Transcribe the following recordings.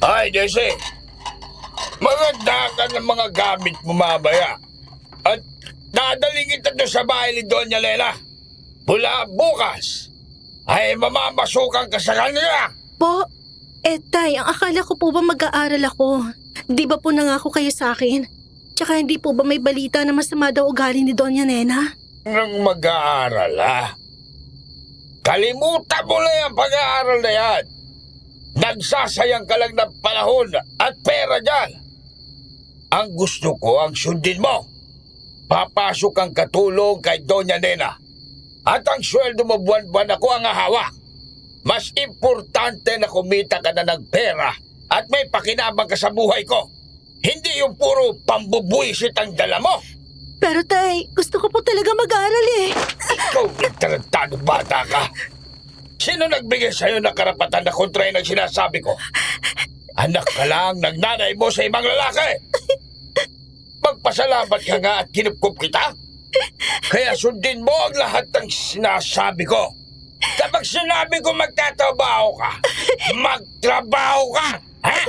Ay, Jesse. Maganda ka ng mga gamit mo mamaya. At dadaling kita doon sa bahay ni Doña Lela. Mula bukas ay mamamasukan ka sa kanila. Po, Tay, ang akala ko po ba mag-aaral ako? Di ba po nangako kayo sa akin? Tsaka hindi po ba may balita na masama daw ugali ni Doña Nena? Nang mag-aaral, ha? Kalimutan mo na yung pag-aaral na yan. Nagsasayang ka lang ng panahon at pera dyan. Ang gusto ko ang sundin mo. Papasok ang katulong kay Doña Nena. At ang sweldo mo buwan-buwan ako ang hawak. Mas importante na kumita ka na ng pera at may pakinabang ka sa buhay ko. Hindi yung puro pambubuisit ang dala mo. Pero Tay, gusto ko po talaga mag-aaral eh. Ikaw, tarantado bata ka. Sino nagbigay sa'yo ng karapatan na kontrahin ang sinasabi ko? Anak ka lang ng nanay mo sa ibang lalaki. Magpasalamat ka nga at kinupkup kita. Kaya sundin mo ang lahat ng sinasabi ko. Kapag sinabi ko magtatrabaho ka, magtrabaho ka! Ha?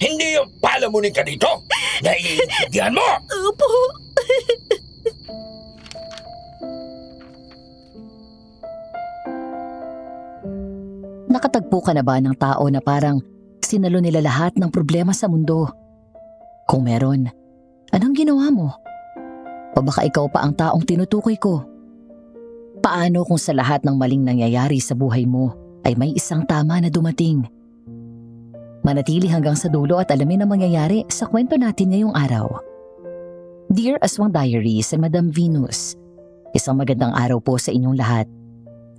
Hindi yung palamunin ka dito. Naiintindihan mo? Opo. Nakatagpo ka na ba ng tao na parang sinalo nila lahat ng problema sa mundo? Kung meron, anong ginawa mo? O baka ikaw pa ang taong tinutukoy ko? Paano kung sa lahat ng maling nangyayari sa buhay mo ay may isang tama na dumating? Manatili hanggang sa dulo at alamin ang mangyayari sa kwento natin ngayong araw. Dear Aswang Diaries and Madam Venus, isang magandang araw po sa inyong lahat.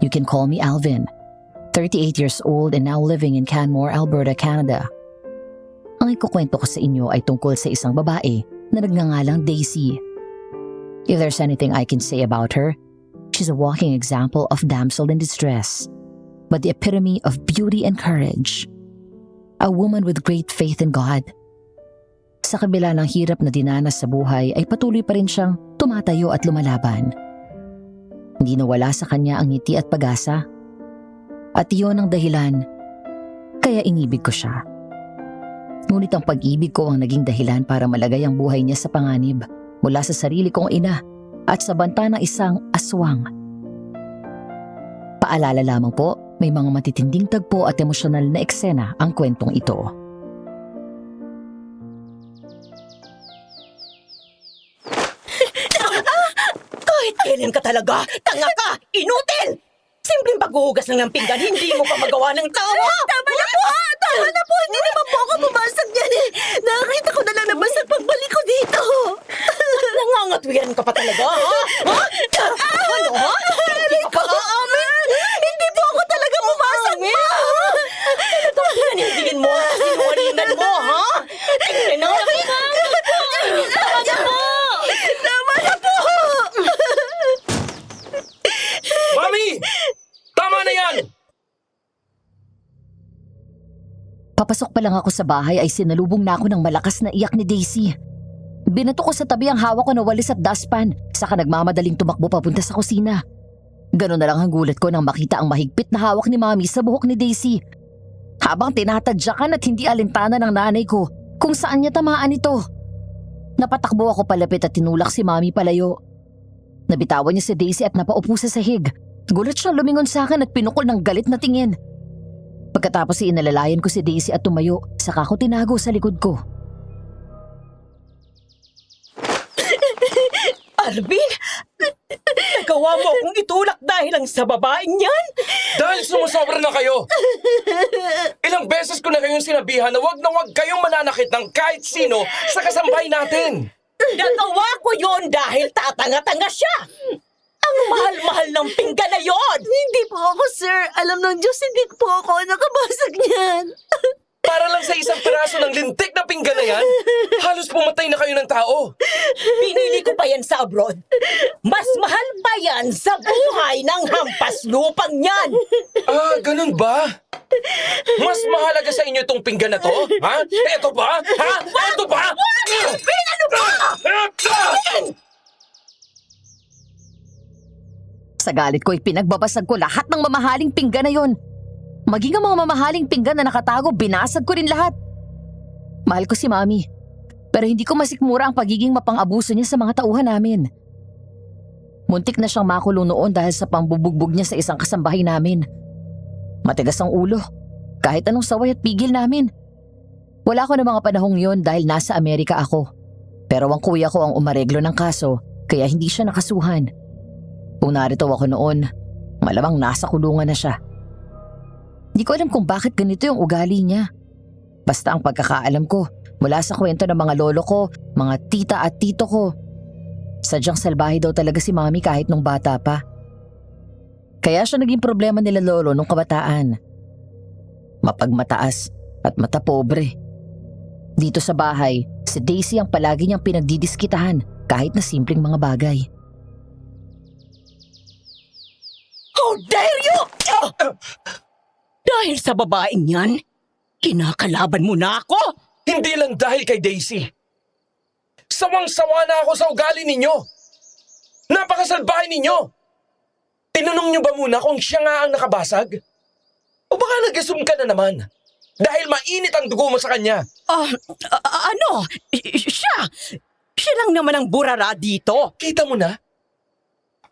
You can call me Alvin, 38 years old and now living in Canmore, Alberta, Canada. Ang ikukwento ko sa inyo ay tungkol sa isang babae na nagngangalang Daisy. If there's anything I can say about her, she's a walking example of damsel in distress, but the epitome of beauty and courage. A woman with great faith in God. Sa kabila ng hirap na dinanas sa buhay ay patuloy pa rin siyang tumatayo at lumalaban. Hindi nawala sa kanya ang ngiti at pag-asa. At iyon ang dahilan kaya inibig ko siya. Ngunit ang pag-ibig ko ang naging dahilan para malagay ang buhay niya sa panganib mula sa sarili kong ina at sa banta ng isang aswang. Paalala lamang po, may mga matitinding tagpo at emosyonal na eksena ang kwentong ito. Kahit kailan ka talaga, tanga ka, inutil! Simpleng paghuhugas lang ng pinggan, hindi mo pa magawa ng tawa! Tama na po! Tama na po! Hindi naman po ako bumasag yan eh. Nakakita ko na lang na basag pagbalik ko dito. Nangangatwiran ka pa talaga, ha? Ha? Ano, ha? Hindi ka pa aamin? Hindi po ako talaga bumasag, ma! Nanindigin mo ang sinungalingan mo, ha? Tingnan na lang ka! Tama na po! Tama na po! Mami! Tama na yan! Papasok pa lang ako sa bahay ay sinalubong na ako ng malakas na iyak ni Daisy. Binato ko sa tabi ang hawak ko na walis at dustpan, saka nagmamadaling tumakbo papunta sa kusina. Ganon na lang ang gulat ko nang makita ang mahigpit na hawak ni Mami sa buhok ni Daisy. Habang tinatadyakan at hindi alintana ng nanay ko kung saan niya tamaan ito. Napatakbo ako palapit at tinulak si Mami palayo. Nabitawan niya si Daisy at napaupo sa sahig. Gulat siya lumingon sa akin at pinukol ng galit na tingin. Pagkatapos inalalayan ko si Daisy at tumayo, saka ko tinago sa likod ko. Alvin! Nagawa mo akong itulak dahil lang sa babaeng yan? Dahil sumusobra na kayo! Ilang beses ko na kayong sinabihan na wag kayong mananakit ng kahit sino sa kasambahay natin! Nagawa ko yon dahil tatanga-tanga siya! Ang mahal-mahal ng pinggan na yon! Hindi po ako, sir. Alam ng Diyos, hindi po ako nakabasag niyan. Para lang sa isang piraso ng lintik na pinggan na yan, halos pumatay na kayo ng tao! Pinili ko pa yan sa abroad. Mas mahal pa yan sa buhay ng hampas lupang yan! Ah, ganun ba? Mas mahalaga sa inyo itong pinggan na to? Ha? Eto ba? Ha? Eto ba? Alvin, ano ba? Sa galit ko ay pinagbabasag ko lahat ng mamahaling pinggan na yon. Maging ang mga mamahaling pinggan na nakatago, binasag ko rin lahat. Mahal ko si Mami. Pero hindi ko masikmura ang pagiging mapang-abuso niya sa mga tauhan namin. Muntik na siyang makulong noon dahil sa pambubugbog niya sa isang kasambahay namin. Matigas ang ulo. Kahit anong saway at pigil namin. Wala ko ng mga panahong yon dahil nasa Amerika ako. Pero ang kuya ko ang umareglo ng kaso kaya hindi siya nakasuhan. Kung narito ako noon, malamang nasa kulungan na siya. Hindi ko alam kung bakit ganito yung ugali niya. Basta ang pagkakaalam ko, mula sa kwento ng mga lolo ko, mga tita at tito ko, sadyang salbahe daw talaga si Mami kahit nung bata pa. Kaya siya naging problema nila lolo nung kabataan. Mapagmataas at matapobre. Dito sa bahay, si Daisy ang palagi niyang pinagdidiskitahan kahit na simpleng mga bagay. How dare you! Dahil sa babaeng yan, kinakalaban mo na ako! Hindi lang dahil kay Daisy. Sawang-sawa na ako sa ugali ninyo. Napakasalbahe ninyo. Tinanong niyo ba muna kung siya nga ang nakabasag? O baka nag-assume ka na naman? Dahil mainit ang dugo mo sa kanya. Ano? Siya lang naman ang burara dito. Kita mo na?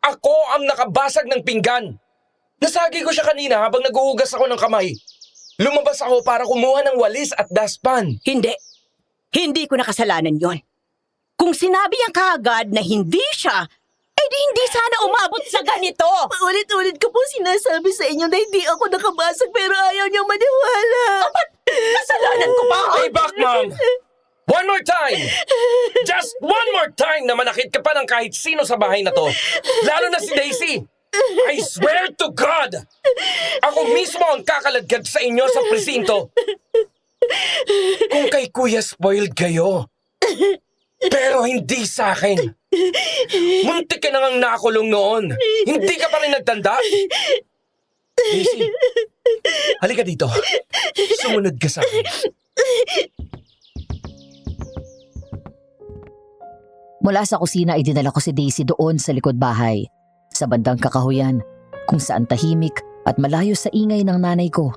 Ako ang nakabasag ng pinggan. Nasagi ko siya kanina habang naghuhugas ako ng kamay. Lumabas ako para kumuha ng walis at daspan. Hindi ko nakasalanan yon. Kung sinabi niya kaagad na hindi siya, di hindi sana umabot sa ganito. Paulit-ulit ko po sinasabi sa inyo na hindi ako nakabasag pero ayaw niyo maniwala. Kasalanan ko ba? Stay back, Mom! One more time! Just one more time na manakit ka pa ng kahit sino sa bahay na to. Lalo na si Daisy. I swear to God! Ako mismo ang kakaladkad sa inyo sa presinto. Kung kay Kuya spoiled kayo. Pero hindi sa akin. Muntik ka na ngang nakulong noon. Hindi ka pa rin nagtanda? Daisy, halika dito. Sumunod ka sa akin. Mula sa kusina ay dinala ko si Daisy doon sa likod bahay, sa bandang kakahuyan, kung saan tahimik at malayo sa ingay ng nanay ko.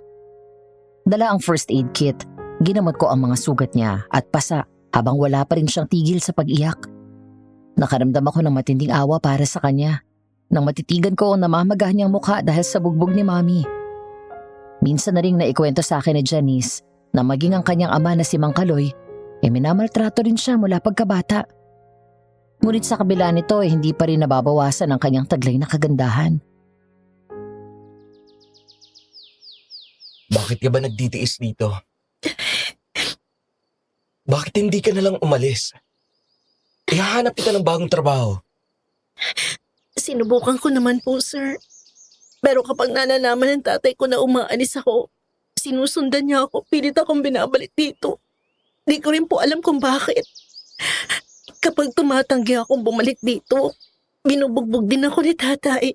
Dala ang first aid kit, ginamot ko ang mga sugat niya at pasa habang wala pa rin siyang tigil sa pag-iyak. Nakaramdam ako ng matinding awa para sa kanya, nang matitigan ko ang namamagahan niyang mukha dahil sa bugbog ni Mami. Minsan na rin naikwento sa akin ni Janice na maging ang kanyang ama na si Mang Kaloy, minamaltrato rin siya mula pagkabata. Ngunit sa kabila nito hindi pa rin nababawasan ang kanyang taglay na kagandahan. Bakit ka ba nagtitiis dito? Bakit hindi ka nalang umalis? Ihahanap kita ng bagong trabaho. Sinubukan ko naman po, sir. Pero kapag nalalaman ng tatay ko na umaalis ako, sinusundan niya ako, pilit akong binabalik dito. Di ko rin po alam kung bakit. Kapag tumatanggi akong bumalik dito, binubugbog din ako ni tatay.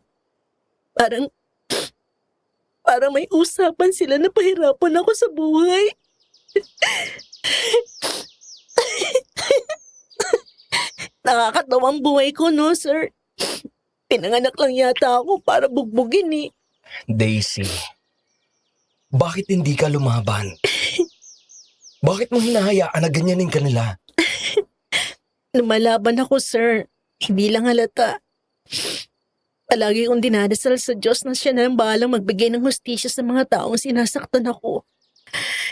Parang may usapan sila na pahirapan ako sa buhay. Nakakatawang buhay ko, no, sir? Pinanganak lang yata ako para bugbugin eh. Daisy, bakit hindi ka lumaban? Bakit mo hinahayaan na ganyanin ka nila? Lumalaban ako, sir. Hindi lang halata. Palagi kong dinadasal sa Diyos na siya na ang bahalang magbigay ng hustisya sa mga taong sinasaktan ako.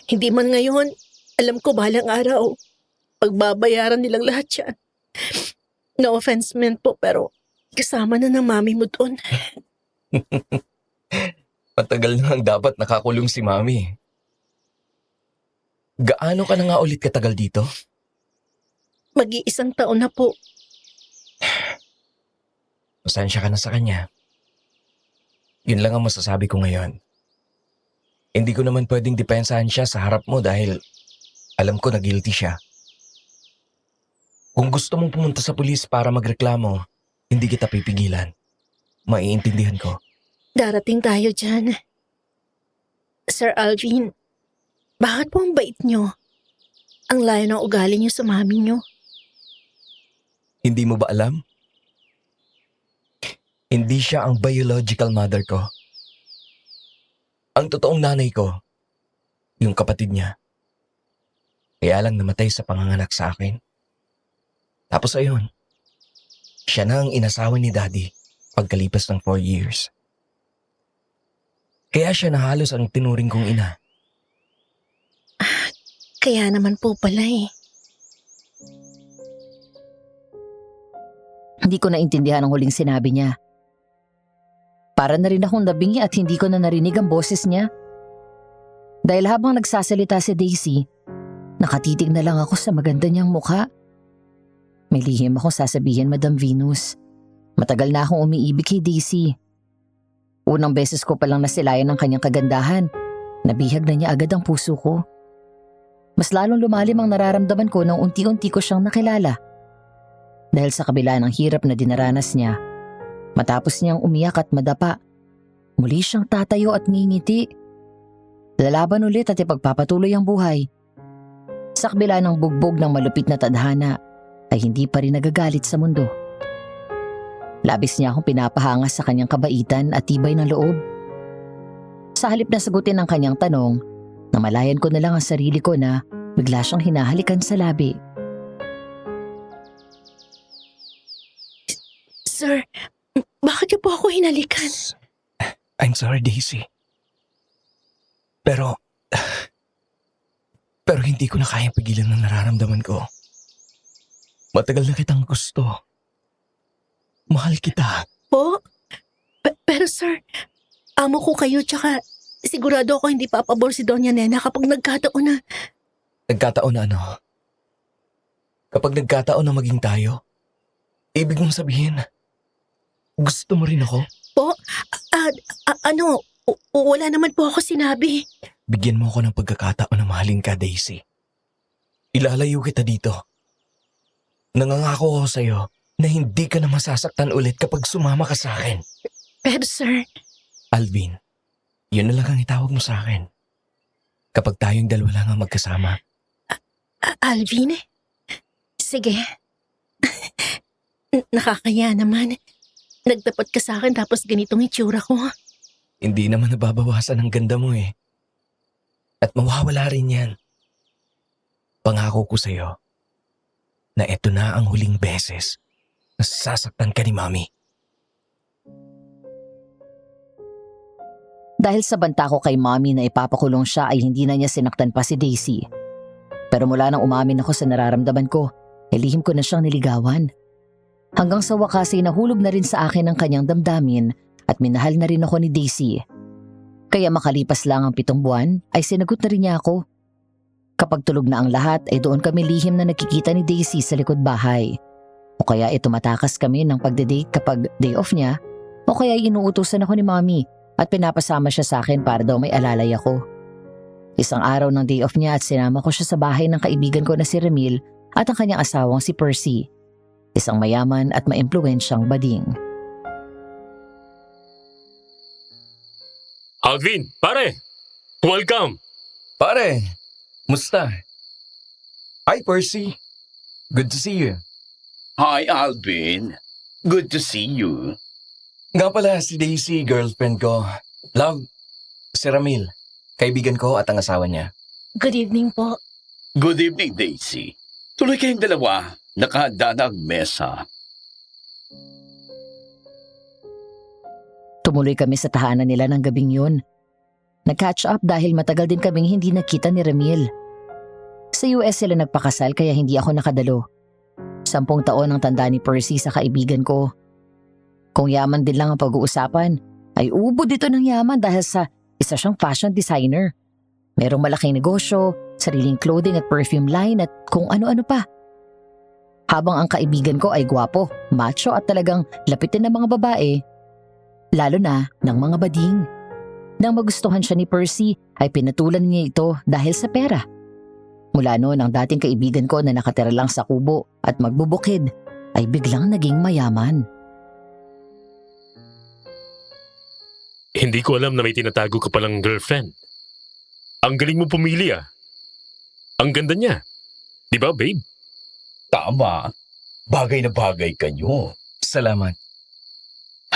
Hindi man ngayon, alam ko bahalang araw, pagbabayaran nilang lahat yan. No offense meant po, pero kasama na ng mami mo doon. Matagal na ang dapat nakakulong si Mami. Gaano ka na nga ulit katagal dito? Mag-iisang taon na po. Pasensya ka na sa kanya. Yun lang ang masasabi ko ngayon. Hindi ko naman pwedeng depensahan siya sa harap mo dahil alam ko na guilty siya. Kung gusto mong pumunta sa pulis para magreklamo, hindi kita pipigilan. Maiintindihan ko. Darating tayo dyan. Sir Alvin, bakit po ang bait nyo? Ang layo ng ugali nyo sa mami nyo. Hindi mo ba alam? Hindi siya ang biological mother ko. Ang totoong nanay ko, yung kapatid niya. Kaya lang namatay sa panganganak sa akin. Tapos ayun, siya na ang inasawa ni Daddy pagkalipas ng 4 years. Kaya siya na halos ang tinuring kong ina. Kaya naman po pala eh. Hindi ko naintindihan ang huling sinabi niya. Para na rin akong nabingi at hindi ko na narinig ang boses niya. Dahil habang nagsasalita si Daisy, nakatitig na lang ako sa maganda niyang mukha. May lihim akong sasabihin, Madam Venus. Matagal na akong umiibig kay Daisy. Unang beses ko palang nasilayan ng kanyang kagandahan. Nabihag na niya agad ang puso ko. Mas lalong lumalim ang nararamdaman ko nang unti-unti ko siyang nakilala. Dahil sa kabila ng hirap na dinaranas niya, matapos niyang umiyak at madapa, muli siyang tatayo at ngingiti. Lalaban ulit at ipagpapatuloy ang buhay. Sa kabila ng bugbog ng malupit na tadhana, ay hindi pa rin nagagalit sa mundo. Labis niya akong pinapahanga sa kanyang kabaitan at tibay ng loob. Sa halip na sagutin ang kanyang tanong, namalayan ko na lang ang sarili ko na bigla siyang hinahalikan sa labi. Sir, bakit niyo po ako hinalikan? I'm sorry, Daisy. Pero hindi ko na kayang pigilan ng nararamdaman ko. Matagal na kitang gusto. Mahal kita. Po? Pero sir, amo ko kayo tsaka sigurado ako hindi papabor si Doña Nena kapag nagkataon na. Nagkataon na ano? Kapag nagkataon na maging tayo, ibig mong sabihin, gusto mo rin ako? Po? Wala naman po ako sinabi. Bigyan mo ako ng pagkakataon na mahalin ka, Daisy. Ilalayo kita dito. Nangangako ako sa'yo na hindi ka na masasaktan ulit kapag sumama ka sa akin. Pero sir, Alvin, yun na lang ang itawag mo sa akin. Kapag tayong dalawa lang ang magkasama. Alvin? Sige. Nakakaya naman. Nagtapat ka sa akin tapos ganitong itsura ko. Hindi naman nababawasan ang ganda mo eh. At mawawala rin yan. Pangako ko sa'yo na eto na ang huling beses na sasaktan ka ni Mami. Dahil sa banta ko kay Mommy na ipapakulong siya ay hindi na niya sinaktan pa si Daisy. Pero mula nang umamin ako sa nararamdaman ko, lihim ko na siyang niligawan. Hanggang sa wakas ay nahulog na rin sa akin ang kanyang damdamin at minahal na rin ako ni Daisy. Kaya makalipas lang ang 7 buwan ay sinagot na rin niya ako. Kapag tulog na ang lahat ay doon kami lihim na nakikita ni Daisy sa likod bahay. O kaya tumatakas kami ng pagde-date kapag day off niya o kaya inuutusan ako ni Mommy at pinapasama siya sa akin para daw may alalay ako. Isang araw ng day off niya at sinama ko siya sa bahay ng kaibigan ko na si Ramil at ang kanyang asawang si Percy. Isang mayaman at maimpluwensyang bading. Alvin, pare! Welcome! Pare, musta? Hi Percy, good to see you. Hi, Alvin. Good to see you. Nga pala si Daisy, girlfriend ko. Love, si Ramil, kaibigan ko at ang asawa niya. Good evening po. Good evening, Daisy. Tuloy kayong dalawa. Nakahanda na ang mesa. Tumuloy kami sa tahanan nila ng gabing yun. Nag-catch up dahil matagal din kaming hindi nakita ni Ramil. Sa US sila nagpakasal kaya hindi ako nakadalo. 10 taon ang tanda ni Percy sa kaibigan ko. Kung yaman din lang ang pag-uusapan, ay ubod dito ng yaman dahil sa isa siyang fashion designer. Merong malaking negosyo, sariling clothing at perfume line at kung ano-ano pa. Habang ang kaibigan ko ay gwapo, macho at talagang lapitin ng mga babae, lalo na ng mga bading. Nang magustuhan siya ni Percy ay pinatulan niya ito dahil sa pera. Mula noon ang dating kaibigan ko na nakatira lang sa kubo at magbubukid ay biglang naging mayaman. Hindi ko alam na may tinatago ka palang girlfriend. Ang galing mo pumili ah. Ang ganda niya. Di ba, babe? Tama. Bagay na bagay kayo. Salamat.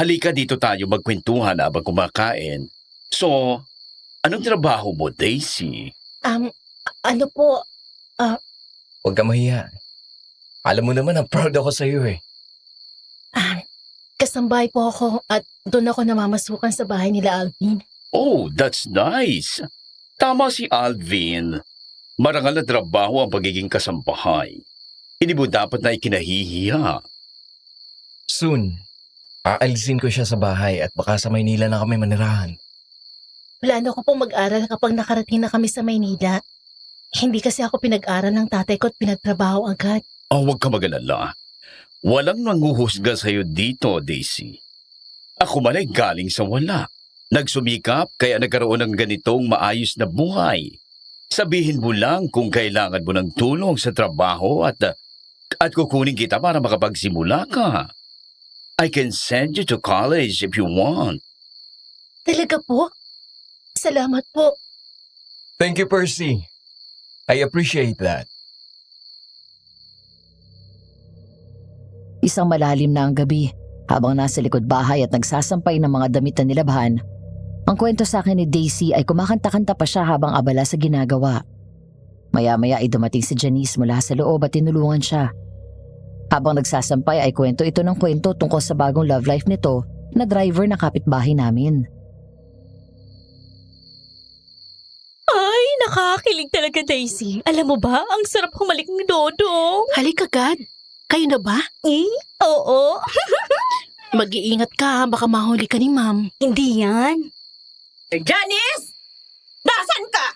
Halika dito tayo magkwentuhan habang kumakain. So, anong trabaho mo, Daisy? Ano po, Huwag ka mahiya. Alam mo naman, ang proud ako sa iyo eh. Kasambahay po ako at doon ako namamasukan sa bahay nila Alvin. Oh, that's nice. Tama si Alvin. Marangal na trabaho ang pagiging kasambahay. Hindi mo dapat na ikinahihiya. Soon, aalisin ko siya sa bahay at baka sa Maynila na kami manirahan. Plano ko pong mag-aral kapag nakarating na kami sa Maynila. Hindi kasi ako pinag-aral ng tatay ko at pinagtrabaho agad. Oh, huwag ka mag-alala. Walang nanguhusga sa'yo dito, Daisy. Ako man ay galing sa wala. Nagsumikap kaya nagkaroon ng ganitong maayos na buhay. Sabihin mo lang kung kailangan mo ng tulong sa trabaho at kukunin kita para makapagsimula ka. I can send you to college if you want. Talaga po? Salamat po. Thank you, Percy. I appreciate that. Isang malalim na ang gabi habang nasa likod bahay at nagsasampay ng mga damit na nilabhan. Ang kwento sa akin ni Daisy ay kumakanta-kanta pa siya habang abala sa ginagawa. Maya-maya ay dumating si Janice mula sa loob at tinulungan siya. Habang nagsasampay ay kwento ito ng kwento tungkol sa bagong love life nito na driver na kapitbahay namin. Ay, nakakakilig talaga, Daisy. Alam mo ba, ang sarap humalik ni Dodo. Halik agad. Kayo na ba? Oo. Mag-iingat ka, baka mahuli ka ni ma'am. Hindi yan. Janice! Nasaan ka?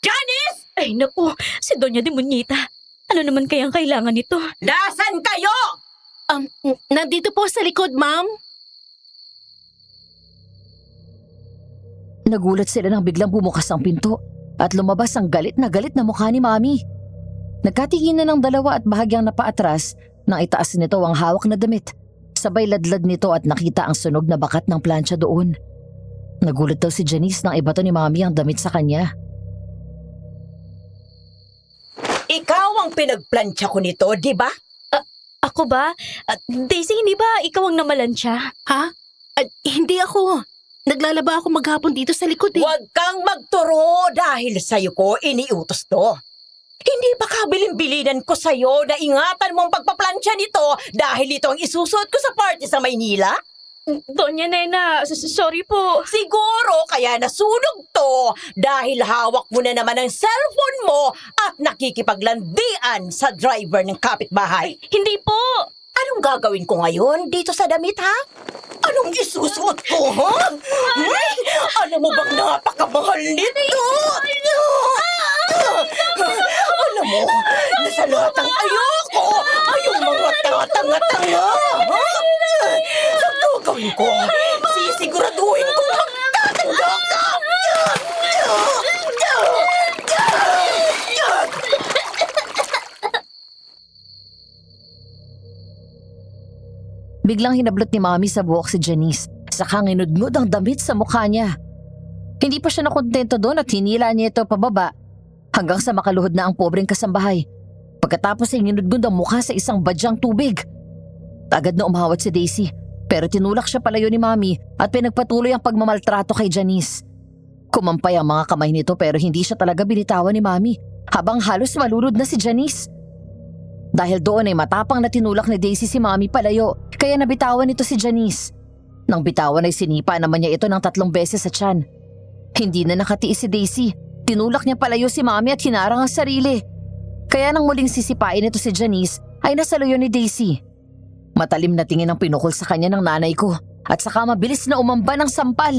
Janice! Ay, naku, si Doña Demonita. Ano naman kayang kailangan nito? Nasaan kayo? Nandito po sa likod, ma'am. Nagulat sila nang biglang bumukas ang pinto at lumabas ang galit na mukha ni Mami. Nagkatinginan ng dalawa at bahagyang napaatras nang itaas nito ang hawak na damit. Sabay ladlad nito at nakita ang sunog na bakat ng plancha doon. Nagulat daw si Janice nang ibato ni Mami ang damit sa kanya. Ikaw ang pinagplansya ko nito, di ba? Ako ba? Daisy, hindi ba ikaw ang namalansya? Ha? Hindi ako. Naglalaba ako maghapon dito sa likod eh. Huwag kang magturo dahil sa'yo ko iniutos to. Hindi ba kabilin-bilinan ko sa'yo na ingatan mo ang pagpaplansya nito dahil ito ang isusuot ko sa party sa Maynila? Doña Nena, sorry po. Siguro kaya nasunog to dahil hawak mo na naman ang cellphone mo at nakikipaglandian sa driver ng kapitbahay. Hindi po. Anong gagawin ko ngayon dito sa damit, ha? Anong isusuot ko, ha? Alam mo bang napakamahal nito? Alam mo, nasa lahat ng ayoko ay yung mga tatanga-tanga, ha? Sa gagawin ko, sisiguraduhin ko magtatanda ka! Biglang hinablot ni Mami sa buhok si Janice, saka nginudngod ang damit sa mukha niya. Hindi pa siya nakontento doon at hinila niya ito pababa hanggang sa makaluhod na ang pobreng kasambahay. Pagkatapos ay nginudngod ang mukha sa isang badyang tubig. Agad na umawat si Daisy pero tinulak siya palayo ni Mami at pinagpatuloy ang pagmamaltrato kay Janice. Kumampay ang mga kamay nito pero hindi siya talaga binitawan ni Mami habang halos malulod na si Janice. Dahil doon ay matapang na tinulak ni Daisy si Mami palayo kaya nabitawan nito si Janice. Nang bitawan ay sinipa naman niya ito ng 3 beses sa tiyan. Hindi na nakatiis si Daisy. Tinulak niya palayo si Mami at hinarang ang sarili. Kaya nang muling sisipain ito si Janice ay nasaluyo ni Daisy. Matalim na tingin ang pinukol sa kanya ng nanay ko at saka mabilis na umamba ng sampal.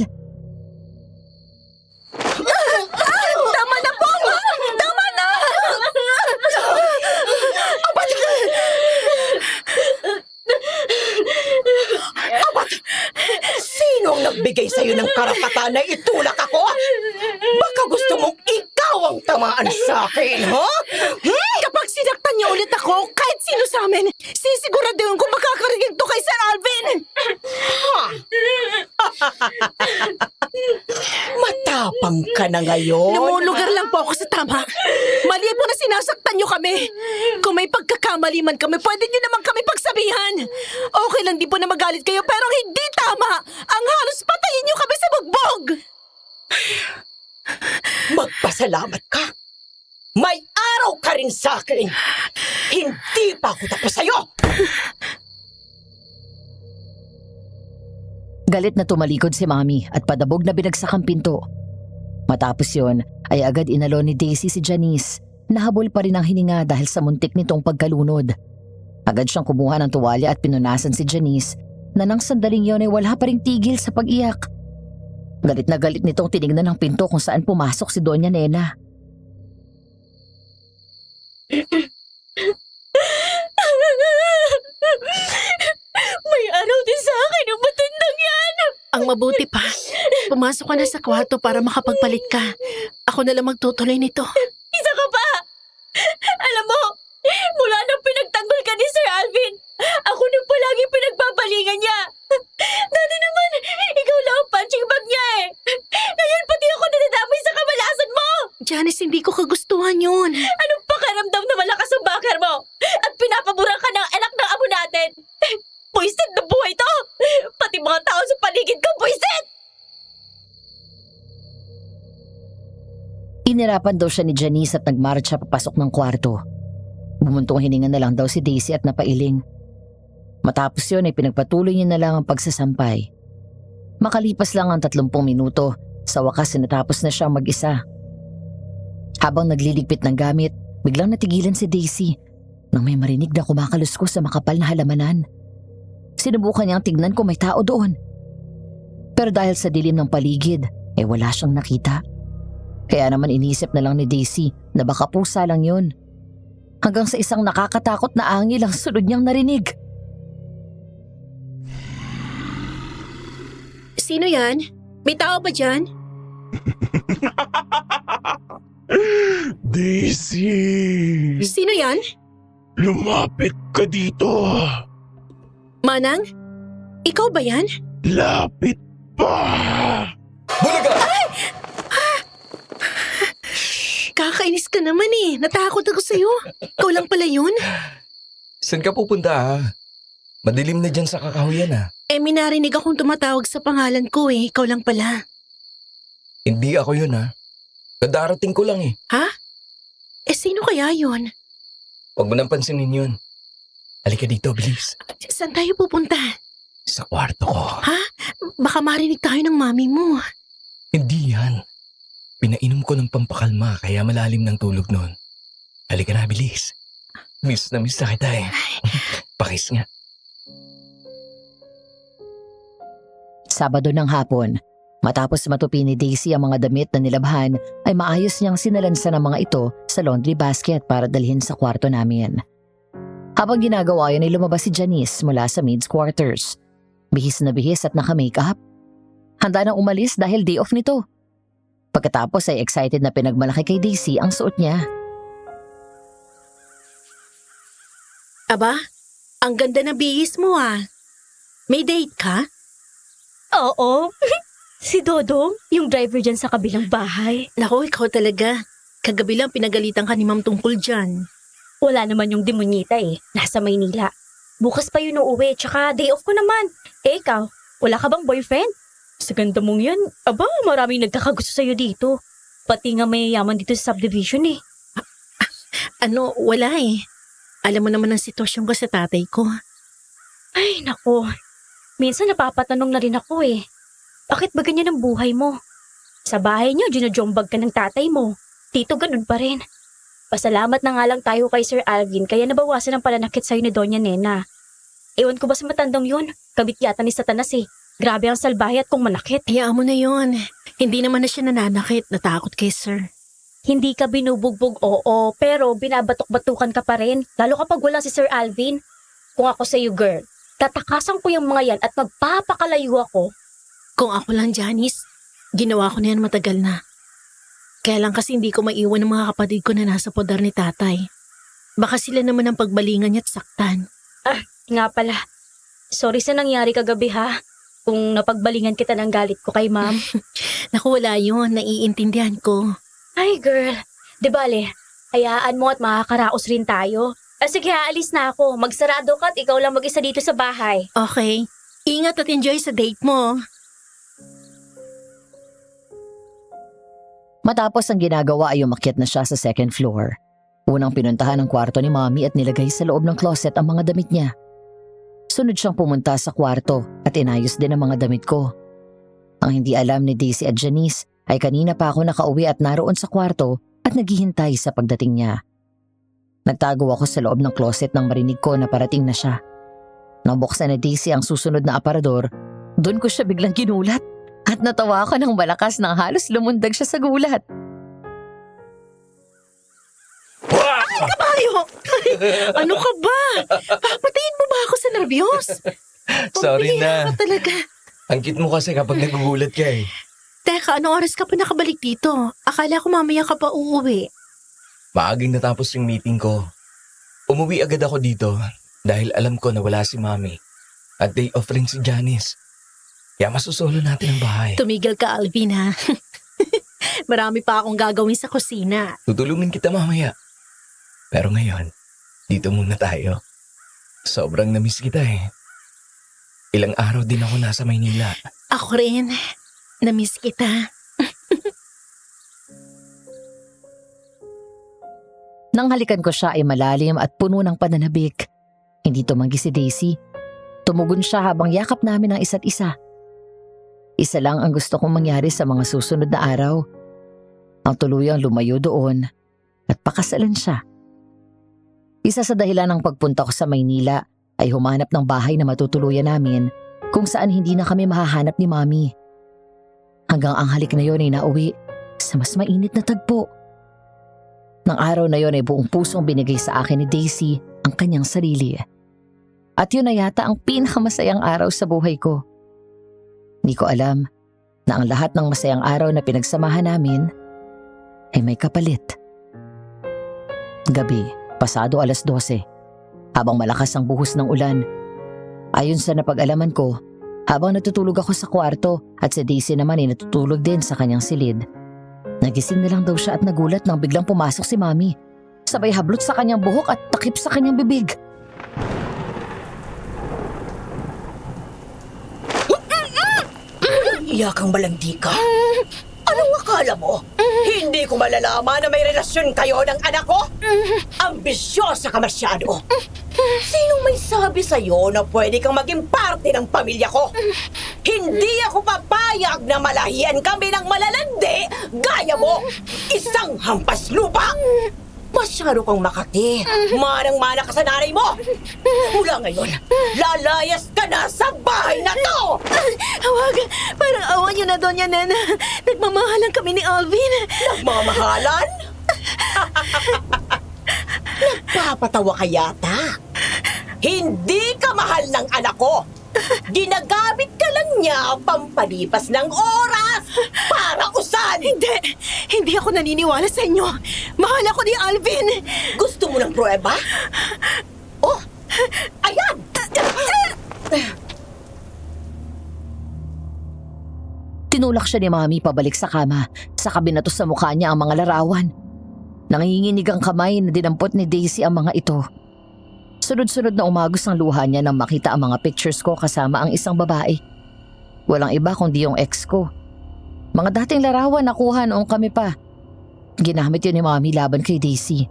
Tama na po! Tama na! Sino ang nagbigay sa'yo ng karapatan na itulak ako? Baka gusto mong ikaw ang tamaan sa akin, ha? Kapag sinaktan niyo ulit ako, kahit sino sa amin, sisiguraduhin ko makakarinig to kay Sir Alvin! Matapang ka na ngayon. Lumulugar lang po ako sa tama. Mali po na sinasaktan niyo kami. Kung may pagkakamali man kami, pwede niyo naman kami pagsabihan. Okay lang di po na magalit kayo, pero hindi tama. Ang halos patayin niyo kami sa bugbog. Magpasalamat ka. May araw Umaraw ka rin sa akin! Hindi pa ako tapos sa'yo! Galit na tumalikod si Mami at padabog na binagsak ang pinto. Matapos yon ay agad inalo ni Daisy si Janice. Nahabol pa rin ang hininga dahil sa muntik nitong pagkalunod. Agad siyang kumuha ng tuwalya at pinunasan si Janice na nang sandaling yon ay wala pa ring tigil sa pag-iyak. Galit na galit nitong tinignan ng pinto kung saan pumasok si Doña Nena. May araw din sa akin ang matandang yan. Ang mabuti pa, pumasok ka na sa kwarto para makapagpalit ka. Ako na lang magtutuloy nito. Isa ka pa! Alam mo, mula nang pinagtanggol ka ni Sir Alvin, ako na palagi pinagbabalingan niya. Dati naman, ikaw lang ang punching bag niya eh. Ngayon pati ako nadadamay sa kamalasan mo. Janice, hindi ko kagustuhan yun. Anong pakaramdam na malakas ang bakar mo? At pinapabura ka ng anak ng amo natin? Buisit na buhay to! Pati mga tao sa paligid ko, buisit! Inirapan daw siya ni Janice at nagmarcha papasok ng kwarto. Bumuntong hininga na lang daw si Daisy at napailing. Matapos yun ay pinagpatuloy niya na lang ang pagsasampay. Makalipas lang ang 30 minuto, sa wakas natapos na siyang mag-isa. Habang nagliligpit ng gamit, biglang natigilan si Daisy nang may marinig na kumakaluskos sa makapal na halamanan. Sinubukan niyang tignan kung may tao doon. Pero dahil sa dilim ng paligid, wala siyang nakita. Kaya naman inisip na lang ni Daisy na baka pusa lang yun. Hanggang sa isang nakakatakot na angil ang sunod niyang narinig. Sino yan? May tao ba dyan? Daisy! Sino yan? Lumapit ka dito! Manang? Ikaw ba yan? Lapit pa! Bulaga! Kakainis ka naman eh. Natakot ako sa'yo. Ikaw lang pala yun? Saan ka pupunta Madilim na dyan sa kakahuyan May narinig akong tumatawag sa pangalan ko eh. Ikaw lang pala. Hindi ako yun Kadarating ko lang Ha? Sino kaya yun? Huwag mo nang pansinin yun. Halika dito, bilis. Saan tayo pupunta? Sa kwarto ko. Ha? Baka marinig tayo ng mami mo. Hindi yan. Pinainom ko ng pampakalma kaya malalim ng tulog nun. Halika na, bilis. Miss na kita Pakis nga. Sabado ng hapon, matapos matupi ni Daisy ang mga damit na nilabhan, ay maayos niyang sinalansan ang mga ito sa laundry basket para dalhin sa kwarto namin. Habang ginagawa yun ay lumabas si Janice mula sa maid's quarters. Bihis na bihis at naka-makeup. Handa nang umalis dahil day off nito. Pagkatapos ay excited na pinagmalaki kay Daisy ang suot niya. Aba, ang ganda na bihis mo May date ka? Oo. Si Dodong, yung driver dyan sa kabilang bahay. Naku, ikaw talaga. Kagabi lang pinagalitan ka ni Ma'am tungkol dyan. Wala naman yung demonyita Nasa Maynila. Bukas pa yun uuwi, tsaka day off ko naman. Ikaw, wala ka bang boyfriend? Sa ganda mong yan, aba, maraming nagkakagusto sa'yo dito. Pati nga mayayaman dito sa subdivision Wala Alam mo naman ang sitwasyon ko sa tatay ko. Ay, nako. Minsan napapatanong na rin ako Bakit ba ganyan ang buhay mo? Sa bahay niyo, ginujombag ka ng tatay mo. Dito ganun pa rin. Pasalamat na nga lang tayo kay Sir Alvin kaya nabawasan ang pananakit sa'yo ni Doña Nena. Ewan ko ba sa matandang yun? Kabit yata ni Satanas Grabe ang salbahe at kung manakit. Hayaan mo na yun. Hindi naman na siya nananakit. Natakot kay Sir. Hindi ka binubugbog, oo, pero binabatok-batukan ka pa rin. Lalo kapag wala si Sir Alvin. Kung ako sa'yo, girl, tatakasan ko yung mga yan at magpapakalayo ako. Kung ako lang, Janice, ginawa ko na yan matagal na. Kaya lang kasi hindi ko maiwan ng mga kapatid ko na nasa podar ni tatay. Baka sila naman ang pagbalingan niya at saktan. Nga pala. Sorry sa nangyari kagabi kung napagbalingan kita ng galit ko kay ma'am. Naku, wala yun. Naiintindihan ko. Ay, girl. Di bale, hayaan mo at makakaraos rin tayo. Sige, aalis na ako. Magsarado ka at ikaw lang mag-isa dito sa bahay. Okay. Ingat at enjoy sa date mo. Matapos ang ginagawa ay umakyat na siya sa second floor. Unang pinuntahan ang kwarto ni Mommy at nilagay sa loob ng closet ang mga damit niya. Sunod siyang pumunta sa kwarto at inayos din ang mga damit ko. Ang hindi alam ni Daisy at Janice ay kanina pa ako nakauwi at naroon sa kwarto at naghihintay sa pagdating niya. Nagtago ako sa loob ng closet nang marinig ko na parating na siya. Nang buksan ni Daisy ang susunod na aparador, doon ko siya biglang ginulat at natawa ako ng malakas nang halos lumundag siya sa gulat. Kabayo! Ano ka ba? Papatayin mo ba ako sa nervyos? Sorry Pambihira na. ka talaga. Ang cute mo kasi kapag nagugulat ka eh. Teka, anong oras ka pa nakabalik dito? Akala ko mamaya ka pa uuwi. Maagang natapos yung meeting ko. Umuwi agad ako dito dahil alam ko na wala si Mami. At day off rin si Janice. Kaya masusolo natin ang bahay. Tumigil ka, Alvin, ha? Marami pa akong gagawin sa kusina. Tutulungin kita mamaya. Pero ngayon, dito muna tayo. Sobrang namiss kita eh. Ilang araw din ako nasa Maynila. Ako rin. Namiss kita. Nang halikan ko siya ay malalim at puno ng pananabik. Hindi tumanggi si Daisy. Tumugon siya habang yakap namin ang isa't isa. Isa lang ang gusto kong mangyari sa mga susunod na araw. Ang tuluyang lumayo doon at pakasalan siya. Isa sa dahilan ng pagpunta ko sa Maynila ay humanap ng bahay na matutuluyan namin kung saan hindi na kami mahahanap ni Mommy. Hanggang ang halik na yon ay nauwi sa mas mainit na tagpo. Nang araw na yon ay buong pusong binigay sa akin ni Daisy ang kanyang sarili. At yun na yata ang pinakamasayang araw sa buhay ko. Hindi ko alam na ang lahat ng masayang araw na pinagsamahan namin ay may kapalit. Gabi, pasado 12:00, habang malakas ang buhos ng ulan. Ayon sa napag-alaman ko, habang natutulog ako sa kwarto at si Daisy naman ay natutulog din sa kanyang silid. Nagising na lang daw siya at nagulat nang biglang pumasok si Mommy. Sabay hablot sa kanyang buhok at takip sa kanyang bibig. Iyakang malandi ka? Anong akala mo? Hindi ko malalaman na may relasyon kayo ng anak ko? Ambisyosa ka masyado. Sinong may sabi sa'yo na pwede kang maging parte ng pamilya ko? Hindi ako papayag na malahian kami ng malalandi gaya mo! Isang hampas lupa! Masyado kang makati. Manang-mana ka sa nanay mo. Mula ngayon, lalayas ka na sa bahay na to! Hawag, parang awan niyo na, Doña Nena. Nagmamahalan kami ni Alvin. Nagmamahalan? Nagpapatawa ka yata. Hindi ka mahal ng anak ko. Ginagamit ka lang niya pampalipas ng oras para usan. Hindi ako naniniwala sa inyo. Mahal ako ni Alvin. Gusto mo ng pruweba? Oh, ayan! Tinulak siya ni Mommy pabalik sa kama, saka binato sa mukha niya ang mga larawan. Nanginginig ang kamay na dinampot ni Daisy ang mga ito. Sunod-sunod na umagos ang luha niya nang makita ang mga pictures ko kasama ang isang babae. Walang iba kundi yung ex ko. Mga dating larawan nakuha noong kami pa. Ginamit yun ni Mommy laban kay Daisy.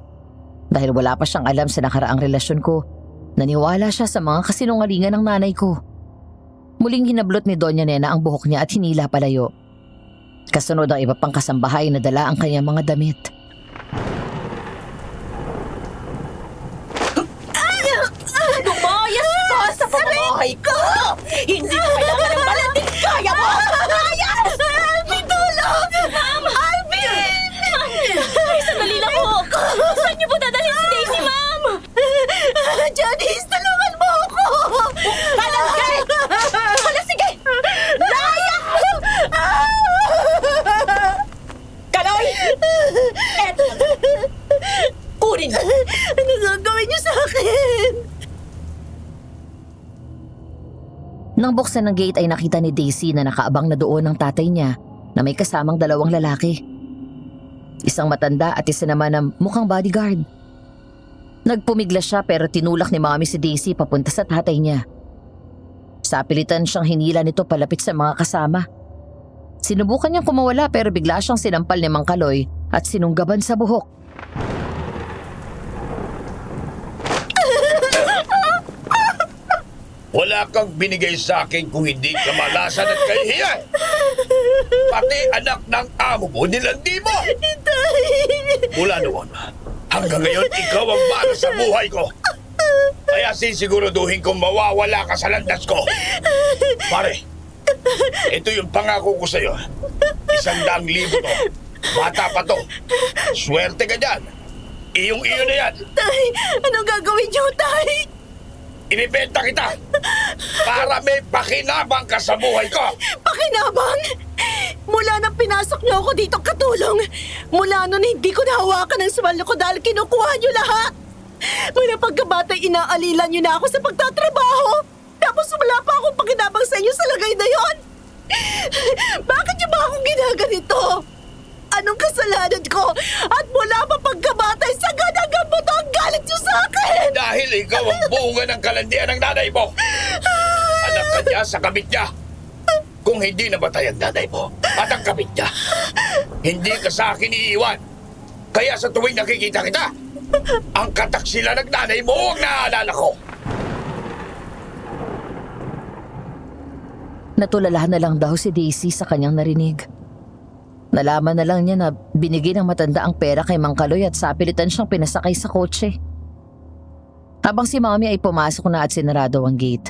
Dahil wala pa siyang alam sa nakaraang relasyon ko, naniwala siya sa mga kasinungalingan ng nanay ko. Muling hinablot ni Doña Nena ang buhok niya at hinila palayo. Kasunod ang iba pang kasambahay na dala ang kanyang mga damit. Lumayas ka sa pamamahay ko! Hindi ko kailangan ng malanding kaya mo! Lumayas! Alvin, tulong! Ma'am! Alvin! Ay, sandali lang po! Saan niyo po dadalhin si Daisy, ma'am? Janice, tulungan mo ako! Kalangge! Hala, sige! Layak! Kaloy! Eto na! Kunin mo! Ano gagawin niyo sa akin? Nang buksan ng gate ay nakita ni Daisy na nakaabang na doon ang tatay niya na may kasamang dalawang lalaki. Isang matanda at isa naman na mukhang bodyguard. Nagpumigla siya pero tinulak ni Mommy si Daisy papunta sa tatay niya. Sa pilitan siyang hinila nito palapit sa mga kasama. Sinubukan niyang kumawala pero bigla siyang sinampal ni Mang Kaloy at sinunggaban sa buhok. wala kang binigay sa akin kung hindi ka malasan at kahihiyan. Pati anak ng amo mo, nilandi mo. Mula noon, hanggang ngayon, ikaw ang para sa buhay ko. Kaya sisiguraduhin kong mawawala ka sa landas ko. Pare, ito yung pangako ko sa'yo. 100,000 to. Bata pa to. Swerte ka dyan. Iyong-iyo na yan. Tay, anong gagawin niyo, Tay? Inibenta kita para may pakinabang ka sa buhay ko. Pakinabang? Mula nang pinasok niyo ako dito katulong, mula nun hindi ko nahawakan ang sweldo ko dahil kinukuha niyo lahat. Mula pagkabatay, inaalilan niyo na ako sa pagtatrabaho. Tapos wala pa akong pakinabang sa inyo sa lagay na yon. Bakit niyo ba akong ginaganito? Anong kasalanan ko? At mula pa pagkabatay, sagad hanggang buto ang galit niyo sa akin! Dahil ikaw ang bunga ng kalandian ng nanay mo. Anak ka niya sa kabit niya. Kung hindi namatay ang nanay mo at ang kabit niya, hindi ka sa akin iiwan. Kaya sa tuwing nakikita kita, ang kataksila ng nanay mo ang naaalala ko. Natulala na lang daw si Daisy sa kanyang narinig. Nalaman na lang niya na binigay ng matanda ang pera kay Mang Kaloy at sapilitan siyang pinasakay sa kotse. Habang si Mami ay pumasok na at sinarado ang gate.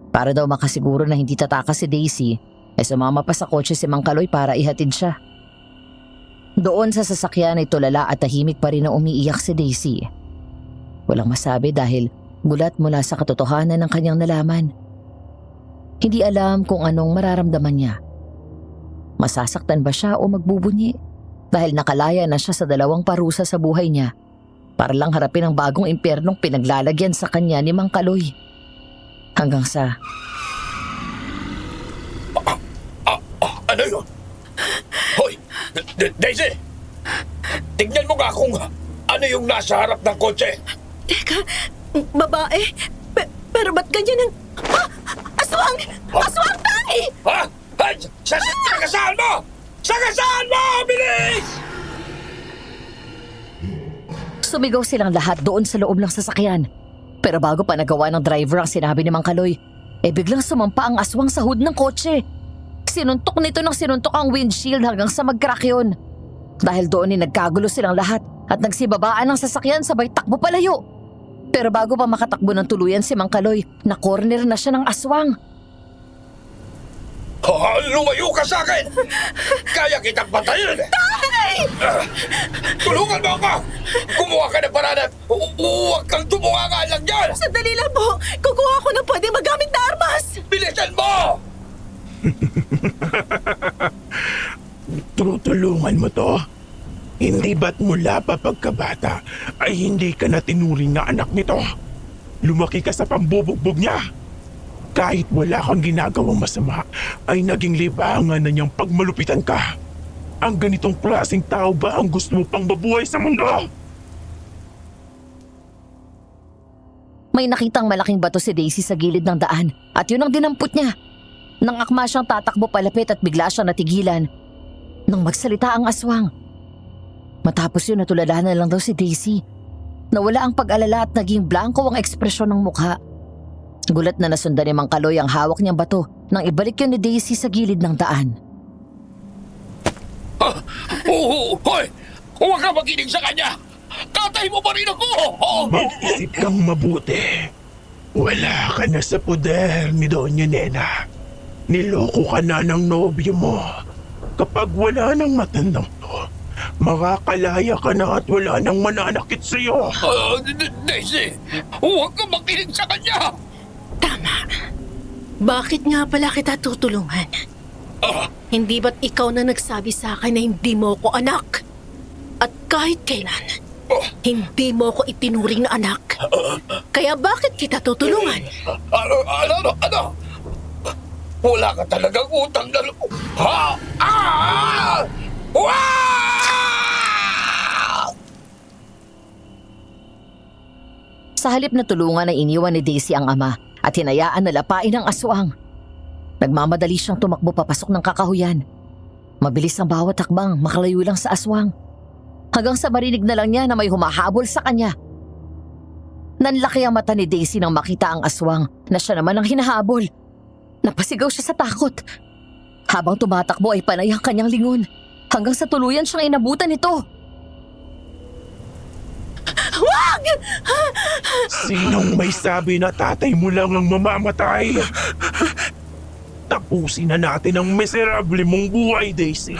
Para daw makasiguro na hindi tatakas si Daisy, ay sumama pa sa kotse si Mang Kaloy para ihatid siya. Doon sa sasakyan ay tulala at tahimik pa rin na umiiyak si Daisy. Walang masabi dahil gulat mula sa katotohanan ng kanyang nalaman. Hindi alam kung anong mararamdaman niya. Masasaktan ba siya o magbubunyi? Dahil nakalaya na siya sa 2 parusa sa buhay niya para lang harapin ang bagong impyernong pinaglalagyan sa kanya ni Mang Kaloy. Hanggang sa... Ano yun? Hoy, Daisy! Tignan mo nga kung ano yung nasa harap ng kotse. Teka, babae? Pero ba't ganyan ang... Ah! Aswang! Aswang, Tay! Ha? Ay, sagasaan mo! Sagasaan mo! Bilis! Sumigaw silang lahat doon sa loob ng sasakyan. Pero bago pa nagawa ng driver ang sinabi ni Mang Kaloy, biglang sumampa ang aswang sa hood ng kotse. Sinuntok nito ng sinuntok ang windshield hanggang sa mag-crack yun. Dahil doon nagkagulo silang lahat at nagsibabaan ng sasakyan sabay takbo palayo. Pero bago pa makatakbo ng tuluyan si Mang Kaloy, na-corner na siya ng aswang. Lumayo ka sa akin! Kaya kitang patayin! Tay! Tulungan mo ako! Kumuha ka ng paraan at huwag kang tumungangan lang dyan! Sandali lang po! Kukuha ko ng pwede magamit na armas! Bilisan mo! Tutulungan mo to? Hindi ba't mula pa pagkabata ay hindi ka na tinuring na anak nito? Lumaki ka sa pambubugbog niya. Kahit wala kang ginagawang masama, ay naging libangan na niyang pagmalupitan ka. Ang ganitong klaseng tao ba ang gusto mo pang mabuhay sa mundo? May nakitang malaking bato si Daisy sa gilid ng daan at yun ang dinampot niya. Nang akma siyang tatakbo palapit at bigla siyang natigilan nang magsalita ang aswang. Matapos yun natulala na lang daw si Daisy. Nawala ang pag-alala at naging blanco ang ekspresyon ng mukha. Gulat na nasundan ni Mang Kaloy ang hawak niyang bato nang ibalik yun ni Daisy sa gilid ng daan. Hoy! Huwag ka makinig sa kanya! Tatay mo pa rin ako! Mag-isip kang mabuti. Wala ka na sa poder ni Doña Nena. Niloko ka na ng nobyo mo. Kapag wala nang matandang to, makakalaya ka na at wala nang mananakit sa'yo. Daisy! Huwag ka makinig sa kanya! Tama. Bakit nga pala kita tutulungan? Hindi ba't ikaw na nagsabi sa akin na hindi mo ko anak? At kahit kailan, hindi mo ko itinuring na anak. Kaya bakit kita tutulungan? Ano? Wala ka talagang utang na loob. Ha? Sa halip na tulungan ay iniwan ni Daisy ang ama at hinayaan na lapain ang aswang. Nagmamadali siyang tumakbo papasok ng kakahuyan. Mabilis ang bawat hakbang, makalayo lang sa aswang. Hanggang sa marinig na lang niya na may humahabol sa kanya. Nanlaki ang mata ni Daisy nang makita ang aswang na siya naman ang hinahabol. Napasigaw siya sa takot. Habang tumatakbo ay panay ang kanyang lingon hanggang sa tuluyan siyang inabutan nito. Sinong may sabi na tatay mo lang ang mamamatay? Tapusin na natin ang miserable mong buhay, Daisy.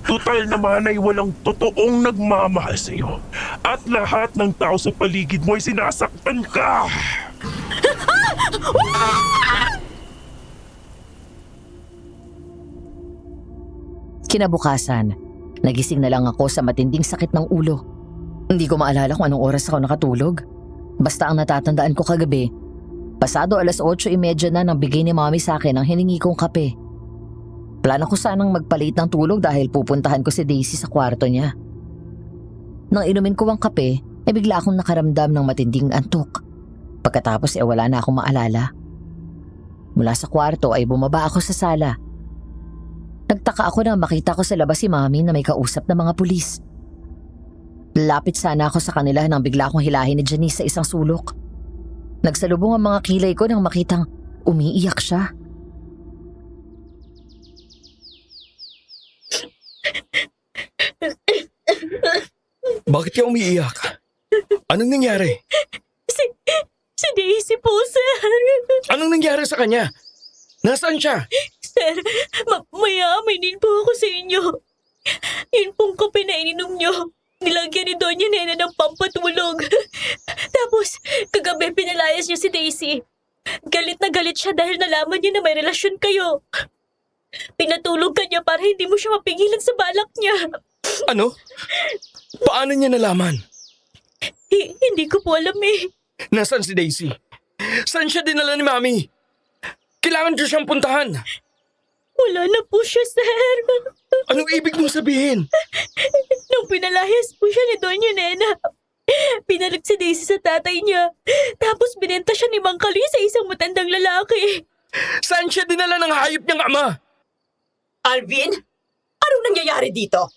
Tutal naman ay walang totoong nagmamahal sa'yo. At lahat ng tao sa paligid mo ay sinasaktan ka. Kinabukasan, nagising na lang ako sa matinding sakit ng ulo. Hindi ko maalala kung anong oras ako nakatulog. Basta ang natatandaan ko kagabi, pasado 8:30 na nang bigay ni Mommy sa akin ang hiningi kong kape. Plano ko sanang magpalit ng tulog dahil pupuntahan ko si Daisy sa kwarto niya. Nang inumin ko ang kape, ay bigla akong nakaramdam ng matinding antok. Pagkatapos wala na akong maalala. Mula sa kwarto ay bumaba ako sa sala. Nagtaka ako na makita ko sa labas si Mommy na may kausap na mga pulis. Lapit sana ako sa kanila nang bigla akong hilahin ni Janice sa isang sulok. Nagsalubong ang mga kilay ko nang makitang umiiyak siya. Bakit ka umiiyak? Anong nangyari? Si Daisy po, sir. Anong nangyari sa kanya? Nasaan siya? Sir, mayaman din po ako sa inyo. Yun pong kape na ininom nyo. Nilagyan ni Doña Nena ng pampatulog. Tapos, kagabi pinalayas niya si Daisy. Galit na galit siya dahil nalaman niya na may relasyon kayo. Pinatulog ka niya para hindi mo siya mapigilan sa balak niya. Ano? Paano niya nalaman? Hindi ko po alam eh. Nasaan si Daisy? Saan siya dinala ni Mami? Kailangan ko siyang puntahan. Wala na po siya, sir. Anong ibig mong sabihin? Nung pinalayas po siya ni Doña Nena, pinalag si Daisy sa tatay niya. Tapos binenta siya ni Mang Kali sa isang matandang lalaki. Saan siya dinala ng hayop niyang ama? Alvin, anong nangyayari dito?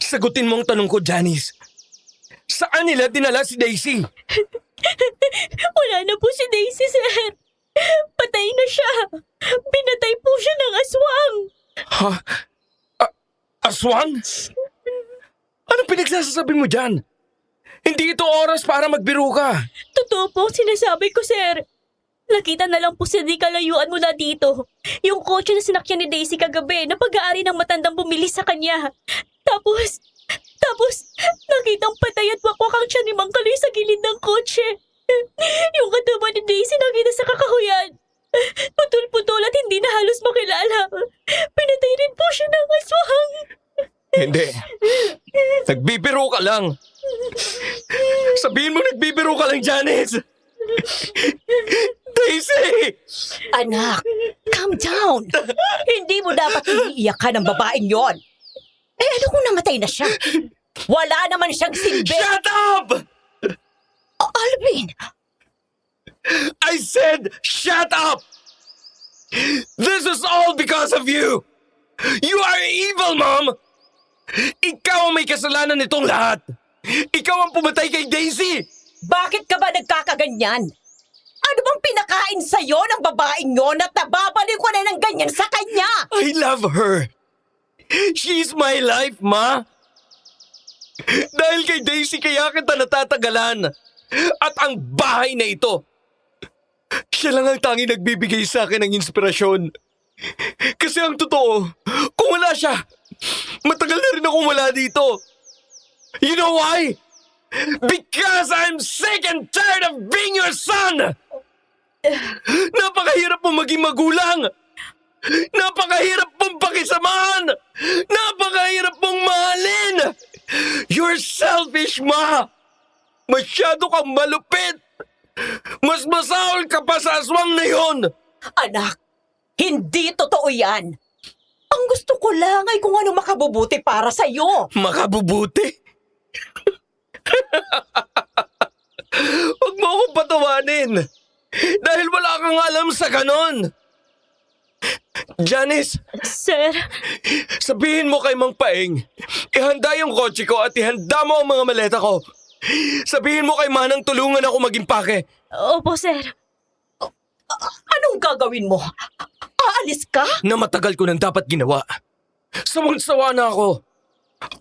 Sagutin mo ang tanong ko, Janice. Saan nila dinala si Daisy? Wala na po si Daisy, sir. Patay na siya. Pinatay po siya ng aswang. Ha? Aswang? Anong pinagsasasabi mo dyan? Hindi ito oras para magbiro ka. Totoo po ang sinasabi ko, sir. Nakita na lang po sa di kalayuan mula dito. Yung kotse na sinakyan ni Daisy kagabi na pag-aari ng matandang bumili sa kanya. Tapos, nakitang patay at wakwak ang tiyan ni Mang Kaloy sa gilid ng kotse. Yung katawan ni Daisy nakita sa kakahuyan. Putol-putol at hindi na halos makilala. Pinatay rin po siya ng aswang. Hindi. Nagbibiro ka lang. Sabihin mo nagbibiro ka lang, Janice. Daisy! Anak, calm down. Hindi mo dapat iniiyakan ng babaeng yon. Eh, ano kung namatay na siya? Wala naman siyang silbi. Shut up! Alvin! I said, shut up! This is all because of you! You are evil, Mom! Ikaw ang may kasalanan nitong lahat! Ikaw ang pumatay kay Daisy! Bakit ka ba nagkakaganyan? Ano bang pinakain sa'yo ng babaeng yon at nababalik ko na ng ganyan sa kanya? I love her! She's my life, Ma! Dahil kay Daisy kaya kita natatagalan. At ang bahay na ito, siya lang ang tanging nagbibigay sa akin ng inspirasyon. Kasi ang totoo, kung wala siya, matagal na rin akong wala dito. You know why? Because I'm sick and tired of being your son! Napakahirap mong maging magulang! Napakahirap mong pakisamahan! Napakahirap mong mahalin! You're selfish, Ma! Masyado kang malupit! Mas masahol ka pa sa aswang na yon! Anak, hindi totoo yan. Ang gusto ko lang ay kung ano makabubuti para sa'yo. Makabubuti? Huwag mo akong patawanin! Dahil wala kang alam sa ganon! Janice, Sir, sabihin mo kay Mang Paeng, ihanda yung kotse ko at ihanda mo ang mga maleta ko. Sabihin mo kay Manang tulungan ako maging pake. Opo, sir. Anong gagawin mo? Aalis ka? Na matagal ko nang dapat ginawa. Sawang-sawa na ako.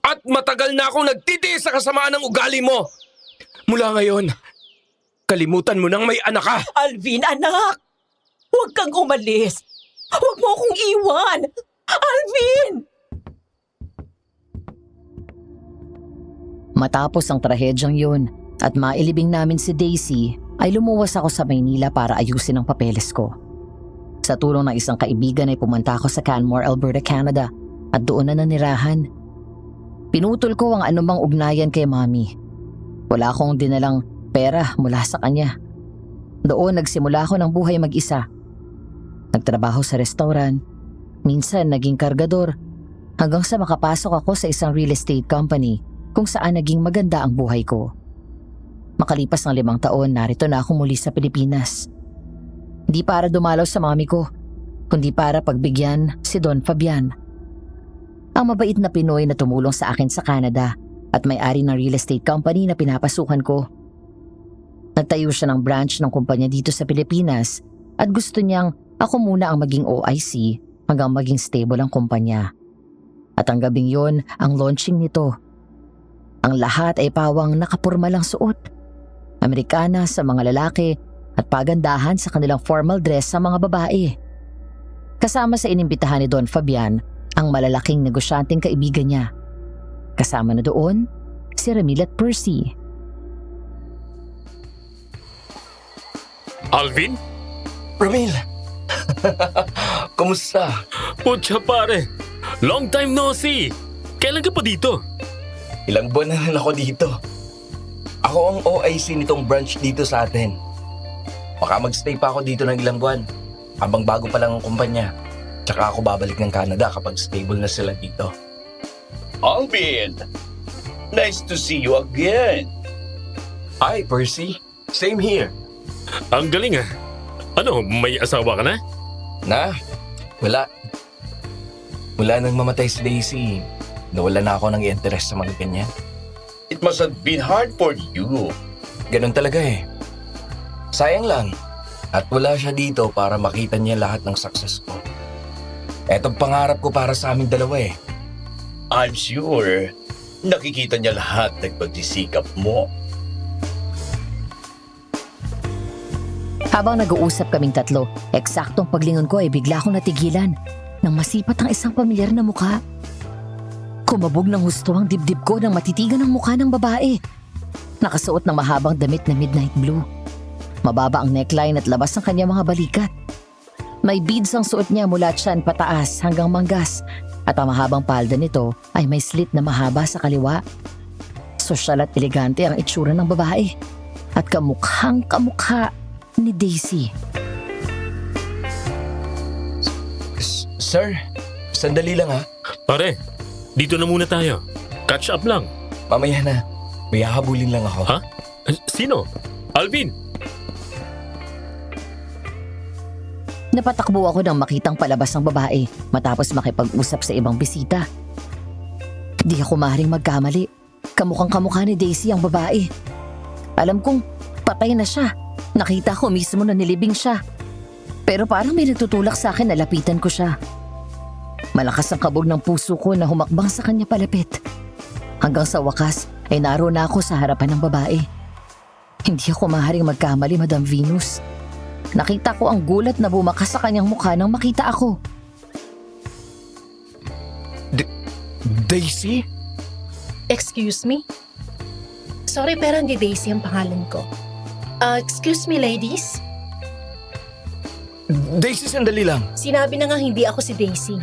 At matagal na akong nagtitiis sa kasamaan ng ugali mo. Mula ngayon, kalimutan mo nang may anak ka. Alvin, anak! Huwag kang umalis. Huwag mo akong iwan. Alvin! Matapos ang trahedyang yun at mailibing namin si Daisy, ay lumuwas ako sa Maynila para ayusin ang papeles ko. Sa tulong ng isang kaibigan ay pumunta ako sa Canmore, Alberta, Canada at doon na nanirahan. Pinutol ko ang anumang ugnayan kay Mami. Wala akong dinalang pera mula sa kanya. Doon nagsimula ako ng buhay mag-isa. Nagtrabaho sa restaurant, minsan naging kargador, hanggang sa makapasok ako sa isang real estate company kung saan naging maganda ang buhay ko. Makalipas ng 5 taon, narito na ako muli sa Pilipinas. Hindi para dumalaw sa mami ko, kundi para pagbigyan si Don Fabian. Ang mabait na Pinoy na tumulong sa akin sa Canada at may-ari ng real estate company na pinapasukan ko. Nagtayo siya ng branch ng kumpanya dito sa Pilipinas at gusto niyang ako muna ang maging OIC hanggang maging stable ang kumpanya. At ang gabing yon ang launching nito. Ang lahat ay pawang nakapurma lang suot. Amerikana sa mga lalaki at pagandahan sa kanilang formal dress sa mga babae. Kasama sa inimbitahan ni Don Fabian ang malalaking negosyanteng kaibigan niya. Kasama na doon si Ramil at Percy. Alvin? Ramil! Kumusta? Putya pare, long time no see. Kailan ka pa dito? Ilang buwan na rin ako dito. Ako ang OIC nitong branch dito sa atin. Baka magstay pa ako dito ng ilang buwan. Habang bago pa lang ang kumpanya. Tsaka ako babalik ng Canada kapag stable na sila dito. Alvin! Nice to see you again. Hi, Percy. Same here. Ang galing ah. Ano, may asawa ka na? Na? Wala. Mula nang mamatay si Daisy, nawala na ako ng interest sa mga ganyan. It must have been hard for you. Ganun talaga eh. Sayang lang. At wala siya dito para makita niya lahat ng success ko. Etong pangarap ko para sa aming dalawa eh. I'm sure nakikita niya lahat ng pagsisikap mo. Habang nag-uusap kaming tatlo, eksaktong paglingon ko ay bigla akong natigilan nang masipat ang isang pamilyar na mukha. Kumabog ng husto ang dibdib ko nang matitigan ang mukha ng babae. Nakasuot ng mahabang damit na midnight blue. Mababa ang neckline at labas ang kanyang mga balikat. May beads ang suot niya mula tiyan pataas hanggang manggas at ang mahabang palda nito ay may slit na mahaba sa kaliwa. Sosyal at elegante ang itsura ng babae at kamukhang kamukha ni Daisy. Sir, sandali lang ha. Pare, dito na muna tayo. Catch up lang. Mamaya na. May hahabulin lang ako. Ha? Sino? Alvin? Napatakbo ako nang makitang palabas ng babae matapos makipag-usap sa ibang bisita. Di ako maaaring magkamali. Kamukhang kamukha ni Daisy ang babae. Alam kong patay na siya. Nakita ko mismo na nilibing siya. Pero parang may nagtutulak sa akin na lapitan ko siya. Malakas ang kabog ng puso ko na humakbang sa kanya palapit. Hanggang sa wakas ay naroon na ako sa harapan ng babae. Hindi ako maaaring magkamali, Madam Venus. Nakita ko ang gulat na bumakas sa kanyang mukha nang makita ako. Daisy? Excuse me? Sorry pero hindi Daisy ang pangalan ko. Excuse me ladies? Daisy, sandali lang. Sinabi na nga hindi ako si Daisy.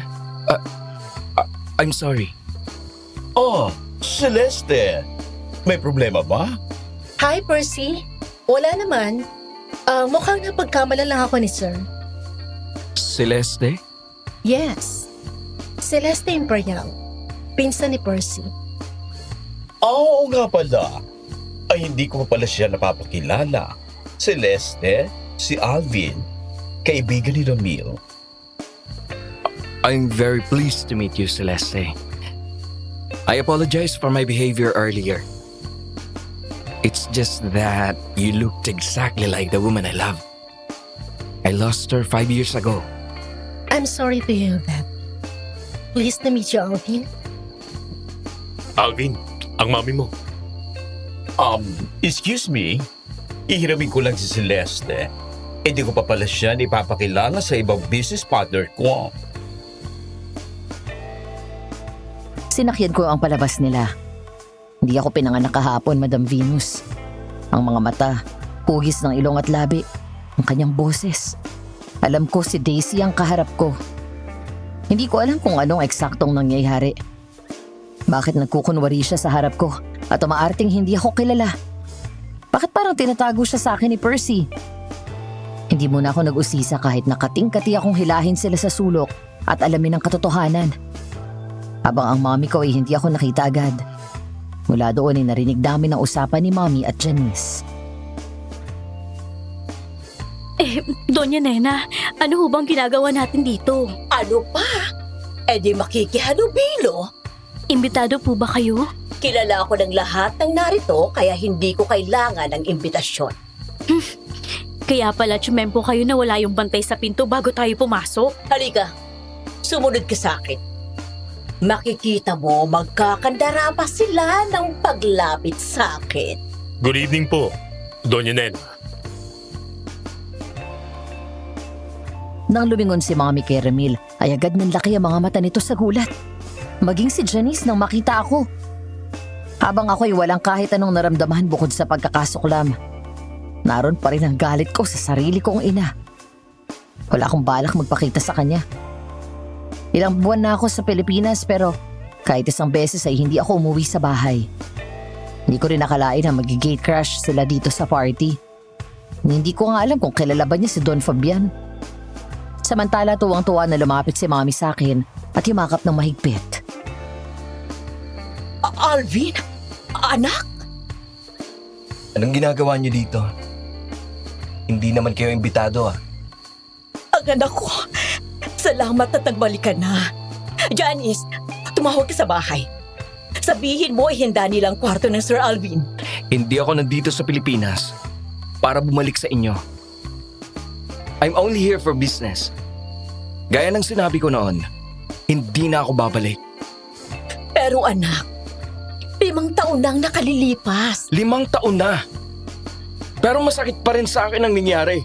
I'm sorry. Oh, Celeste. May problema ba? Hi Percy. Wala naman. Mukhang napagkamalan lang ako ni Sir. Celeste? Yes. Celeste Imperial. Pinsan ni Percy. Oo nga pala. Ay hindi ko pa pala siya napapakilala. Celeste, si Alvin, kaibigan ni Ramil. I'm very pleased to meet you, Celeste. I apologize for my behavior earlier. It's just that you looked exactly like the woman I love. I lost her 5 years ago. I'm sorry to hear that. Pleased to meet you, Alvin. Alvin, ang mami mo. Excuse me? Ihiramin ko lang si Celeste. Hindi ko pa pala siya ipapakilala sa ibang business partner ko. Sinakyan ko ang palabas nila. Hindi ako pinanganak kahapon, Madam Venus. Ang mga mata, hugis ng ilong at labi, ang kanyang boses. Alam ko si Daisy ang kaharap ko. Hindi ko alam kung anong eksaktong nangyayari. Bakit nagkukunwari siya sa harap ko at umaarting hindi ako kilala? Bakit parang tinatago siya sa akin ni Percy? Hindi muna ako nag-usisa kahit nakating-kati akong hilahin sila sa sulok at alamin ang katotohanan. Habang ang mami ko ay hindi ako nakita agad. Mula doon ay narinig namin ang usapan ni Mommy at Janice. Doña Nena, ano ho bang ginagawa natin dito? Ano pa? Eh di makikihalubilo. Imbitado po ba kayo? Kilala ako ng lahat ng narito kaya hindi ko kailangan ng imbitasyon. Kaya pala tsumempo kayo na wala yung bantay sa pinto bago tayo pumasok. Halika, sumunod ka sa akin. Makikita mo magkakandara pa sila ng paglapit sa akin. Good evening po, Doña Nena. Nang lumingon si Mommy kay Ramil, ay agad nanlaki ang mga mata nito sa gulat. Maging si Janice nang makita ako. Habang ako'y walang kahit anong naramdaman bukod sa pagkakasuklam. Naroon pa rin ang galit ko sa sarili kong ina. Wala akong balak magpakita sa kanya. Ilang buwan na ako sa Pilipinas pero kahit isang beses ay hindi ako umuwi sa bahay. Hindi ko rin nakalain na mag-gate crash sila dito sa party. Hindi ko nga alam kung kilala ba niya si Don Fabian. Samantala tuwang-tuwa na lumapit si Mommy sa akin at yumakap ng mahigpit. Alvin? Anak? Anong ginagawa niyo dito? Hindi naman kayo imbitado Ang anak ko. Salamat at nagbalik ka na. Janice, tumawag ka sa bahay. Sabihin mo ihanda nilang kwarto ng Sir Alvin. Hindi ako nandito sa Pilipinas para bumalik sa inyo. I'm only here for business. Gaya ng sinabi ko noon, hindi na ako babalik. Pero anak, 5 taon nang nakalilipas. 5 taon na. Pero masakit pa rin sa akin ang nangyari.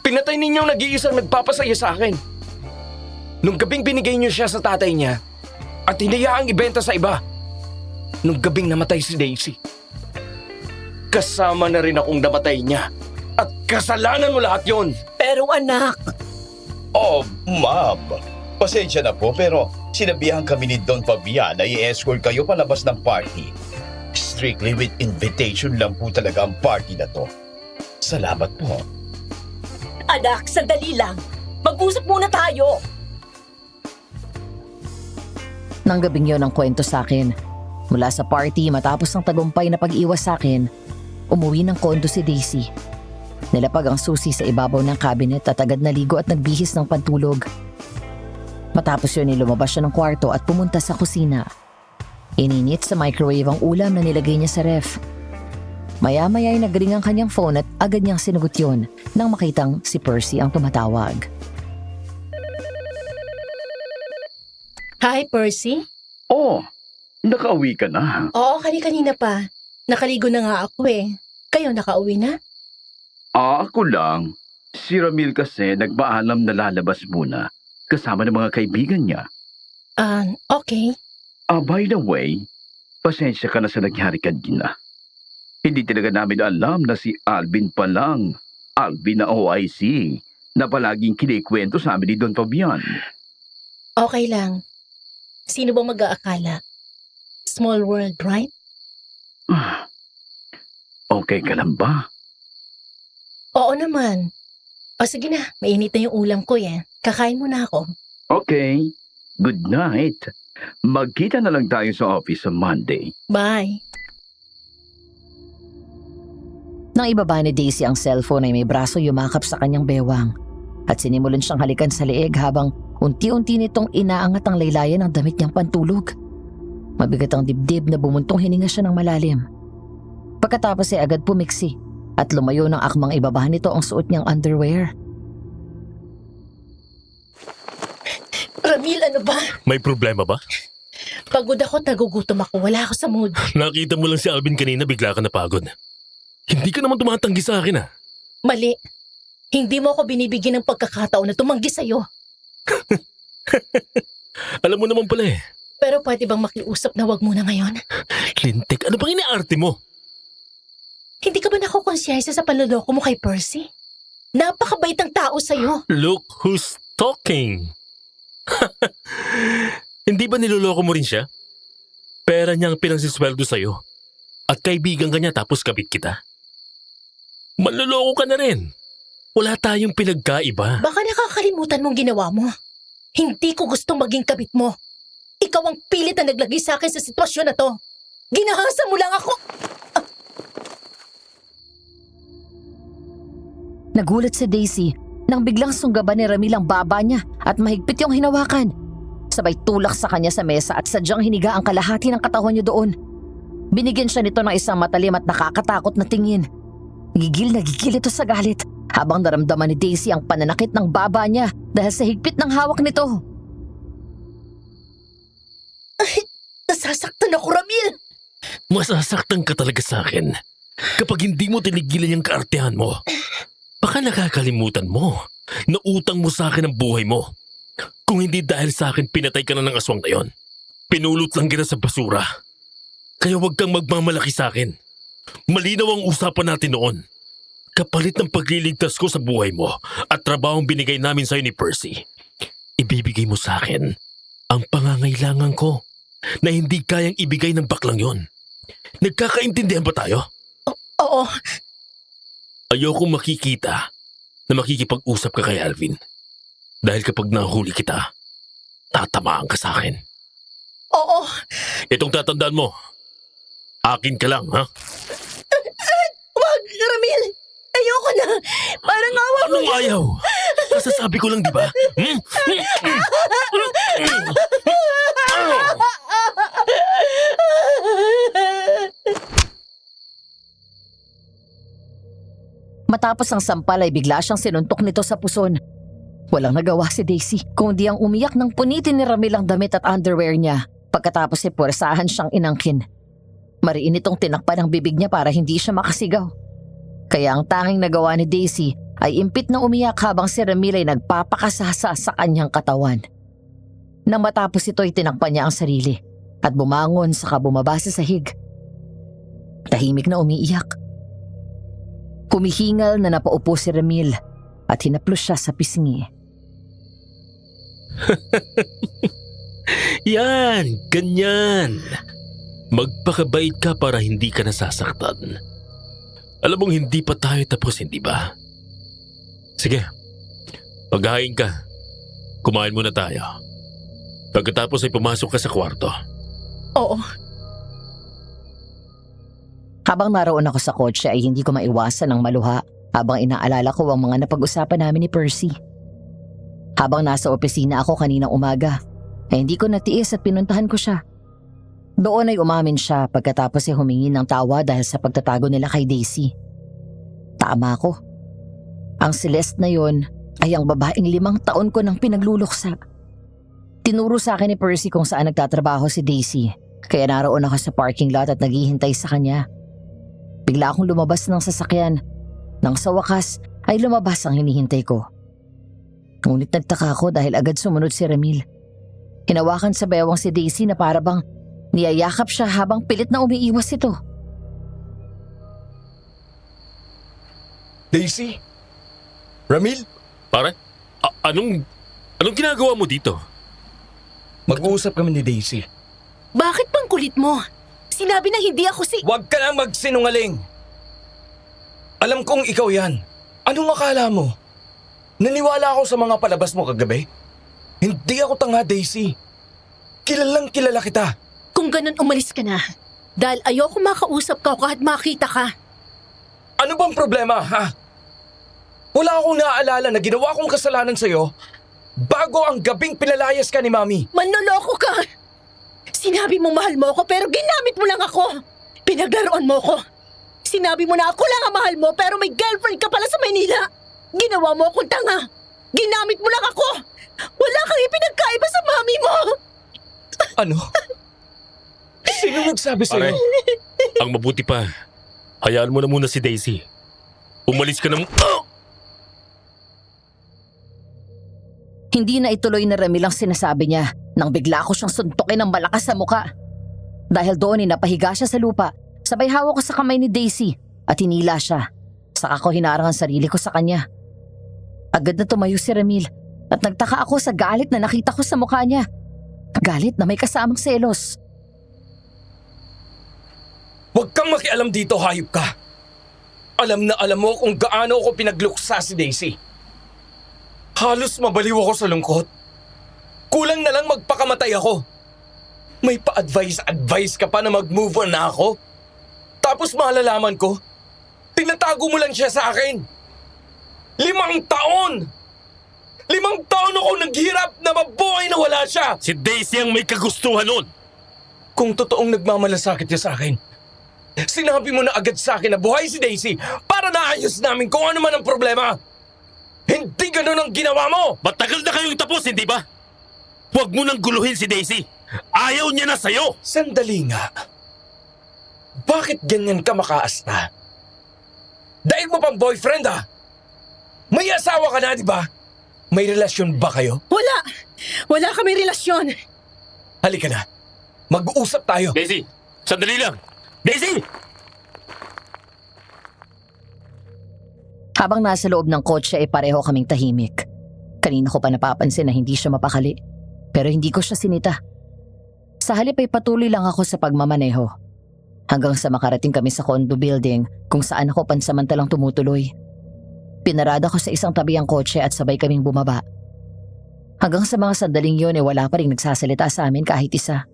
Pinatay ninyong nag-iisang nagpapasaya sa akin. Nung gabing binigay niyo siya sa tatay niya at hinayaang ibenta sa iba. Nung gabing namatay si Daisy. Kasama na rin akong namatay niya. At kasalanan mo lahat yon. Pero anak, Oh, ma'am. Pasensya na po pero sinabihan kami ni Don Fabian na i-escort kayo palabas ng party. Strictly with invitation lang po talaga ang party na to. Salamat po. anak, sandali lang. Mag-usap muna tayo. Nang gabing yon ang kwento sa akin. Mula sa party matapos ng tagumpay na pag-iwas sa akin, umuwi ng kondo si Daisy. Nilapag ang susi sa ibabaw ng cabinet at agad naligo at nagbihis ng pantulog. Matapos yun lumabas siya ng kwarto at pumunta sa kusina. Ininit sa microwave ang ulam na nilagay niya sa ref. Maya-maya ay nagring ang kanyang phone at agad niyang sinagot yun nang makitang si Percy ang tumatawag. Hi, Percy. Oh, nakauwi ka na. Oo, kanina pa. Nakaligo na nga ako eh. Kayo nakauwi na? Ako lang. Si Ramil kasi nagpaalam na lalabas muna kasama ng mga kaibigan niya. Okay. By the way, pasensya ka na sa nangyari kanina. Hindi talaga namin alam na si Alvin pa lang. Alvin na OIC na palaging kinikwento sa amin ni Don Fabian. Okay lang. Sino bang mag-aakala? Small world, right? Okay ka lang ba? Oo naman. O sige na, mainit na yung ulam ko eh. Kakain muna ako. Okay. Good night. Magkita na lang tayo sa office sa Monday. Bye. Nang ibaba ni Daisy ang cellphone ay may braso yumakap sa kanyang bewang at sinimulan siyang halikan sa leeg habang unti-unti nitong inaangat ang laylayan ng damit niyang pantulog. Mabigat ang dibdib na bumuntong hininga siya ng malalim. Pagkatapos ay agad pumiksi at lumayo ng akmang ibabahan nito ang suot niyang underwear. Ramil, ano ba? May problema ba? Pagod ako, nagugutom ako. Wala ako sa mood. Nakita mo lang si Alvin kanina, bigla ka napagod. Hindi ka naman tumatanggi sa akin Mali. Hindi mo ako binibigyan ng pagkakataon na tumanggi sa'yo. Alam mo naman pala Pero pwede bang makiusap na wag muna ngayon? Lintik, ano bang inaarte mo? Hindi ka ba nakukonsyensya sa panloloko mo kay Percy? Napakabait ng tao sa'yo. Look who's talking. Hindi ba niloloko mo rin siya? Pera niya ang pinagsisweldo sa'yo. At kaibigan ka niya tapos kabit kita. Manloloko ka na rin. Wala tayong pinagkaiba. Baka nakakalimutan mong ginawa mo. Hindi ko gustong maging kabit mo. Ikaw ang pilit na naglagay sa akin sa sitwasyon na to. Ginahasa mo lang ako. Nagulat si Daisy nang biglang sunggaban ni Ramil ang baba niya at mahigpit yung hinawakan. Sabay tulak sa kanya sa mesa at sadyang hiniga ang kalahati ng katawan niya doon. Binigyan siya nito ng isang matalim at nakakatakot na tingin. Gigil na gigil ito sa galit habang naramdaman ni Daisy ang pananakit ng baba niya dahil sa higpit ng hawak nito. Nasasaktan ako, Ramil. Masasaktan ka talaga sa akin kapag hindi mo tinigilan yung kaartehan mo. Baka nakakalimutan mo na utang mo sa akin ang buhay mo. Kung hindi dahil sa akin pinatay ka na ng aswang na yon. Pinulot lang kita sa basura. Kaya huwag kang magmamalaki sa akin. Malinaw ang usapan natin noon. Kapalit ng pagliligtas ko sa buhay mo at trabahong binigay namin sa'yo ni Percy, ibibigay mo sa akin ang pangangailangan ko na hindi kayang ibigay ng baklang yon. Nagkakaintindihan ba tayo? Oo. Ayoko makikita na makikipag-usap ka kay Alvin. Dahil kapag nahuli kita, tatamaan ka sa akin. Oo. Itong tatandaan mo, akin ka lang, ha? Wag, Ramil. Ayoko na. Parang awa mo. Anong ayaw? Nasasabi ko lang, di ba? Matapos ang sampal ay bigla siyang sinuntok nito sa puson. Walang nagawa si Daisy kundi ang umiyak ng punitin ni Ramil ang damit at underwear niya. Pagkatapos ay puwersahan siyang inangkin. Mariin itong tinakpan ang bibig niya para hindi siya makasigaw. Kaya ang tanging nagawa ni Daisy ay impit na umiyak habang si Ramil ay nagpapakasasa sa kanyang katawan. Nang matapos ito ay tinakpan niya ang sarili at bumangon saka bumaba sa sahig. Tahimik na umiiyak. Kumihingal na napaupo si Ramil at hinaplos siya sa pisngi. Yan, ganyan. Magpakabait ka para hindi ka nasasaktan. Alam mong hindi pa tayo tapos, hindi ba? Sige, paghain ka. Kumain muna tayo. Pagkatapos ay pumasok ka sa kwarto. Oo. Habang naroon ako sa kotse ay hindi ko maiwasan ang maluha habang inaalala ko ang mga napag-usapan namin ni Percy. Habang nasa opisina ako kaninang umaga, ay hindi ko natiis at pinuntahan ko siya. Doon ay umamin siya pagkatapos ay humingi ng tawa dahil sa pagtatago nila kay Daisy. Tama ko. Ang Celeste na yon ay ang babaeng 5 taon ko nang pinagluluksa. Tinuro sa akin ni Percy kung saan nagtatrabaho si Daisy, kaya naroon ako sa parking lot at naghihintay sa kanya. Bigla akong lumabas ng sasakyan. Nang sa wakas ay lumabas ang hinihintay ko. Ngunit nagtaka ako dahil agad sumunod si Ramil. Hinawakan sa bewang si Daisy na para bang niyayakap siya habang pilit na umiiwas ito. Daisy? Ramil? Pare, anong ginagawa mo dito? Mag-uusap kami ni Daisy. Bakit bang kulit mo? Sinabi na hindi ako si... Huwag ka na magsinungaling. Alam kong ikaw yan. Anong akala mo? Naniwala ako sa mga palabas mo kagabi? Hindi ako tanga, Daisy. Kilalang kilala kita. Kung ganun, umalis ka na. Dahil ayoko makausap ka kahit makita ka. Ano bang problema, ha? Wala akong naaalala na ginawa kong kasalanan sa'yo bago ang gabing pinalayas ka ni Mami. Manloloko ka! Sinabi mo mahal mo ako pero ginamit mo lang ako. Pinaglaruan mo ako. Sinabi mo na ako lang ang mahal mo pero may girlfriend ka pala sa Maynila. Ginawa mo akong tanga. Ginamit mo lang ako. Wala kang ipinagkaiba sa mami mo. Ano? Sino nagsabi Pare, sa'yo? ang mabuti pa, hayaan mo na muna si Daisy. Umalis ka na Hindi na ituloy na Ramil ang sinasabi niya nang bigla ko siyang suntukin ng malakas sa muka. Dahil doon napahiga siya sa lupa, sabay hawak ko sa kamay ni Daisy at hinila siya. Saka ko hinarang ang sarili ko sa kanya. Agad na tumayo si Ramil at nagtaka ako sa galit na nakita ko sa mukha niya. Galit na may kasamang selos. Huwag kang makialam dito, hayop ka. Alam na alam mo kung gaano ako pinagluksa si Daisy. Halos mabaliw ako sa lungkot. Kulang na lang magpakamatay ako. May pa-advise ka pa na mag-move on na ako? Tapos malalaman ko, tinatago mo lang siya sa akin. 5 taon! 5 taon ako naghirap na mabuhay na wala siya! Si Daisy ang may kagustuhan nun. Kung totoong nagmamalasakit niya sa akin, sinabi mo na agad sa akin na buhay si Daisy para naayos namin kung ano man ang problema. Hindi ganun ang ginawa mo! Matagal na kayong tapos, hindi ba? Huwag mo nang guluhin si Daisy. Ayaw niya na sa'yo. Sandali nga. Bakit ganyan ka makaasta? Dahil mo pang boyfriend ah? May asawa ka na, di ba? May relasyon ba kayo? Wala. Wala kami relasyon. Halika na. Mag-uusap tayo. Daisy, sandali lang. Daisy! Habang nasa loob ng kotse ay pareho kaming tahimik. Kanina ko pa napapansin na hindi siya mapakali. Pero hindi ko siya sinita. Sa halip ay patuloy lang ako sa pagmamaneho. Hanggang sa makarating kami sa condo building kung saan ako pansamantalang tumutuloy. Pinarada ko sa isang tabi ang kotse at sabay kaming bumaba. Hanggang sa mga sandaling yun ay wala pa rin nagsasalita sa amin kahit isa.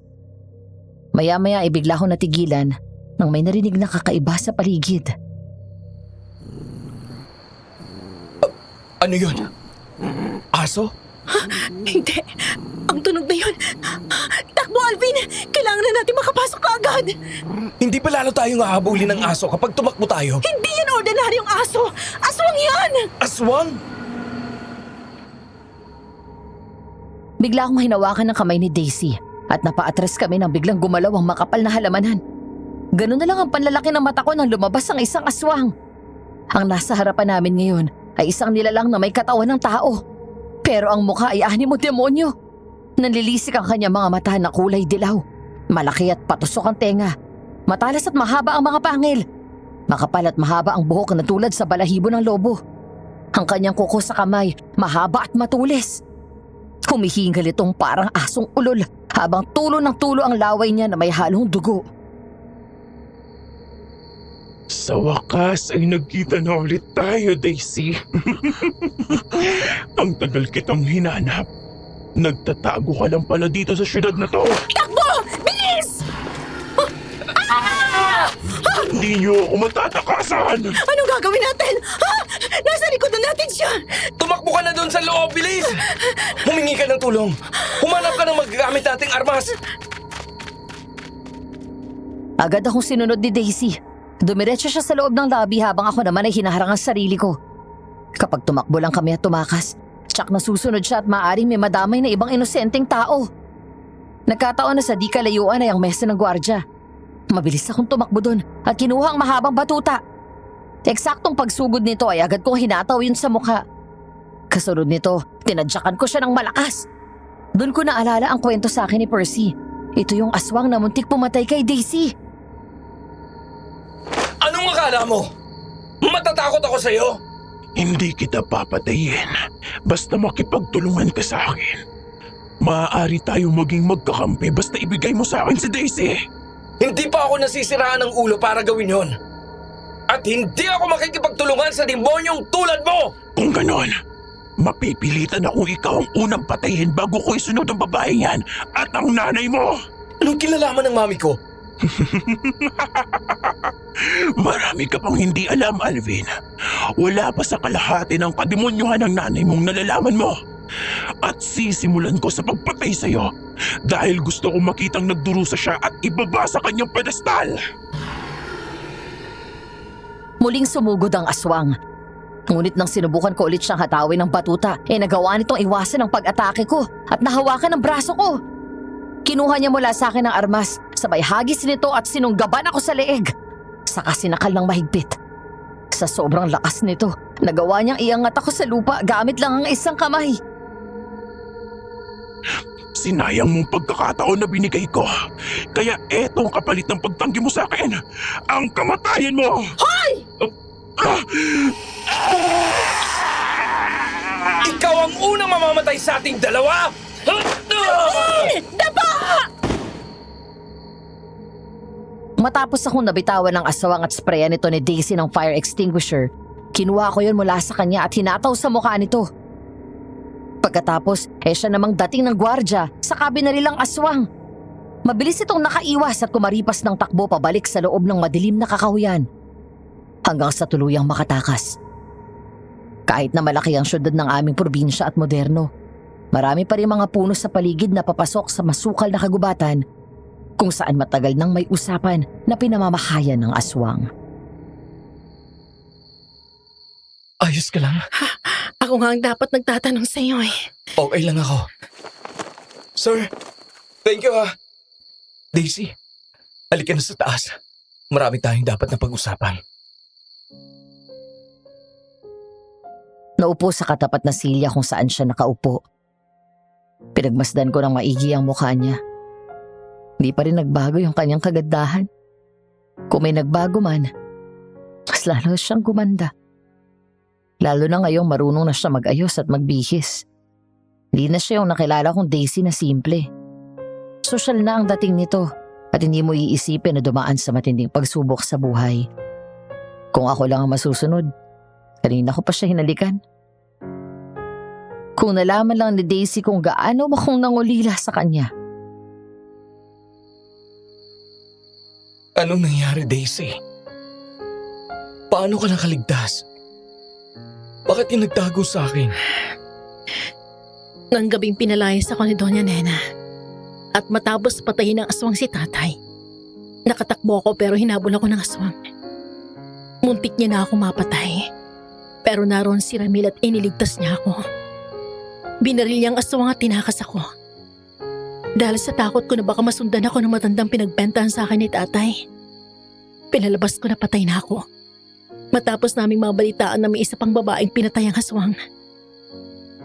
Maya-maya ay bigla ko natigilan nang may narinig na kakaiba sa paligid. Ano yun? Aso? Hindi. Ang tunog na yun. Takbo, Alvin! Kailangan na natin makapasok kaagad. Hindi pa lalo tayong hahabulin ng aso kapag tumakbo tayo. Hindi yan ordinaryong aso. Aswang yan! Aswang? Bigla akong hinawakan ng kamay ni Daisy at napaatras kami nang biglang gumalaw ang makapal na halamanan. Ganun na lang ang panlalaki ng mata ko nang lumabas ang isang aswang. Ang nasa harapan namin ngayon ay isang nilalang na may katawan ng tao. Pero ang mukha ay animo demonyo. Nanlilisik ang kanyang mga mata na kulay dilaw. Malaki at patusok ang tenga. Matalas at mahaba ang mga pangil. Makapal at mahaba ang buhok na tulad sa balahibo ng lobo. Ang kanyang kuko sa kamay, mahaba at matulis. Humihingal itong parang asong ulol habang tulo ng tulo ang laway niya na may halong dugo. Sa wakas ay nagkita na ulit tayo, Daisy. Ang tagal kitang hinanap. Nagtatago ka lang pala dito sa syudad na to. Takbo! Bilis! Hindi niyo ako matatakasan. Anong gagawin natin? Ha? Nasa likod na natin siya! Tumakbo ka na doon sa loob, bilis! Humingi ka ng tulong. Humanap ka ng magagamit nating armas. Agad akong sinunod ni Daisy. Dumiretso siya sa loob ng lobby habang ako naman ay hinaharang ang sarili ko. Kapag tumakbo lang kami at tumakas, tsak na susunod siya at maaaring may madamay na ibang inosenteng tao. Nagkataon na sa di kalayuan ay ang mesa ng gwardya. Mabilis akong tumakbo doon at kinuha ang mahabang batuta. Eksaktong pagsugod nito ay agad kong hinataw yun sa mukha. Kasunod nito, tinadyakan ko siya ng malakas. Doon ko naalala ang kwento sa akin ni Percy. Ito yung aswang na muntik pumatay kay Daisy. Anong akala mo? Matatakot ako sa'yo? Hindi kita papatayin. Basta makipagtulungan ka sa akin. Maaari tayong maging magkakampi basta ibigay mo sa akin si Daisy. Hindi pa ako nasisiraan ng ulo para gawin yon. At hindi ako makikipagtulungan sa demonyong tulad mo! Kung ganon, mapipilitan akong ikaw ang unang patayin bago ko isunod ang babae yan at ang nanay mo. Anong kinalaman ng mami ko? Marami ka pang hindi alam, Alvin. Wala pa sa kalahati ng kademonyuhan ng nanay mong nalalaman mo. At sisimulan ko sa pagpatay sa'yo dahil gusto kong makitang nagdurusa siya at ibaba sa kanyang pedestal. Hindi kita papatayin. Basta makipagtulungan ka sa akin. Maaari tayong maging magkakampi basta ibigay mo sa akin si Daisy. Hindi pa ako nasisiraan ng ulo para gawin yon. Kung ganon, mapipilitan akong ikaw ang unang patayin bago ko isunod ang babae yan at ang nanay mo. Anong kinalaman ng mami ko? Wala pa sa kalahati ng kademonyuhan ng nanay mong nalalaman mo. At sisimulan ko sa pagpatay sa'yo dahil gusto kong makitang nagdurusa siya at ibaba sa kanyang pedestal. muling sumugod ang aswang. Ngunit nang sinubukan ko ulit siyang hatawin ng batuta, nagawa nitong iwasan ang pag-atake ko at nahawakan ang braso ko. Kinuha niya mula sa akin ang armas, sabay hagis nito at sinunggaban ako sa leeg. Saka sinakal ng mahigpit. Sa sobrang lakas nito, nagawa niyang iangat ako sa lupa gamit lang ang isang kamay. Sinayang mong pagkakataon na binigay ko. Kaya eto ang kapalit ng pagtanggi mo sa akin. Ang kamatayan mo! Hoy! Ikaw ang unang mamamatay sa ating dalawa! Matapos akong nabitawan ng aswang at sprayan nito ni Daisy ng fire extinguisher, kinuha ko yun mula sa kanya at hinataw sa mukha nito. Pagkatapos, siya namang dating ng gwardya sa kabinarilang aswang. Mabilis itong nakaiwas at kumaripas ng takbo pabalik sa loob ng madilim na kakahuyan. Hanggang sa tuluyang makatakas. Kahit na malaki ang syudad ng aming probinsya at moderno, marami pa rin mga puno sa paligid na papasok sa masukal na kagubatan kung saan matagal nang may usapan na pinamamahayan ng aswang. Ayos ka lang? Ako nga ang dapat nagtatanong sa iyo eh. Okay lang ako. Sir, thank you ha. Daisy, halika na sa taas. Marami tayong dapat na pag-usapan. Naupo sa katapat na silya kung saan siya nakaupo. Pinagmasdan ko ng maigi ang mukha niya. Hindi pa rin nagbago yung kanyang kagandahan. Kung may nagbago man, mas lalo siyang gumanda. Lalo na ngayong marunong na siya mag-ayos at magbihis. Hindi na siya yung nakilala kong Daisy na simple. Sosyal na ang dating nito at hindi mo iisipin na dumaan sa matinding pagsubok sa buhay. Kung ako lang ang masusunod, kanina ko pa siya hinalikan. Kung nalaman lang ni Daisy kung gaano akong nangulila sa kanya. Anong nangyari, Daisy? Paano ka nakaligtas? Bakit yung nagtago sa akin? Nang gabing pinalayas ako ni Doña Nena at matapos patayin ng aswang si tatay, nakatakbo ako pero hinabol ako ng aswang. Muntik niya na ako mapatay. Pero naroon si Ramil at iniligtas niya ako. Binaril niya ang aswang at tinakas ako. Dahil sa takot ko na baka masundan ako ng matandang pinagbentahan sa akin ni tatay. Pinalabas ko na patay na ako. Matapos naming mabalitaan na may isa pang babaeng pinatay ang aswang.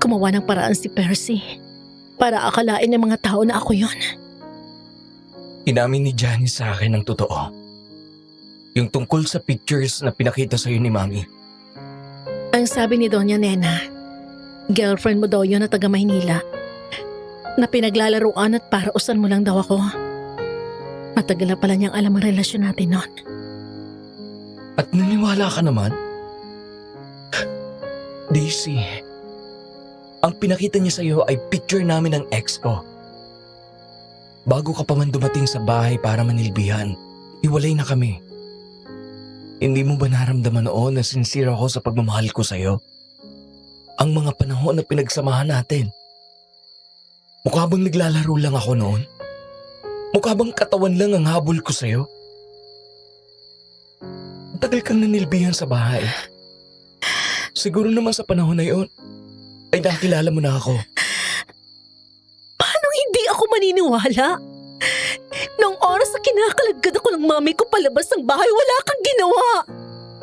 Gumawa ng paraan si Percy para akalain ng mga tao na ako yon. Inamin ni Janice sa akin ang totoo. Yung tungkol sa pictures na pinakita sa'yo ni Mami. Ang sabi ni Doña Nena, girlfriend mo daw yun na taga Maynila, na pinaglalaruan at parausan mo lang daw ako. Matagal na pala niyang alam ang relasyon natin noon. At naniwala ka naman? Daisy, ang pinakita niya sa'yo ay picture namin ng ex ko. Bago ka pa man dumating sa bahay para manilbihan, hiwalay na kami. Hindi mo ba naramdaman noon na sincere ako sa pagmamahal ko sa'yo? Ang mga panahon na pinagsamahan natin. Mukha bang naglalaro lang ako noon? Mukha bang katawan lang ang habol ko sa'yo? Tagal kang nanilbihan sa bahay. Siguro naman sa panahon na yon ay nakilala mo na ako. Paano hindi ako maniniwala? Nung oras na kinakalagad ako ng mami ko palabas ng bahay, wala kang ginawa.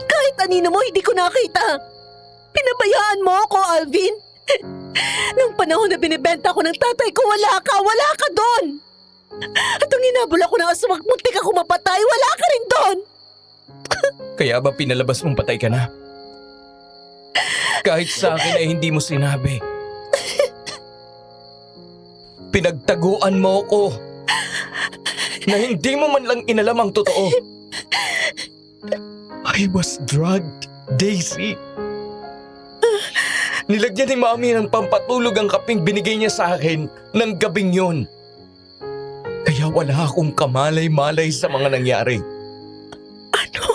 Kahit anino mo, hindi ko nakita. Pinabayaan mo ako, Alvin. Nung panahon na binibenta ko ng tatay ko, wala ka doon. At nung hinabol ako ng aswang, muntik ako mapatay, wala ka rin doon. Kaya ba pinalabas mong patay ka na? Kahit sa akin ay hindi mo sinabi. Pinagtaguan mo ko na hindi mo man lang inalam ang totoo. I was drugged, Daisy. Nilagyan ni Mami ng pampatulog ang kaping binigay niya sa akin ng gabing yun. Kaya wala akong kamalay-malay sa mga nangyari. Ano?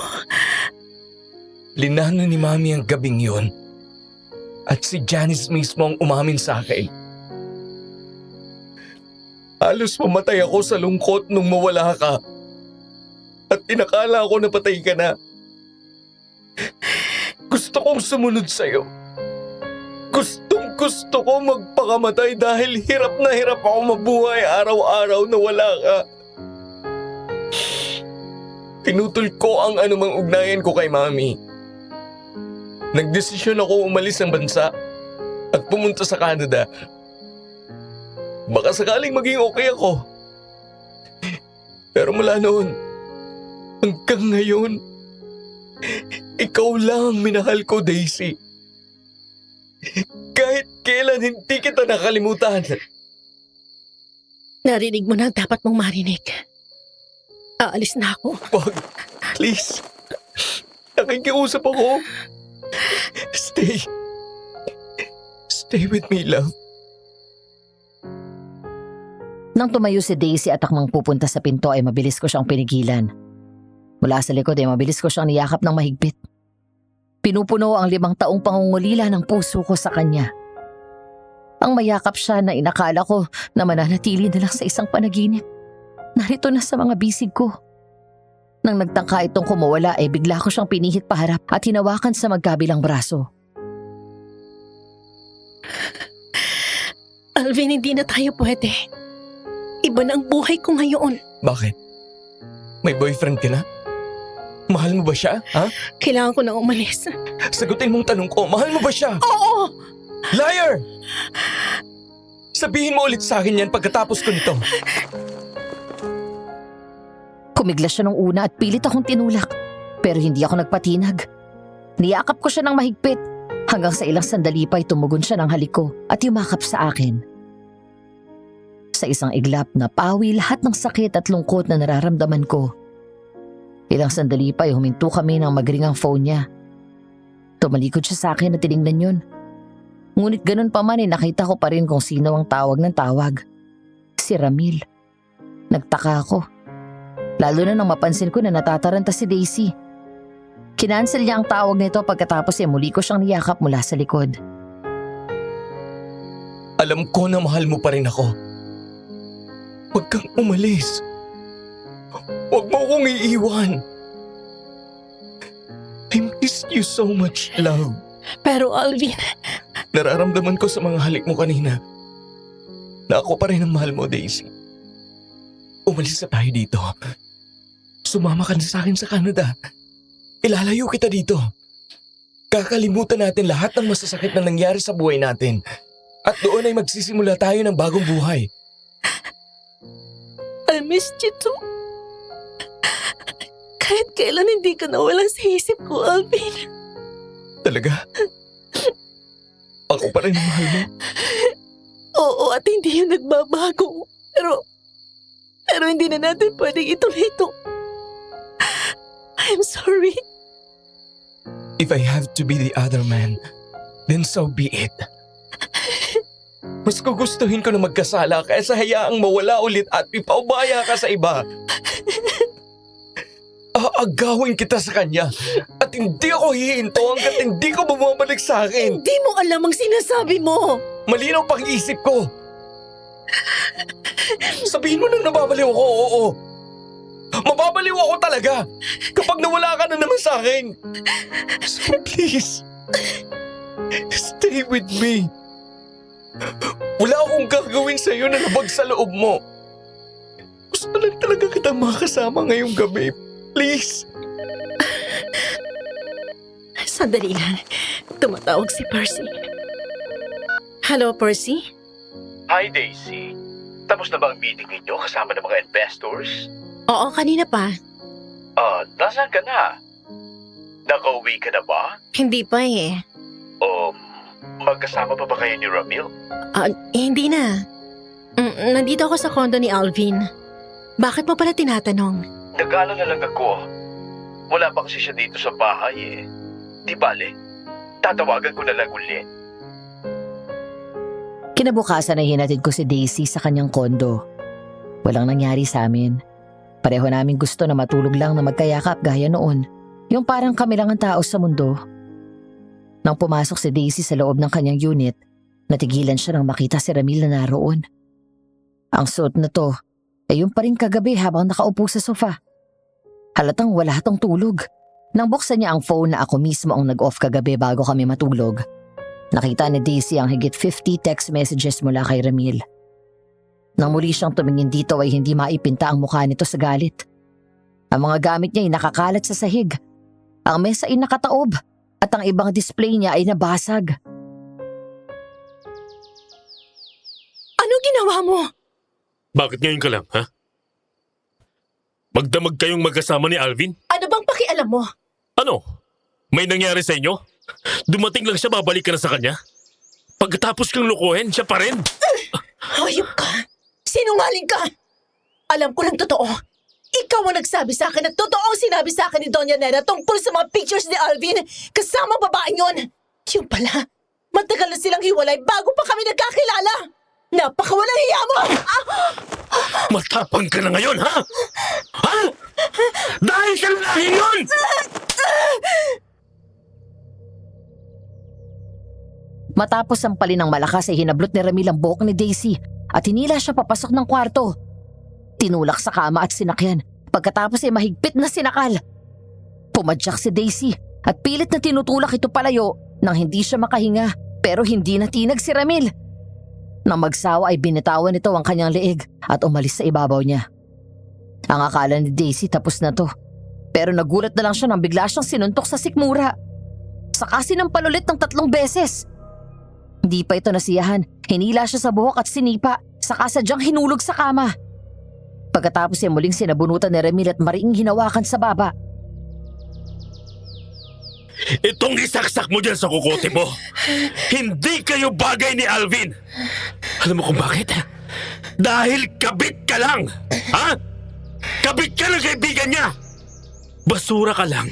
Linano ni Mami ang gabing yun. At si Janice mismo ang umamin sa akin. Halos mamatay ako sa lungkot nung mawala ka. At inakala ko na patay ka na. Gusto kong sumunod sa'yo. Gusto ko magpakamatay dahil hirap na hirap ako mabuhay araw-araw na wala ka. Pinutol ko ang anumang ugnayan ko kay Mami. Nagdesisyon ako umalis ng bansa at pumunta sa Canada. Baka sakaling maging okay ako. Pero mula noon, hanggang ngayon, ikaw lang ang minahal ko, Daisy. Kahit kailan hindi kita nakalimutan. Narinig mo na ang dapat mong marinig. Aalis na ako. Wag, please. Nakikiusap ako. Stay. Stay with me, love. Nang tumayo si Daisy at akmang pupunta sa pinto ay mabilis ko siyang pinigilan. Mula sa likod ay mabilis ko siyang niyakap ng mahigpit. Pinupuno ang 5 taong pangungulila ng puso ko sa kanya. Ang mayakap siya na inakala ko na mananatili na lang sa isang panaginip. Narito na sa mga bisig ko. Nang nagtangka itong kumawala ay bigla ko siyang pinihit paharap at hinawakan sa magkabilang braso. Alvin, hindi na tayo pwede. Iba na ang buhay ko ngayon. Bakit? May boyfriend ka na? Mahal mo ba siya? Ha? Kailangan ko na umalis. Sagutin mong tanong ko, mahal mo ba siya? Oo! Liar! Sabihin mo ulit sa akin yan pagkatapos ko nito. Kumiglas siya nung una at pilit akong tinulak. Pero hindi ako nagpatinag. Niyakap ko siya ng mahigpit. Hanggang sa ilang sandali pa ay tumugon siya ng halik ko at yumakap sa akin. Sa isang iglap na pawi lahat ng sakit at lungkot na nararamdaman ko. Ilang sandali pa ay huminto kami ng magring ang phone niya. Tumalikod siya sa akin at tinignan yun. Ngunit ganun pa man ay nakita ko pa rin kung sino ang tawag ng tawag. Si Ramil. Nagtaka ako. Lalo na nang mapansin ko na natataranta si Daisy. Kinansel niya ang tawag nito pagkatapos ay muli ko siyang niyakap mula sa likod. Alam ko na mahal mo pa rin ako. Huwag kang umalis. Huwag mo akong iiwan. I miss you so much, love. Pero Alvin, Nararamdaman ko sa mga halik mo kanina na ako pa rin ang mahal mo, Daisy. Umalis na tayo dito. Sumama ka na sa akin sa Canada. Ilalayo kita dito. Kakalimutan natin lahat ng masasakit na nangyari sa buhay natin. At doon ay magsisimula tayo ng bagong buhay. I missed you too. Kahit kailan hindi ka nawala sa isip ko, Alvin. Talaga? Ako pa rin ang mahal mo. Oo, at hindi yun nagbabago. Pero hindi na natin pwedeng ituloy ito. I'm sorry. If I have to be the other man, then so be it. Mas gugustuhin ko na magkasala kaysa hayaang mawala ulit at ipaubaya ka sa iba. Aagawin kita sa kanya at hindi ako hihinto hanggat hindi ko bumabalik sa akin. Hindi mo alam ang sinasabi mo. Malinaw pang isip ko. Sabihin mo nang nababaliw ako, oo. Mababaliw ako talaga kapag nawala ka na naman sa akin. So please, stay with me. Wala akong gagawin sa'yo na labag sa loob mo. Gusto lang talaga kitang makasama ngayong gabi. Please. Sandali lang. Tumatawag si Percy. Hello, Percy? Hi, Daisy. Tapos na ba ang meeting ninyo kasama ng mga investors? Oo, kanina pa. Nasaan ka na? Nakauwi ka na ba? Hindi pa eh. Magkasama pa ba kayo ni Ramil? Hindi na. Nandito ako sa condo ni Alvin. Bakit mo pala tinatanong? Nag-alala na lang ako. Wala pa kasi siya dito sa bahay eh. Di bale, tatawagan ko na lang ulit. Kinabukasan ay hinatid ko si Daisy sa kanyang kondo. Walang nangyari sa amin. Pareho namin gusto na matulog lang na magkayakap gaya noon. Yung parang kami lang ang tao sa mundo. Nang pumasok si Daisy sa loob ng kanyang unit, natigilan siya nang makita si Ramil na naroon. Ang suot na to ay yung pa rin kagabi habang nakaupo sa sofa. Halatang wala tong tulog. Nang buksan niya ang phone na ako mismo ang nag-off kagabi bago kami matulog, nakita ni Daisy ang higit 50 text messages mula kay Ramil. Nang muli siyang tumingin dito ay hindi maipinta ang mukha nito sa galit. Ang mga gamit niya ay nakakalat sa sahig. Ang mesa ay nakataob at ang ibang display niya ay nabasag. Ano ginawa mo? Bakit ngayon ka lang, ha? Magdamag kayong magkasama ni Alvin? Ano bang pakialam mo? Ano? May nangyari sa inyo? Dumating lang siya, babalik ka na sa kanya? Pagkatapos kang lukuhin, siya pa rin? Hayop ka! Sinungaling ka! Alam ko lang totoo. Ikaw ang nagsabi sa akin at totoo ang sinabi sa akin ni Doña Nena tungkol sa mga pictures ni Alvin kasama babaeng yon. Yung pala, matagal na silang hiwalay bago pa kami nagkakilala. Napakawalang hiya mo! Matapang ka na ngayon, ha? Ha? Dahil sa lalaki yun! Matapos sampalin ng malakas ay hinablot ni Ramil ang buhok ni Daisy at hinila siya papasok ng kwarto. Tinulak sa kama at sinakyan. Pagkatapos ay mahigpit na sinakal. Pumadyak si Daisy at pilit na tinutulak ito palayo nang hindi siya makahinga, pero hindi natinag si Ramil. Nang magsawa ay binitawan nito ang kanyang leeg at umalis sa ibabaw niya. Ang akala ni Daisy tapos na to, pero nagulat na lang siya nang bigla siyang sinuntok sa sikmura. Saka sinampal ulit ng 3 beses. Hindi pa ito nasiyahan, hinila siya sa buhok at sinipa, saka sadyang hinulog sa kama. Pagkatapos ay muling sinabunutan ni Ramil at mariing hinawakan sa baba. Itong isaksak mo dyan sa kukote mo. Hindi kayo bagay ni Alvin. Alam mo kung bakit? Dahil kabit ka lang. Ha? Kabit ka ng kaibigan niya. Basura ka lang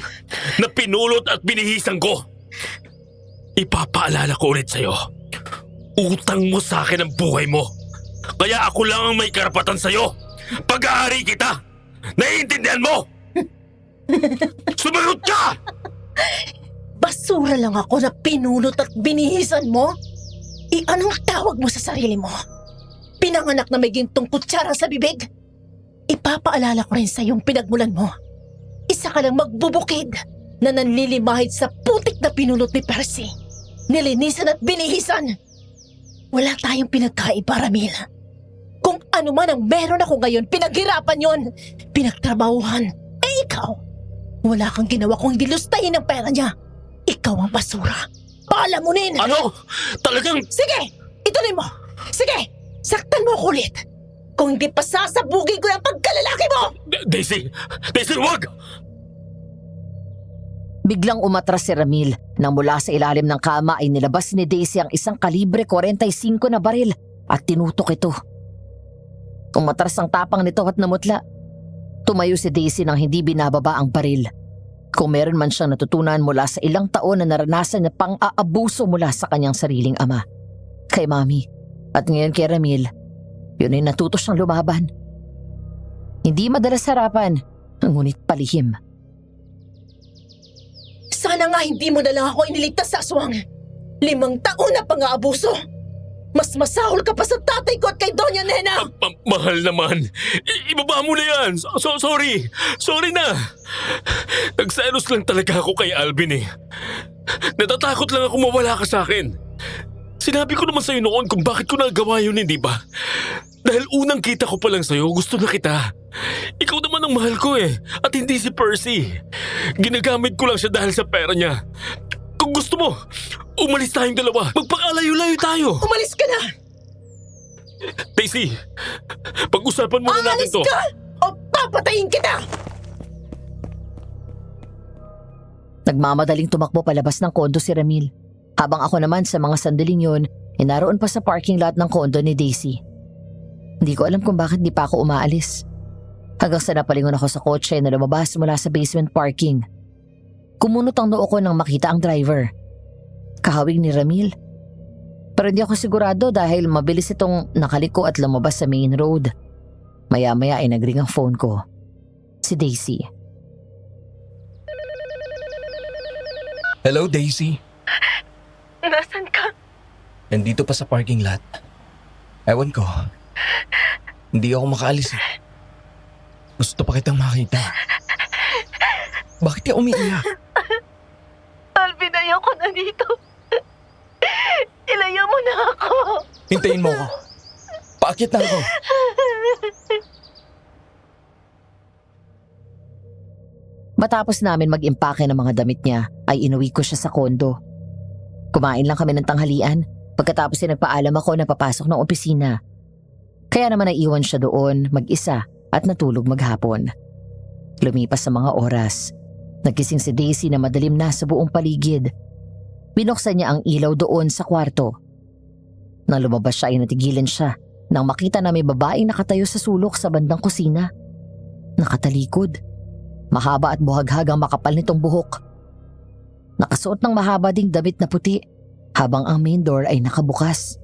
na pinulot at binihisan ko. Ipapaalala ko ulit sa'yo. Utang mo sa akin ang buhay mo. Kaya ako lang ang may karapatan sa'yo. Pag-aari kita. Naiintindihan mo? Sumagot ka! Basura lang ako na pinulot at binihisan mo? Anong tawag mo sa sarili mo? Pinanganak na may gintong kutsara sa bibig? Ipapaalala ko rin sa iyong pinagmulan mo. Isa ka lang magbubukid na nanlilimahid sa putik na pinulot ni Percy. Nilinisan at binihisan. Wala tayong pinagkaiba, Ramil. Kung ano man ang meron ako ngayon, pinaghirapan yon, pinagtrabahuhan. Ikaw, wala kang ginawa kung hindi lustahin ang pera niya. Ikaw ang basura. Palamunin! Ano? Talagang... Sige! Ituloy mo! Sige! Saktan mo ako ulit! Kung hindi pa sasabugin ko yung pagkalalaki mo! Daisy! Daisy, wag! Biglang umatras si Ramil nang mula sa ilalim ng kama ay nilabas ni Daisy ang isang kalibre 45 na baril at tinutok ito. Umatras ang tapang nito at namutla. Tumayo si Daisy nang hindi binababa ang baril. Kung meron man siyang natutunan mula sa ilang taon na naranasan niya pang-aabuso mula sa kanyang sariling ama, kay Mami, at ngayon kay Ramil, yun ay natuto siyang lumaban. Hindi madalas harapan, ngunit palihim. Sana nga hindi mo na lang ako iniligtas sa aswang. 5 taon na pang-aabuso. Mas masahol ka pa sa tatay ko at kay Doña Nena! Mahal naman. Ibaba mo na yan. Sorry. Sorry na. Nagselos lang talaga ako kay Alvin eh. Natatakot lang ako mawala ka sa akin. Sinabi ko naman sa'yo noon kung bakit ko nagawa yun, hindi ba? Dahil unang kita ko pa lang sa'yo, gusto na kita. Ikaw naman ang mahal ko eh. At hindi si Percy. Ginagamit ko lang siya dahil sa pera niya. Kung gusto mo, umalis tayong dalawa. Magpakalayo-layo tayo. Umalis ka na! Daisy, pag-usapan muna natin Aalis to. ka o papatayin kita! Nagmamadaling tumakbo palabas ng kondo si Ramil. Habang ako naman sa mga sandaling yun, naroon pa sa parking lot ng kondo ni Daisy. Hindi ko alam kung bakit di pa ako umaalis. Hanggang sa napalingon ako sa kotse na lumabas mula sa basement parking. Kumunot ang noo ko nang makita ang driver. Kahawig ni Ramil. Pero hindi ako sigurado dahil mabilis itong nakaliko at lumabas sa main road. Maya-maya ay nagring ang phone ko. Si Daisy. Hello, Daisy. Nasaan ka? Nandito pa sa parking lot. Ewan ko. Hindi ako makaalis eh. Gusto pa kitang makita. Bakit ka umiiyak? Alvin, ayoko na dito. Ilayo mo na ako. Hintayin mo ako. Paakit na ako. Matapos namin mag-impake ng mga damit niya, ay inuwi ko siya sa kondo. Kumain lang kami ng tanghalian, pagkatapos ay nagpaalam ako na papasok ng opisina. Kaya naman naiwan siya doon, mag-isa, at natulog maghapon. Lumipas sa mga oras. Nagising si Daisy na madilim na sa buong paligid. Binuksan niya ang ilaw doon sa kwarto. Nang lumabas siya ay natigilan siya nang makita na may babaeng nakatayo sa sulok sa bandang kusina. Nakatalikod. Mahaba at buhaghag ang makapal nitong buhok. Nakasuot ng mahaba ding damit na puti habang ang main door ay nakabukas.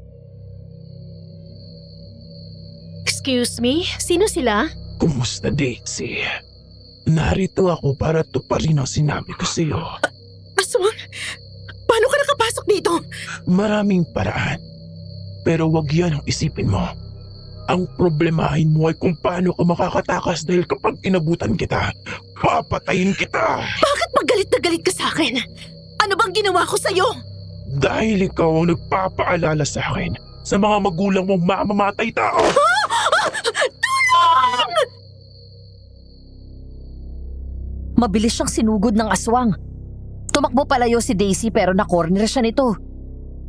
Excuse me? Sino sila? Kumusta, Daisy? Narito ako para tuparin ang sinabi ko sa iyo. Aswang, paano ka nakapasok dito? Maraming paraan. Pero wag yan ang isipin mo. Ang problemahin mo ay kung paano ka makakatakas dahil kapag inabutan kita, papatayin kita. Bakit magalit na galit ka sa akin? Ano bang ginawa ko sa'yo? Dahil ikaw ang nagpapaalala sa akin sa mga magulang mong mamamatay tao. Mabilis siyang sinugod ng aswang. Tumakbo palayo si Daisy pero na-corner siya nito.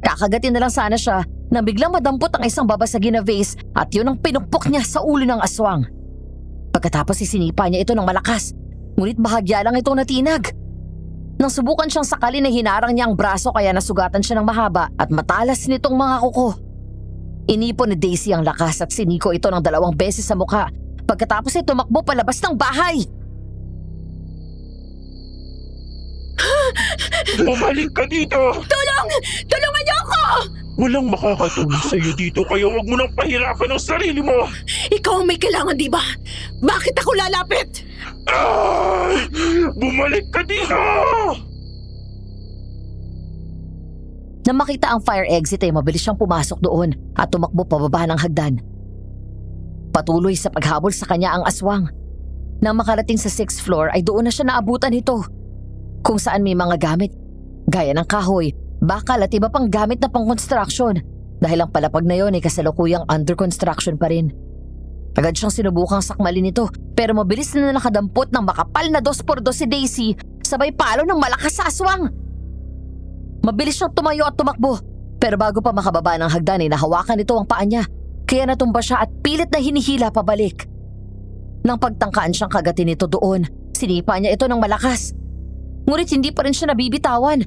Kakagatin na lang sana siya nang biglang madampot ang isang babasagin na vase at yun ang pinukpok niya sa ulo ng aswang. Pagkatapos isinipa niya ito ng malakas, ngunit bahagya lang ito natinag. Nang subukan siyang sakalin na hinarang niya ang braso kaya nasugatan siya ng mahaba at matalas nitong mga kuko. Inipon ni Daisy ang lakas at siniko ito ng 2 beses sa mukha pagkatapos ay tumakbo palabas ng bahay. Bumalik ka dito! Tulong! Tulungan niyo ako! Walang makakatulong sa iyo dito kaya wag mo nang pahirapan ang sarili mo! Ikaw ang may kailangan, di ba? Bakit ako lalapit? Ay! Bumalik ka dito! Nang makita ang fire exit ay mabilis siyang pumasok doon at tumakbo pababa ng hagdan. Patuloy sa paghabol sa kanya ang aswang. Nang makarating sa 6th floor ay doon na siya naabutan nito. Kung saan may mga gamit, gaya ng kahoy, bakal at iba pang gamit na pang-construction dahil ang palapag na yon ay kasalukuyang under construction pa rin. Agad siyang sinubukang sakmalin ito pero mabilis na nakadampot ng makapal na 2x2 si Daisy sabay palo ng malakas sa aswang. Mabilis siyang tumayo at tumakbo pero bago pa makababa ng hagdan ay nahawakan nito ang paa niya kaya natumba siya at pilit na hinihila pabalik. Nang pagtangkaan siyang kagatin nito doon, sinipa niya ito ng malakas. Ngunit hindi pa rin siya nabibitawan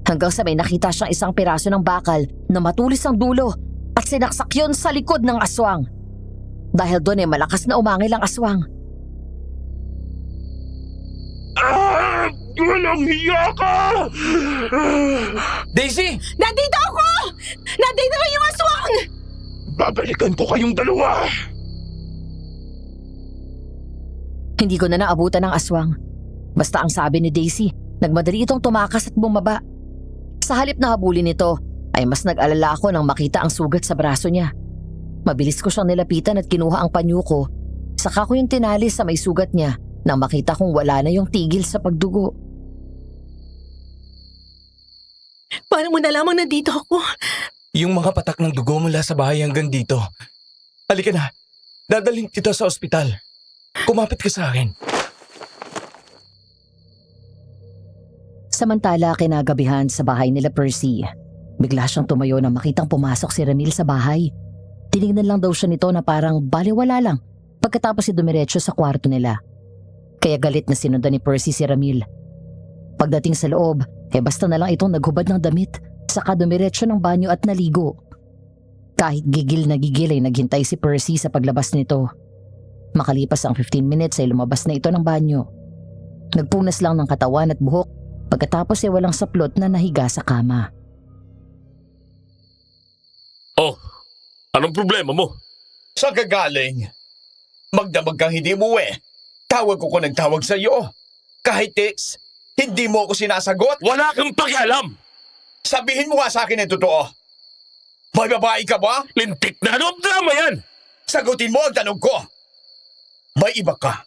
hanggang sa may nakita siyang isang piraso ng bakal na matulis ang dulo at sinaksak yun sa likod ng aswang. Dahil doon ay malakas na umangil ang aswang. Ah! Walang hiya ka! Daisy! Nandito ako! Nandito na yung aswang! Babalikan ko kayong dalawa! Hindi ko na naabutan ng aswang. Basta ang sabi ni Daisy, nagmadali itong tumakas at bumaba. Sa halip na habulin nito, ay mas nag-alala ako nang makita ang sugat sa braso niya. Mabilis ko siyang nilapitan at kinuha ang panyo ko. Saka ko yung tinali sa may sugat niya nang makita kong wala na yung tigil sa pagdugo. Paano mo nalamang nandito ako? Yung mga patak ng dugo mula sa bahay hanggang dito. Halika na, dadalhin kita sa ospital. Kumapit ka sa akin. Samantala kinagabihan sa bahay nila Percy, bigla siyang tumayo nang makitang pumasok si Ramil sa bahay. Tinignan lang daw siya nito na parang baliwala lang pagkatapos dumiretso sa kwarto nila. Kaya galit na sinundan ni Percy si Ramil. Pagdating sa loob, basta na lang itong naghubad ng damit saka dumiretso ng banyo at naligo. Kahit gigil na gigil ay naghintay si Percy sa paglabas nito. Makalipas ang 15 minutes ay lumabas na ito ng banyo. Nagpunas lang ng katawan at buhok pagkatapos ay walang saplot na nahiga sa kama. Oh, anong problema mo? Saan ka galing? Magdamag kang hindi umuwi. Tawag ko nagtawag sa iyo. Kahit text, hindi mo ako sinasagot. Wala kang pakialam! Sabihin mo nga sa akin ang totoo. May babae ka ba? Lintik na ano ang drama yan! Sagutin mo ang tanong ko. May iba ka?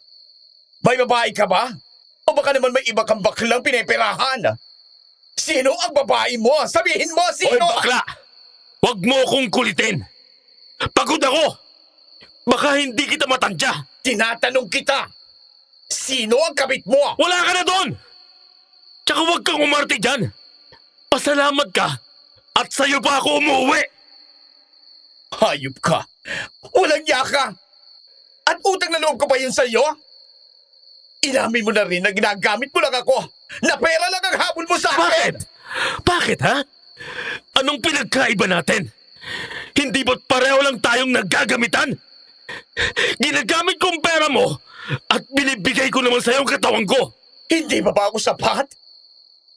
May babae ka ba? O baka naman may iba kang baklang pineperahan? Sino ang babae mo? Sabihin mo, Hoy sino? bakla! Huwag mo akong kulitin! Pagod ako! Baka hindi kita matandya! Tinatanong kita, sino ang kabit mo? Wala ka na doon! Tsaka huwag kang umarte dyan! Pasalamat ka! At sa'yo pa ako umuwi! Hayop ka! Walang yaka! At utang na loob ko pa yun sa'yo? Inamin mo na rin na ginagamit mo lang ako, na pera lang ang habol mo sa akin! Bakit? Bakit ha? Anong pinagkaiba natin? Hindi ba't pareho lang tayong naggagamitan? Ginagamit ko ang pera mo at binibigay ko naman sa'yo ang katawan ko. Hindi ba ako sapat?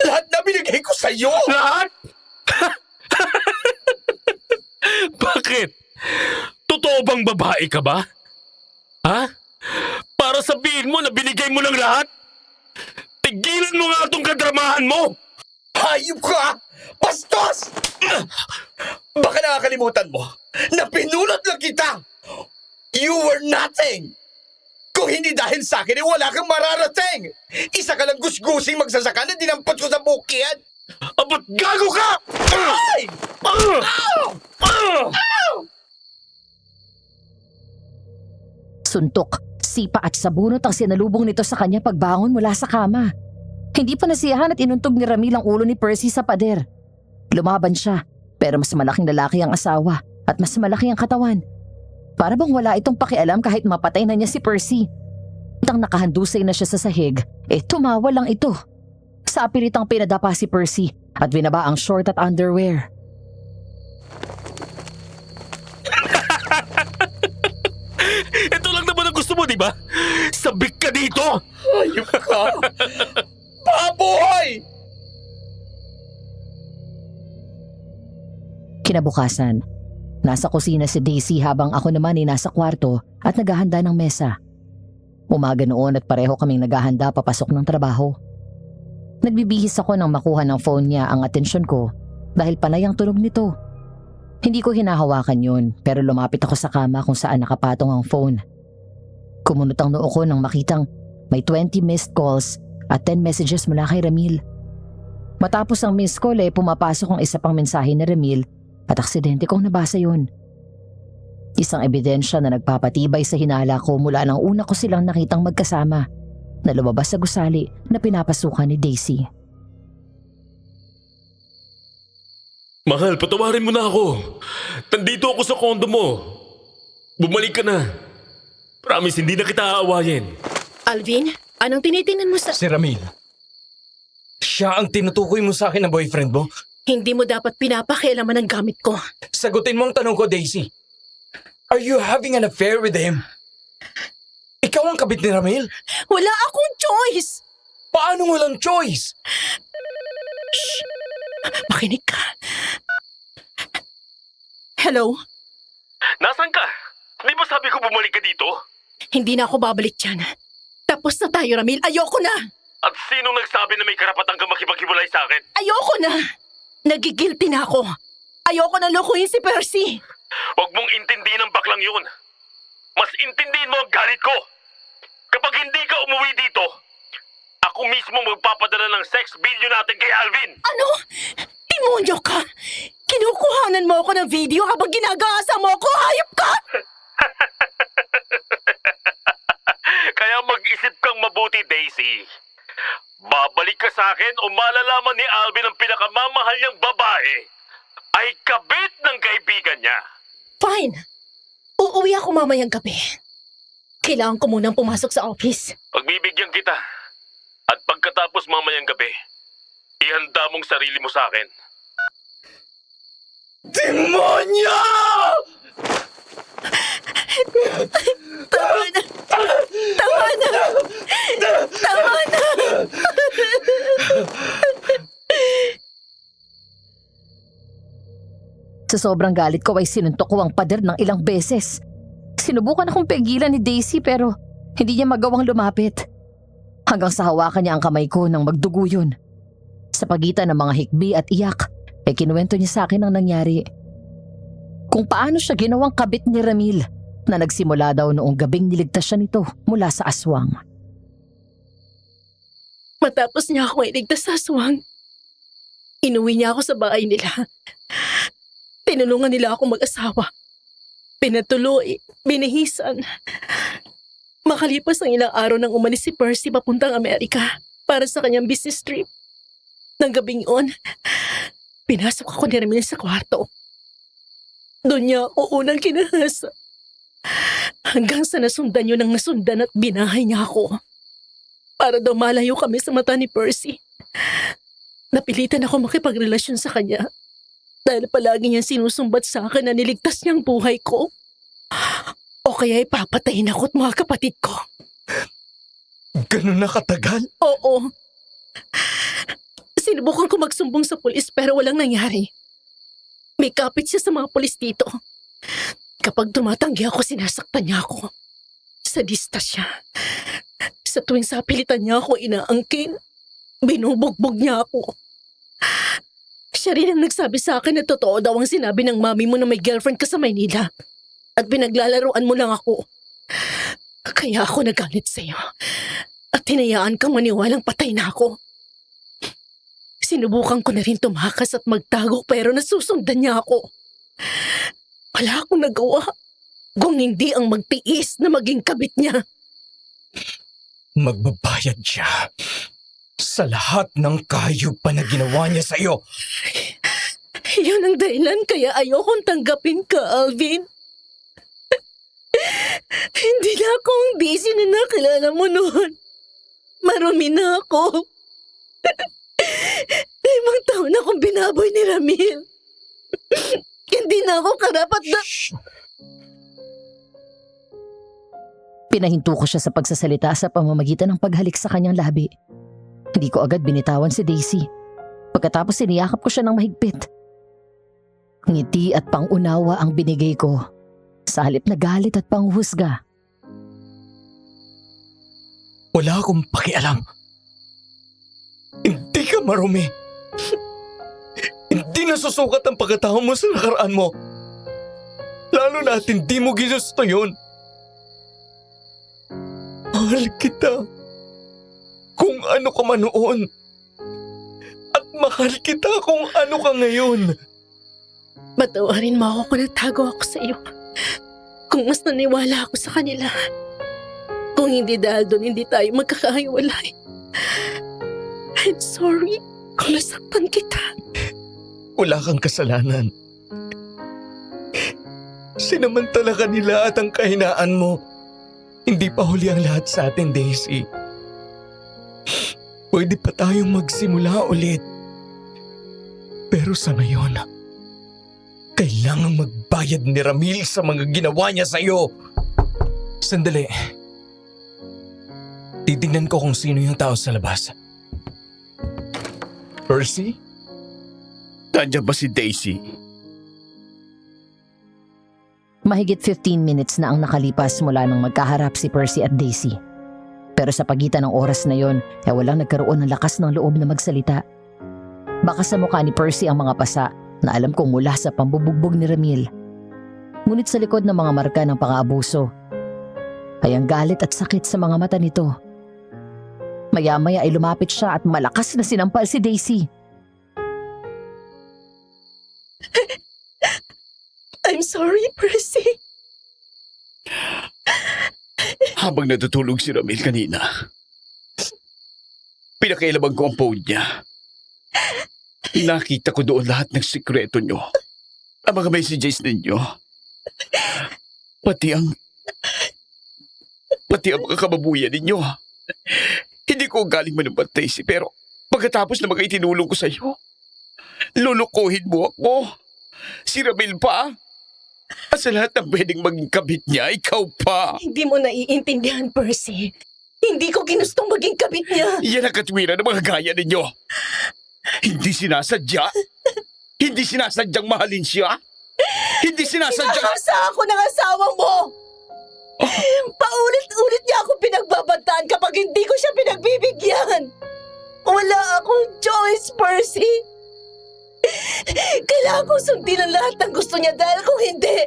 Lahat na binigay ko sa'yo! Lahat? Bakit? Totoo bang babae ka ba? Ha? Para sabihin mo na binigay mo ng lahat? Tigilan mo nga itong kadramahan mo! Hayop ka! Bastos! Baka nakakalimutan mo na pinulot lang kita! You were nothing! Kung hindi dahil sa akin, wala kang mararating! Isa ka lang gusgusing magsasaka na dinampot ko sa bukid! Abat gago ka! Ay! Suntok, sipa at sabunot ang sinalubong nito sa kanya pagbangon mula sa kama. Hindi pa nasiyahan at inuntog ni Ramil ang ulo ni Percy sa pader. Lumaban siya, pero mas malaking lalaki ang asawa at mas malaki ang katawan. Para bang wala itong pakialam kahit mapatay na niya si Percy. Nang nakahandusay na siya sa sahig, tumawa lang ito. Sa apilitang pinadapa si Percy at binaba ang short at underwear. Ito lang naman ang gusto mo, di ba? Sabik ka dito! Hayop ka! Baboy! Kinabukasan, nasa kusina si Daisy habang ako naman ay nasa kwarto at naghahanda ng mesa. Umaga noon at pareho kaming naghahanda papasok ng trabaho. Nagbibihis ako nang makuha ng phone niya ang atensyon ko dahil panay ang tunog nito. Hindi ko hinahawakan yun pero lumapit ako sa kama kung saan nakapatong ang phone. Kumunot ang noo ko nang makitang may 20 missed calls at 10 messages mula kay Ramil. Matapos ang missed call pumapasok ang isa pang mensahe ni Ramil at aksidente kong nabasa yun. Isang ebidensya na nagpapatibay sa hinala ko mula nang una ko silang nakitang magkasama na lumabas sa gusali na pinapasukan ni Daisy. Mahal, patawarin mo na ako. Nandito ako sa kondo mo. Bumalik ka na. Promise, hindi na kita aawayin. Alvin, anong tinitingnan mo sa... Si Ramil. Siya ang tinutukoy mo sa akin na boyfriend mo? Hindi mo dapat pinapakialaman ang gamit ko. Sagutin mo ang tanong ko, Daisy. Are you having an affair with him? Ikaw ang kabit ni Ramil? Wala akong choice! Paano walang choice? Makinig ka. Hello? Nasaan ka? Di ba sabi ko bumalik ka dito? Hindi na ako babalik dyan. Tapos na tayo, Ramil. Ayoko na! At sinong nagsabi na may karapatan kang makipaghiwalay sa akin? Ayoko na! Nagigilty na ako. Ayoko na lokohin si Percy. Huwag mong intindihin ang baklang yun. Mas intindihin mo ang galit ko. Kapag hindi ka umuwi dito, ako mismo magpapadala ng sex video natin kay Alvin. Ano? Demonyo ka! Kinukuhanan mo ako ng video habang ginagasa mo ako! Hayop ka! Kaya mag-isip kang mabuti, Daisy. Babalik ka sa akin o malalaman ni Alvin ang pinakamamahal niyang babae ay kabit ng kaibigan niya. Fine. Uuwi ako mamayang gabi. Kailangan ko munang pumasok sa office. Pagbibigyan kita. At pagkatapos mamayang gabi, ihanda mong sarili mo sa akin. Demonyo! Tama na! Tama na! Tama na! Sa sobrang galit ko ay sinuntok ko ang pader ng ilang beses. Sinubukan akong pigilan ni Daisy pero hindi niya magawang lumapit. Hanggang sa hawakan niya ang kamay ko nang magdugo yun. Sa pagitan ng mga hikbi at iyak, kinuwento niya sa akin ang nangyari. Kung paano siya ginawang kabit ni Ramil na nagsimula daw noong gabing niligtas siya nito mula sa aswang. Matapos niya ako iligtas sa aswang, inuwi niya ako sa bahay nila. Tinulungan nila ako mag-asawa. Pinatuloy, binihisan. Makalipas ang ilang araw nang umalis si Percy papuntang Amerika para sa kanyang business trip. Nang gabing yun, pinasok ako ni Ramil sa kwarto. Doon niya ako unang kinahasa. Hanggang sa nasundan yun ang nasundan at binahay niya ako. Para daw malayo kami sa mata ni Percy. Napilitan ako makipagrelasyon sa kanya. Dahil palagi niyang sinusumbat sa akin na niligtas niyang buhay ko. O kaya ipapatayin ako at mga kapatid ko. Ganun na katagal? Oo. Sinubukan ko magsumbong sa pulis pero walang nangyari. May kapit siya sa mga pulis dito. Kapag tumatanggi ako, sinasaktan niya ako. Sadista siya. Sa tuwing sapilitan niya ako inaangkin, binubugbog niya ako. Siya rin ang nagsabi sa akin na totoo daw ang sinabi ng mami mo na may girlfriend ka sa Maynila. At pinaglalaroan mo lang ako. Kaya ako nagalit sa'yo. At hinayaan kang maniwalang patay na ako. Sinubukan ko na rin tumakas at magtago pero nasusundan niya ako. Wala akong nagawa kung hindi ang magtiis na maging kabit niya. Magbabayad siya sa lahat ng kahayop pa na ginawa niya sa'yo. Yun ang dahilan kaya ayokong tanggapin ka, Alvin. Hindi na ako ang Daisy na nakilala mo noon. Marumi na ako. 5 taon na akong binaboy ni Ramil. Hindi na ako karapat na... Pinahinto ko siya sa pagsasalita sa pamamagitan ng paghalik sa kanyang labi. Hindi ko agad binitawan si Daisy. Pagkatapos siniyakap ko siya ng mahigpit. Ngiti at pangunawa ang binigay ko sa halip na galit at panghuhusga. Wala akong pakialam. Hindi ka marumi. Hindi nasusukat ang pagkatao mo sa nakaraan mo. Lalo na at hindi mo ginusto yun. Mahal kita. Kung ano ka man noon. At mahal kita kung ano ka ngayon. Patawarin mo ako kung nagtago ako sa iyo. Kung mas naniwala ako sa kanila. Kung hindi dahil doon, hindi tayo magkakahiwalay. I'm sorry kung nasaktan kita. Wala kang kasalanan. Sinamantala ka nila at ang kahinaan mo. Hindi pa huli ang lahat sa atin, Daisy. Pwede pa tayong magsimula ulit. Pero sa ngayon, kailangang magbayad ni Ramil sa mga ginawa niya sa'yo. Sandali. Titignan ko kung sino yung tao sa labas. Percy? Nandiyan ba si Daisy? Mahigit 15 minutes na ang nakalipas mula nang magkaharap si Percy at Daisy. Pero sa pagitan ng oras na yon, walang nagkaroon ng lakas ng loob na magsalita. Baka sa mukha ni Percy ang mga pasa na alam kong mula sa pambubugbog ni Ramil. Ngunit sa likod ng mga marka ng pang-aabuso, ay ang galit at sakit sa mga mata nito. Maya-maya ay lumapit siya at malakas na sinampal si Daisy. I'm sorry, Percy. Habang natutulog si Ramil kanina, pinakailaban ko ang phone niya. Nakita ko doon lahat ng sikreto nyo. Ang mga messages ninyo. Pati ang mga kababuyan ninyo. Hindi ko galing manumbat, Daisy, pero pagkatapos na mga itinulong ko sa iyo, lulukuhin mo ako. Si Ramil pa. At sa lahat ng pwedeng maging kabit niya, ikaw pa. Hindi mo naiintindihan, Percy. Hindi ko ginustong maging kabit niya. Yan ang katwiran ng mga gaya ninyo. Hindi sinasadya. Hindi sinasadyang mahalin siya. Hindi sinasadyang... Kinakasa ako ng asawa mo! Paulit-ulit niya ako pinagbabantaan kapag hindi ko siya pinagbibigyan. Wala akong choice, Percy. Kailangan kong sundin ang lahat ng gusto niya dahil kung hindi,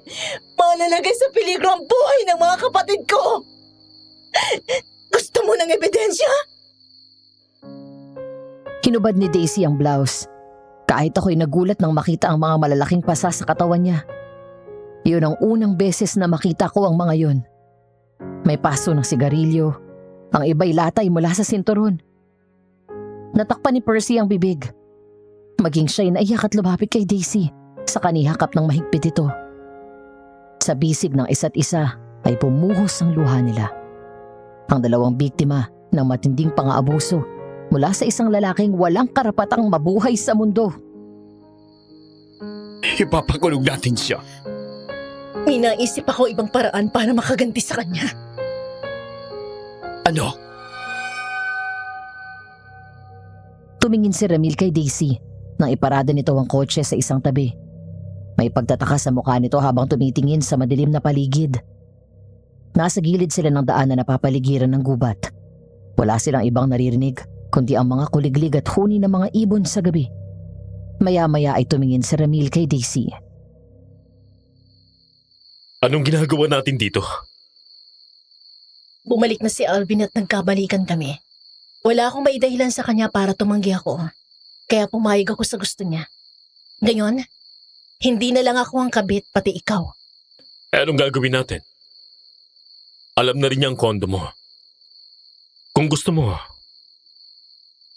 malalagay sa peligro ang buhay ng mga kapatid ko. Gusto mo ng ebidensya? Hinubad ni Daisy ang blouse. Kahit ako'y nagulat nang makita ang mga malalaking pasa sa katawan niya. Yun ang unang beses na makita ko ang mga yun. May paso ng sigarilyo. Ang iba'y latay mula sa sinturon. Natakpan ni Percy ang bibig. Maging siya'y naiyak at lumapit kay Daisy sa kanihakap ng mahigpit ito. Sa bisig ng isa't isa ay bumuhos ang luha nila. Ang dalawang biktima ng matinding pang-aabuso mula sa isang lalaking walang karapatang mabuhay sa mundo. Ipapakulong natin siya. May naisip ako ibang paraan para makaganti sa kanya. Ano? Tumingin si Ramil kay Daisy nang iparada nito ang kotse sa isang tabi. May pagtataka sa mukha nito habang tumitingin sa madilim na paligid. Nasa gilid sila ng daan na napapaligiran ng gubat. Wala silang ibang naririnig kundi ang mga kuliglig at huni ng mga ibon sa gabi. Maya-maya ay tumingin si Ramil kay Daisy. Anong ginagawa natin dito? Bumalik na si Alvin at nagkabalikan kami. Wala akong maidahilan sa kanya para tumanggi ako. Kaya pumayag ako sa gusto niya. Ngayon, hindi na lang ako ang kabit pati ikaw. Anong gagawin natin? Alam na rin niya ang kondo mo. Kung gusto mo,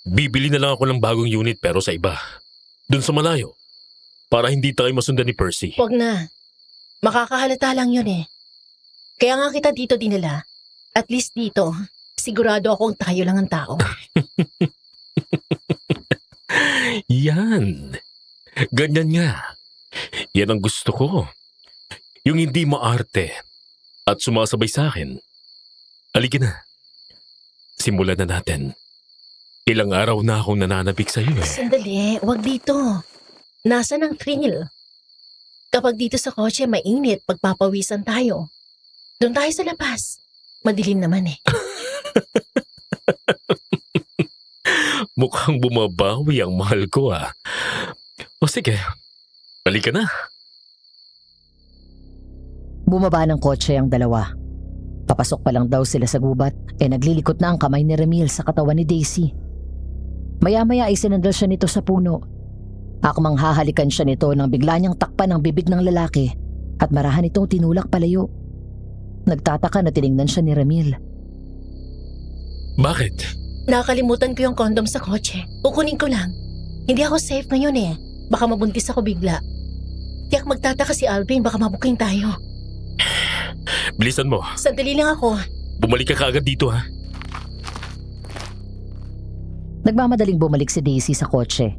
bibili na lang ako ng bagong unit pero sa iba. Dun sa malayo. Para hindi tayo masundan ni Percy. Huwag na. Makakahalata lang yun eh. Kaya nga kita dito dinala. At least dito, sigurado akong tayo lang ang tao. Yan. Ganyan nga. Yan ang gusto ko. Yung hindi maarte at sumasabay sa akin. Halika na. Simulan na natin. Ilang araw na akong nananabik sa iyo eh. Sandali, wag dito. Nasaan ang thrill? Kapag dito sa kotse mainit, pagpapawisan tayo. Doon tayo sa labas. Madilim naman eh. Mukhang bumabawi ang mahal ko ah. O sige, halika na. Bumaba ng kotse ang dalawa. Papasok pa lang daw sila sa gubat naglilikot na ang kamay ni Ramil sa katawan ni Daisy. Maya-maya ay sinandal siya nito sa puno. Akmang hahalikan siya nito nang bigla niyang takpan ang bibig ng lalaki at marahan itong tinulak palayo. Nagtataka na tiningnan siya ni Ramil. Bakit? Nakalimutan ko yung kondom sa kotse. Kukunin ko lang. Hindi ako safe ngayon eh. Baka mabuntis ako bigla. Tiyak magtataka si Alvin, baka mabuking tayo. Bilisan mo. Sandali lang ako. Bumalik ka kaagad dito ha. Nagmamadaling bumalik si Daisy sa kotse.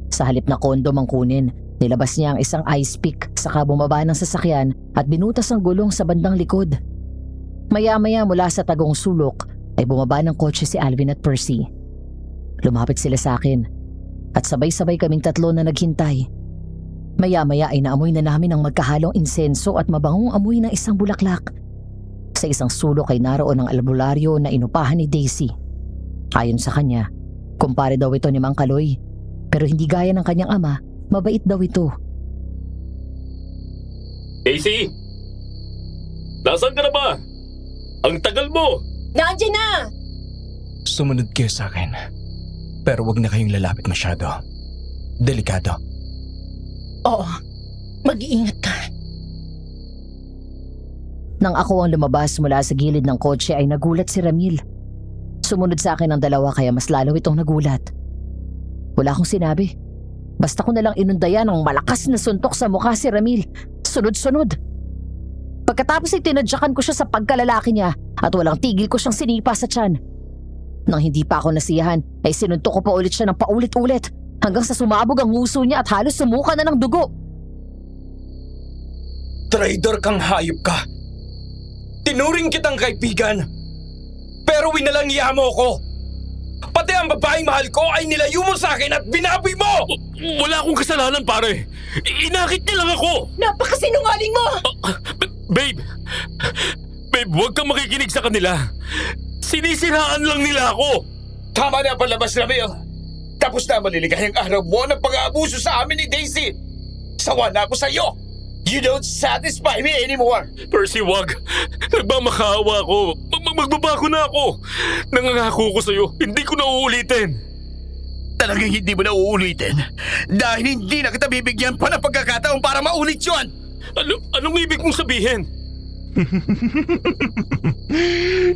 Sa halip na kondom ang kunin, nilabas niya ang isang ice pick saka bumaba ng sasakyan at binutas ang gulong sa bandang likod. Maya-maya mula sa tagong sulok ay bumaba ng kotse si Alvin at Percy. Lumapit sila sa akin at sabay-sabay kaming tatlo na naghintay. Maya-maya ay naamoy na namin ang magkahalong insenso at mabangong amoy ng isang bulaklak. Sa isang sulok ay naroon ang albularyo na inupahan ni Daisy. Ayon sa kanya, kumpare daw ito ni Mang Kaloy. Pero hindi gaya ng kanyang ama, mabait daw ito. Daisy! Nasaan ka na ba? Ang tagal mo! Nandiyan na! Sumunod kayo sa akin. Pero wag na kayong lalapit masyado. Delikado. Oo, mag-iingat ka. Nang ako ang lumabas mula sa gilid ng kotse ay nagulat si Ramil. Sumunod sa akin ang dalawa kaya mas lalo itong nagulat. Wala akong sinabi. Basta ko nalang inundayan ng malakas na suntok sa mukha si Ramil. Sunod-sunod. Pagkatapos ay tinadyakan ko siya sa pagkalalaki niya at walang tigil ko siyang sinipa sa tiyan. Nang hindi pa ako nasiyahan ay sinuntok ko pa ulit siya ng paulit-ulit hanggang sa sumabog ang nguso niya at halos sumuka na ng dugo. Traitor kang hayop ka. Tinuring kitang kaibigan. Pero winalangiya mo ko. Pati ang babaeng mahal ko ay nilayo mo sa akin at binaboy mo! Wala akong kasalanan pare. Inakit niya lang ako. Napakasinungaling mo! Babe! Babe, huwag kang makikinig sa kanila. Sinisiraan lang nila ako. Tama na palabas na, Mel. Tapos na maliligayang araw mo ng pag-aabuso sa amin ni Daisy. Sawa na ako sa iyo. You don't satisfy me anymore. Percy, wag. Nagmamakaawa ako. Magbabago na ako. Nangangako ko sa'yo, hindi ko na uulitin. Talagang hindi mo na uulitin dahil hindi na kita bibigyan pa ng pagkakataon para maulit yun! Anong ibig mong sabihin?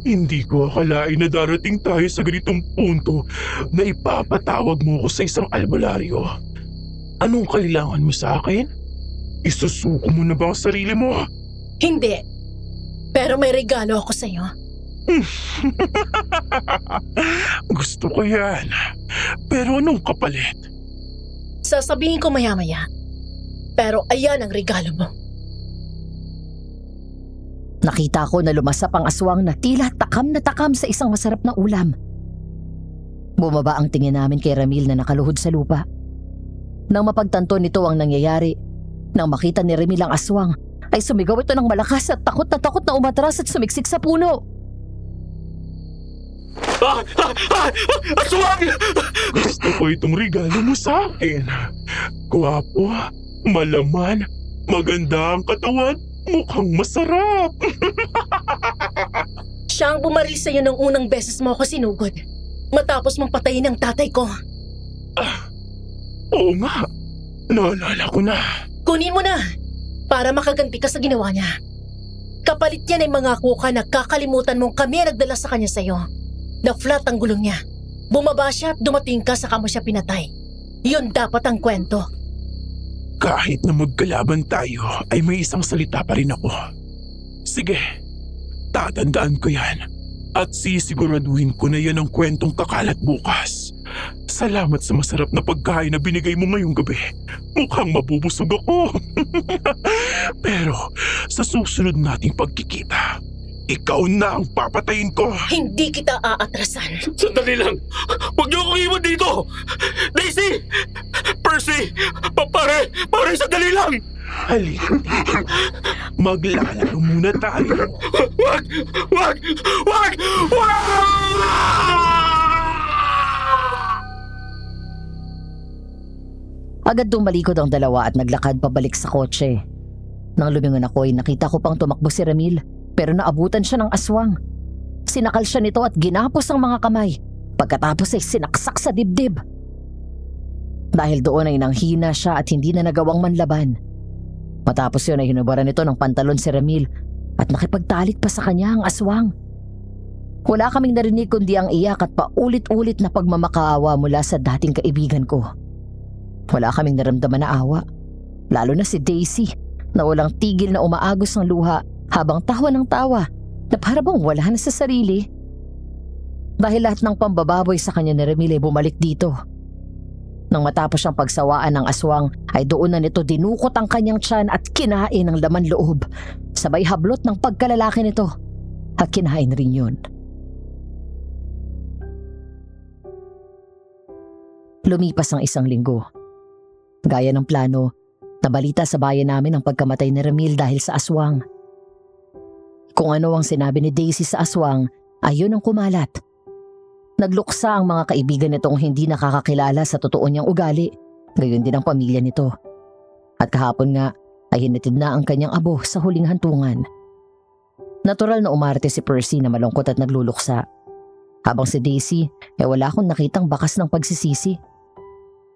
Hindi ko akalain na darating tayo sa ganitong punto na ipapatawag mo ko sa isang albularyo. Anong kailangan mo sa akin? Isusuko mo na ba ang sarili mo? Hindi. Pero may regalo ako sa'yo. Gusto ko yan. Pero anong kapalit? Sasabihin ko maya-maya. Pero ayan ang regalo mo. Nakita ko na lumasap ang aswang na tila takam na takam sa isang masarap na ulam. Bumaba ang tingin namin kay Ramil na nakaluhod sa lupa. Nang mapagtanto nito ang nangyayari, nang makita ni Ramil ang aswang, ay sumigaw ito ng malakas at takot na umatras at sumiksik sa puno. Aswang! Gusto ko itong regalo mo sa akin. Gwapo, malaman, maganda ang katawan, mukhang masarap. Siya ang bumaril sa'yo nung unang beses mo ako sinugod. Matapos mong patayin ang tatay ko. Oo nga, naalala ko na. Kunin mo na para makaganti ka sa ginawa niya. Kapalit niyan ay mangako ka na kakalimutan mong kami ang nagdala sa kanya sa'yo. Na-flat ang gulong niya. Bumaba siya at dumating ka saka mo siya pinatay. Yun dapat ang kwento. Kahit na magkalaban tayo, ay may isang salita pa rin ako. Sige, tatandaan ko yan. At sisiguraduhin ko na yan ang kwentong kakalat bukas. Salamat sa masarap na pagkain na binigay mo ngayong gabi. Mukhang mabubusog ako. Pero sa susunod nating pagkikita, ikaw na ang papatayin ko. Hindi kita aatrasan. Sandali lang! Huwag niyo akong iwan dito! Daisy! Percy! Pare, sandali lang! Halika dito. Maglalaro muna tayo. Wag! Agad tumalikod ang dalawa at naglakad pabalik sa kotse. Nang lumingon ako ay nakita ko pang tumakbo si Ramil, pero naabutan siya ng aswang. Sinakal siya nito at ginapos ang mga kamay. Pagkatapos ay sinaksak sa dibdib. Dahil doon ay nanghina siya at hindi na nagawang manlaban. Matapos yun ay hinubaran nito ng pantalon si Ramil at nakipagtalik pa sa kanya ang aswang. Wala kaming narinig kundi ang iyak at paulit-ulit na pagmamakaawa mula sa dating kaibigan ko. Wala kaming naramdaman na awa, lalo na si Daisy na walang tigil na umaagos ng luha habang tawa ng tawa na para bang wala na sa sarili. Dahil lahat ng pambababoy sa kanya ni Ramil ay bumalik dito. Nang matapos siyang pagsawaan ng aswang ay doon na nito dinukot ang kanyang tiyan at kinain ang laman loob. Sabay hablot ng pagkalalaki nito at kinain rin yun. Lumipas ang isang linggo. Gaya ng plano, nabalita sa bayan namin ang pagkamatay ni Ramil dahil sa aswang. Kung ano ang sinabi ni Daisy sa aswang, ayun ang kumalat. Nagluksa ang mga kaibigan nitong hindi nakakakilala sa totoo niyang ugali, gayon din ang pamilya nito. At kahapon nga ay hinatid na ang kanyang abo sa huling hantungan. Natural na umarte si Percy na malungkot at nagluluksa. Habang si Daisy ay wala akong nakitang bakas ng pagsisisi.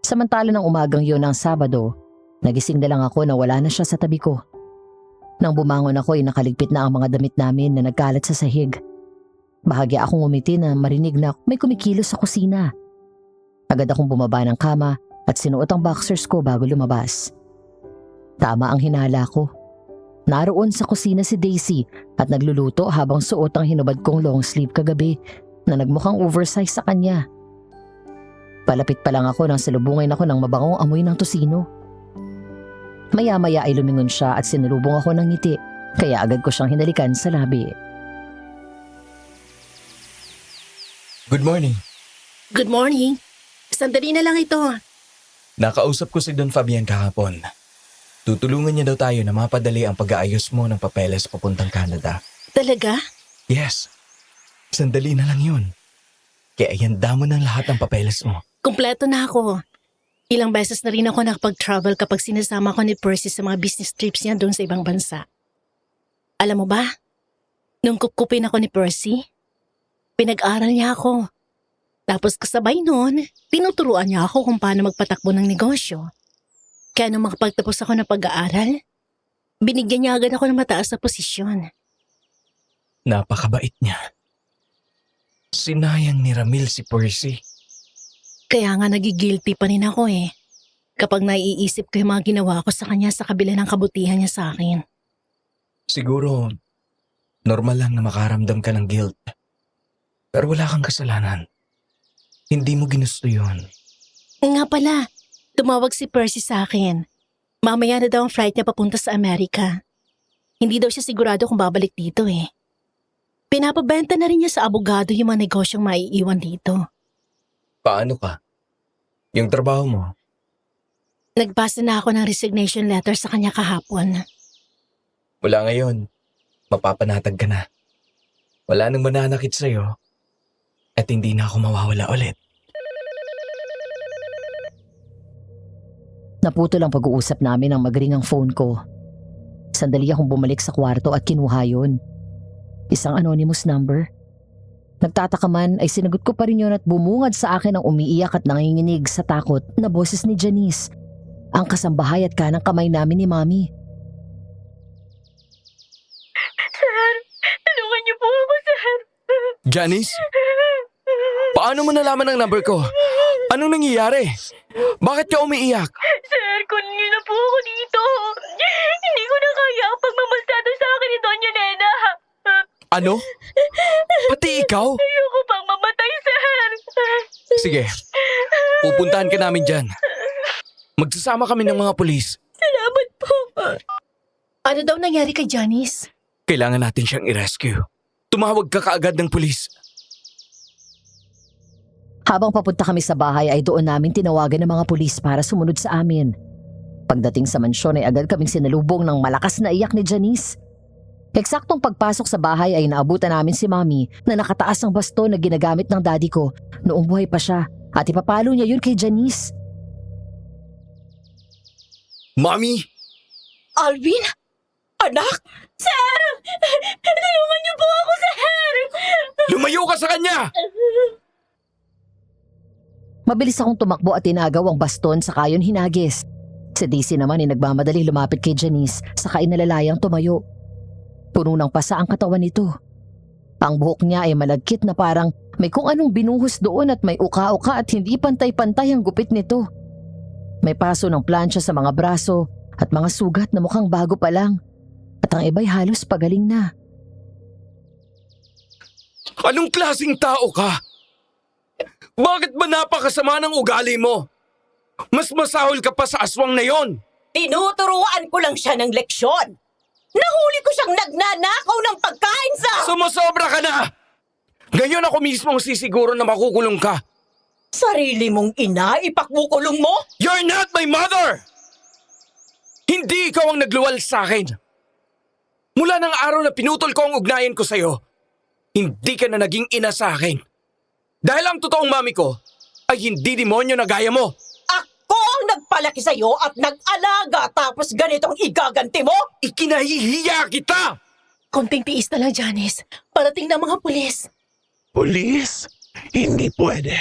Samantala ng umagang yun ng Sabado, nagising na lang ako na wala na siya sa tabi ko. Nang bumangon ako ay nakaligpit na ang mga damit namin na nagkalat sa sahig. Bahagya akong umiti na marinig na may kumikilos sa kusina. Agad akong bumaba ng kama at sinuot ang boxers ko bago lumabas. Tama ang hinala ko. Naroon sa kusina si Daisy at nagluluto habang suot ang hinubad kong long sleeve kagabi na nagmukhang oversize sa kanya. Palapit pa lang ako nang salubungin ako ng mabangong amoy ng tosino. Maya-maya ay lumingon siya at sinulubong ako ng ngiti, kaya agad ko siyang hinalikan sa labi. Good morning. Good morning. Sandali na lang ito. Nakausap ko si Don Fabian kahapon. Tutulungan niya daw tayo na mapadali ang pag-aayos mo ng papeles papuntang Canada. Talaga? Yes. Sandali na lang yun. Kaya ihanda mo ng lahat ng papeles mo. Kumpleto na ako. Ilang beses na rin ako nakapag-travel kapag sinasama ko ni Percy sa mga business trips niya doon sa ibang bansa. Alam mo ba, nung kupkupin ako ni Percy, pinag-aral niya ako. Tapos kasabay nun, tinuturuan niya ako kung paano magpatakbo ng negosyo. Kaya nung makapagtapos ako ng pag-aaral, binigyan niya agad ako ng mataas na posisyon. Napakabait niya. Sinayang ni Ramil si Percy. Kaya nga nagigilty pa rin ako eh. Kapag naiisip ko yung mga ginawa ko sa kanya sa kabila ng kabutihan niya sa akin. Siguro, normal lang na makaramdam ka ng guilt. Pero wala kang kasalanan. Hindi mo ginusto yun. Nga pala, tumawag si Percy sa akin. Mamaya na daw ang flight niya papunta sa Amerika. Hindi daw siya sigurado kung babalik dito eh. Pinapabenta na rin niya sa abogado yung mga negosyong maiiwan dito. Paano ka? Yung trabaho mo? Nagbasa na ako ng resignation letter sa kanya kahapon. Wala ngayon. Mapapanatag ka na. Wala nang mananakit sa'yo. At hindi na ako mawawala ulit. Naputol ang pag-uusap namin nang magring ang phone ko. Sandali akong bumalik sa kwarto at kinuha yun. Isang anonymous number. Nagtataka man ay sinagot ko pa rin yun at bumungad sa akin ang umiiyak at nanginginig sa takot na boses ni Janice. Ang kasambahay at kanang kamay namin ni Mami. Sir, tulungan niyo po ako, sir. Janice? Paano mo nalaman ang number ko? Anong nangyayari? Bakit ka umiiyak? Sir, kunin niyo na po ako dito. Hindi ko na kaya ang pagmamalsado sa akin ni Doña Nena. Ano? Pati ikaw? Ayoko pang mamatay, sir. Sige, pupuntahan ka namin dyan. Magsasama kami ng mga pulis. Salamat po. Ano daw nangyari kay Janice? Kailangan natin siyang i-rescue. Tumawag ka kaagad ng pulis. Habang papunta kami sa bahay ay doon namin tinawagan ng mga pulis para sumunod sa amin. Pagdating sa mansyon ay agad kaming sinalubong ng malakas na iyak ni Janice. Eksaktong pagpasok sa bahay ay naabutan namin si Mami na nakataas ang baston na ginagamit ng daddy ko noong buhay pa siya at ipapalo niya yun kay Janice. Mami! Alvin? Anak? Sir! Tulungan niyo po ako, sir! Lumayo ka sa kanya! Mabilis akong tumakbo at tinagaw ang baston sa kayon hinagis. Si Daisy naman ay nagmamadali lumapit kay Janice saka inalalayang tumayo. Puno ng pasa ang katawan nito. Ang buhok niya ay malagkit na parang may kung anong binuhos doon at may uka-uka at hindi pantay-pantay ang gupit nito. May paso ng plancha sa mga braso at mga sugat na mukhang bago pa lang. At ang iba'y halos pagaling na. Anong klaseng tao ka? Bakit ba napakasama ng ugali mo? Mas masahol ka pa sa aswang na yon. Tinuturuan ko lang siya ng leksyon. Nahuli ko siyang nagnanakaw ng pagkain sa... Sumusobra ka na! Ngayon ako mismo ang sisiguro na makukulong ka. Sarili mong ina, ipakbukulong mo? You're not my mother! Hindi ikaw ang nagluwal sa akin. Mula ng araw na pinutol ko ang ugnayan ko sa'yo, hindi ka na naging ina sa akin. Dahil ang totoong mami ko ay hindi demonyo na gaya mo. Ako ang nagpalaki sa'yo at nag-alaga tapos ganitong igaganti mo? Ikinahihiya kita! Konting tiis na lang, Janice. Parating na mga pulis. Pulis? Hindi pwede.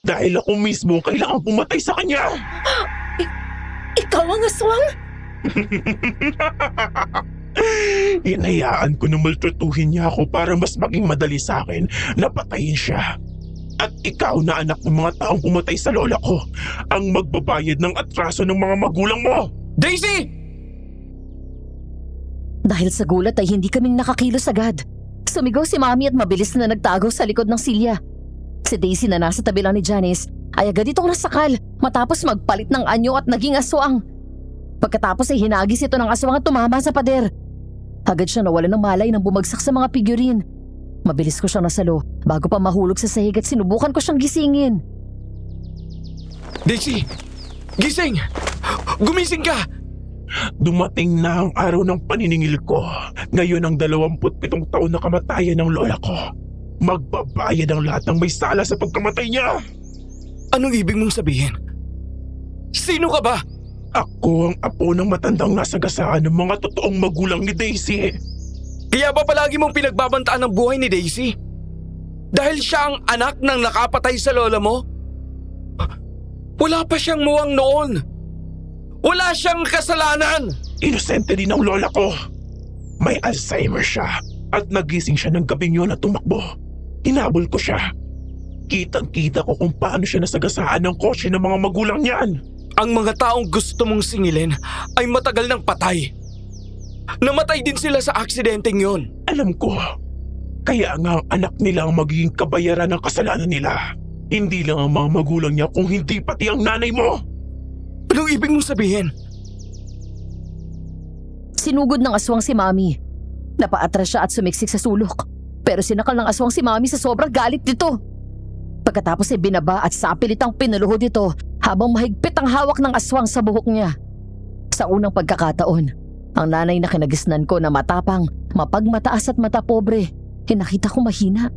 Dahil ako mismo kailangan pumatay sa kanya. Ikaw ang aswang? Hinayaan ko na maltratuhin niya ako para mas maging madali sa akin na patayin siya. At ikaw na anak ng mga taong pumatay sa lola ko ang magbabayad ng atraso ng mga magulang mo. Daisy! Dahil sa gulat ay hindi kaming nakakilos agad. Sumigaw si Mami at mabilis na nagtago sa likod ng silya. Si Daisy na nasa tabi lang ni Janice ay agad itong nasakal matapos magpalit ng anyo at naging aswang. Pagkatapos ay hinagis ito ng aswang at tumama sa pader. Agad siya nawala ng malay nang bumagsak sa mga figurine. Mabilis ko siyang nasalo bago pa mahulog sa sahig at sinubukan ko siyang gisingin. Daisy! Gising! Gumising ka! Dumating na ang araw ng paniningil ko. Ngayon ang 27 taon na kamatayan ng lola ko. Magbabayad ang lahat ng may sala sa pagkamatay niya. Anong ibig mong sabihin? Sino ka ba? Ako ang apo ng matandang nasagasaan ng mga totoong magulang ni Daisy. Kaya ba palagi mong pinagbabantaan ang buhay ni Daisy? Dahil siya ang anak ng nakapatay sa lola mo? Wala pa siyang muwang noon. Wala siyang kasalanan. Inosente din ang lola ko. May Alzheimer siya at nagising siya ng gabing yun at tumakbo. Hinabol ko siya. Kitang-kita ko kung paano siya nasagasaan ng kotse ng mga magulang niyan. Ang mga taong gusto mong singilin ay matagal nang patay. Namatay din sila sa aksidenteng yon. Alam ko. Kaya nga ang anak nila ang magiging kabayaran ng kasalanan nila. Hindi lang ang mga magulang niya kung hindi pati ang nanay mo. Anong ibig mong sabihin? Sinugod ng aswang si Mami. Napaatras siya at sumiksik sa sulok. Pero sinakal ng aswang si Mami sa sobrang galit nito. Pagkatapos ay binaba at sapilitang pinuluhod ito habang mahigpit ang hawak ng aswang sa buhok niya. Sa unang pagkakataon, ang nanay na kinagisnan ko na matapang, mapagmataas at matapobre, nakita ko mahina.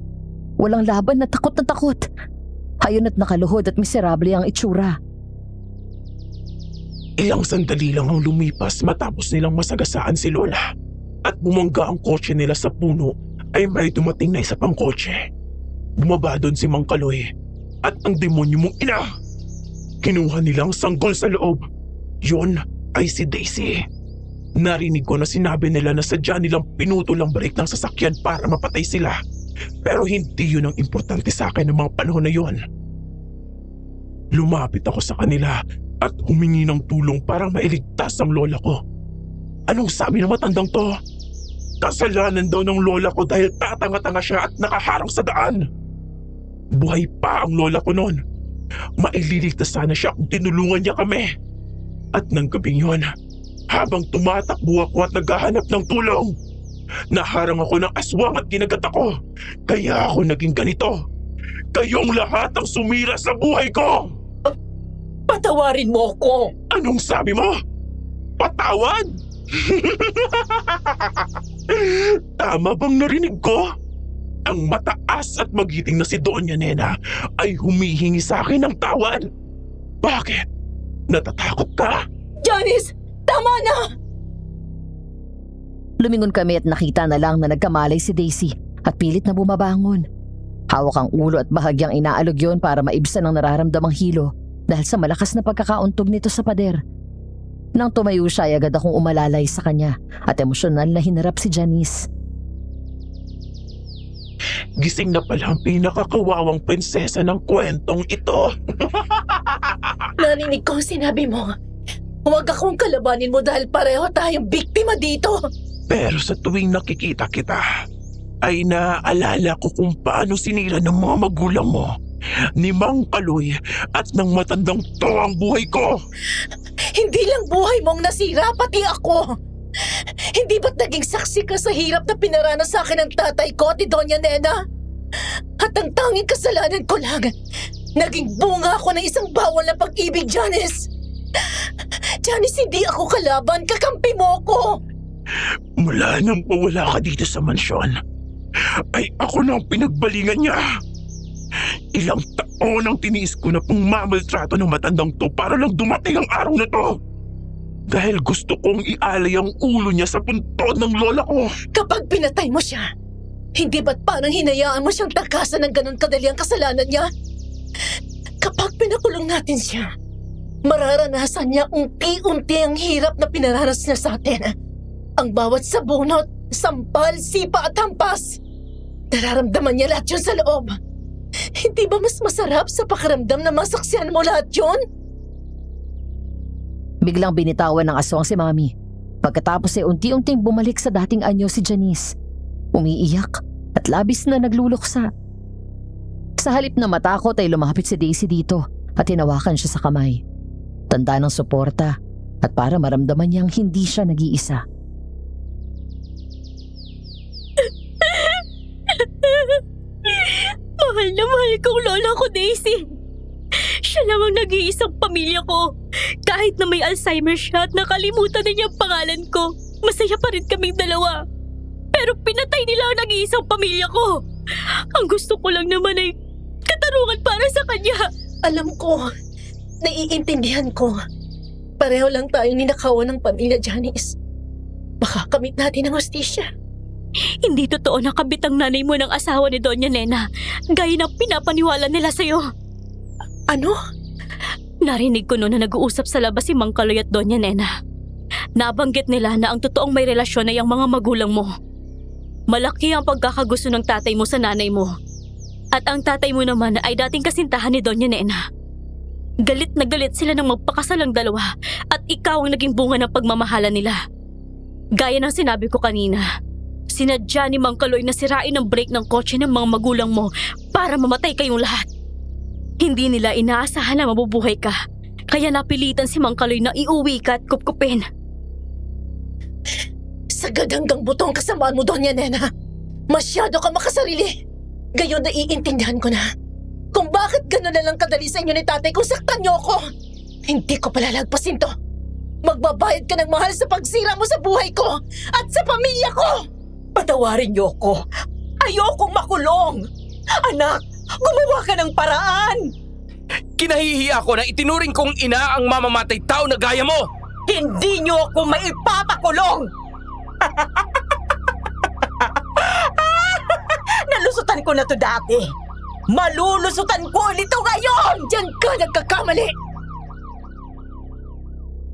Walang laban na takot. Hayon at nakaluhod at miserable ang itsura. Ilang sandali lang ang lumipas matapos nilang masagasaan si Lola. At bumangga ang kotse nila sa puno ay may dumating na isa pang kotse. Bumaba doon si Mang Kaloy at ang demonyo mong ina. Kinuha nilang sanggol sa loob. Yun ay si Daisy. Narinig ko na sinabi nila na sadya nilang pinutol ang brake ng sasakyan para mapatay sila. Pero hindi yun ang importante sa akin ng mga panahon na yun. Lumapit ako sa kanila at humingi ng tulong para mailigtas ang lola ko. Anong sabi ng matandang to? Kasalanan daw ng lola ko dahil tatanga-tanga siya at nakaharang sa daan. Buhay pa ang lola ko noon. Maililigtas sana siya kung tinulungan niya kami. At nang gabing yun, habang tumatakbo ako at naghahanap ng tulong, naharang ako ng aswang at kinagat ako. Kaya ako naging ganito. Kayong lahat ang sumira sa buhay ko! Patawarin mo ako! Anong sabi mo? Patawad? Tama bang narinig ko? Ang mataas at magiting na si Doña Nena ay humihingi sa akin ng tawad. Bakit? Natatakot ka? Janice! Tama na! Lumingon kami at nakita na lang na nagkamalay si Daisy at pilit na bumabangon. Hawak ang ulo at bahagyang inaalog yon para maibsan ang nararamdamang hilo dahil sa malakas na pagkakauntog nito sa pader. Nang tumayo siya ay agad akong umalalay sa kanya at emosyonal na hinarap si Janice. Gising na pala ang pinakakawawang prinsesa ng kwentong ito. Narinig ko ang sinabi mo. Huwag akong kalabanin mo dahil pareho tayong biktima dito. Pero sa tuwing nakikita kita, ay naaalala ko kung paano sinira ng mga magulang mo, ni Mang Kaloy at ng matandang to ang buhay ko. Hindi lang buhay mong nasira, pati ako. Hindi ba't naging saksi ka sa hirap na pinaranas sa akin ng tatay ko at ni Doña Nena? At ang tanging kasalanan ko lang, naging bunga ako ng isang bawal na pag-ibig, Janice. Janice, hindi ako kalaban, kakampi mo ko. Mula nang mawala ka dito sa mansyon, ay ako na ang pinagbalingan niya. Ilang taon ang tiniis ko na pangmamaltrato ng matandang to para lang dumating ang araw na to. Dahil gusto kong ialay ang ulo niya sa puntod ng lola ko. Kapag pinatay mo siya, hindi ba't parang hinayaan mo siyang takasan ng ganun kadali ang kasalanan niya? Kapag pinakulong natin siya, mararanasan niya unti-unti ang hirap na pinaranas niya sa atin. Ang bawat sabunot, sampal, sipa at hampas. Nararamdaman niya lahat yun sa loob. Hindi ba mas masarap sa pakiramdam na masaksihan mo lahat yun? Biglang binitawan ng aswang si Mami. Pagkatapos ay unti-unting bumalik sa dating anyo si Janice. Umiiyak at labis na nagluluksa. Sa halip na matakot ay lumapit si Daisy dito at hinawakan siya sa kamay. Tanda ng suporta at para maramdaman niyang hindi siya nag-iisa. Mahal na mahal kong lola ko, Daisy. Siya lang ang nag-iisang pamilya ko. Kahit na may Alzheimer siya at nakalimutan na niya ang pangalan ko, masaya pa rin kaming dalawa. Pero pinatay nila ang nag-iisang pamilya ko. Ang gusto ko lang naman ay katarungan para sa kanya. Alam ko, naiintindihan ko. Pareho lang tayong ninakawan ng pamilya, Janice. Makakamit natin ang hustisya. Hindi totoo na kabit ang nanay mo ng asawa ni Doña Nena, gaya ng pinapaniwala nila sa'yo. Ano? Narinig ko noon na nag-uusap sa labas si Mang Kaloy at Doña Nena. Nabanggit nila na ang totoong may relasyon ay ang mga magulang mo. Malaki ang pagkakagusto ng tatay mo sa nanay mo. At ang tatay mo naman ay dating kasintahan ni Doña Nena. Galit na galit sila ng magpakasalang dalawa at ikaw ang naging bunga ng pagmamahala nila. Gaya ng sinabi ko kanina, sinadya ni Mang Kaloy na sirain ang brake ng kotse ng mga magulang mo para mamatay kayong lahat. Hindi nila inaasahan na mabubuhay ka, kaya napilitan si Mang Kaloy na iuwi ka at kupkupin. Sagad hanggang buto ang kasamaan mo, Doña Nena. Masyado ka makasarili. Gayon na iintindihan ko na kung bakit gano'n na lang kadali sa inyo ni tatay kung saktan niyo ako. Hindi ko palalagpasin to. Magbabayad ka ng mahal sa pagsira mo sa buhay ko at sa pamilya ko. Patawarin niyo ko. Ayokong makulong. Anak, gumawa ka ng paraan. Kinahihiya ko na itinuring kong ina ang mamamatay tao na gaya mo! Hindi niyo ako maipapakulong. Nalusutan ko na to dati. Malulusutan ko ulit ito ngayon! Diyan ka nagkakamali.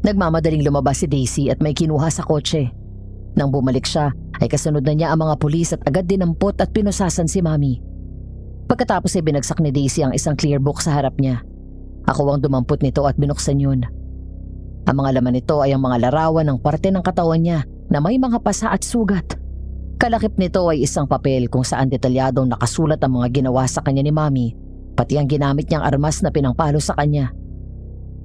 Nagmamadaling lumabas si Daisy at may kinuha sa kotse. Nang bumalik siya, ay kasunod na niya ang mga pulis at agad dinampot at pinusasan si Mami. Pagkatapos ay binagsak ni Daisy ang isang clear book sa harap niya. Ako ang dumampot nito at binuksan yun. Ang mga laman nito ay ang mga larawan ng parte ng katawan niya na may mga pasa at sugat. Kalakip nito ay isang papel kung saan detalyadong nakasulat ang mga ginawa sa kanya ni Mami, pati ang ginamit niyang armas na pinangpalo sa kanya.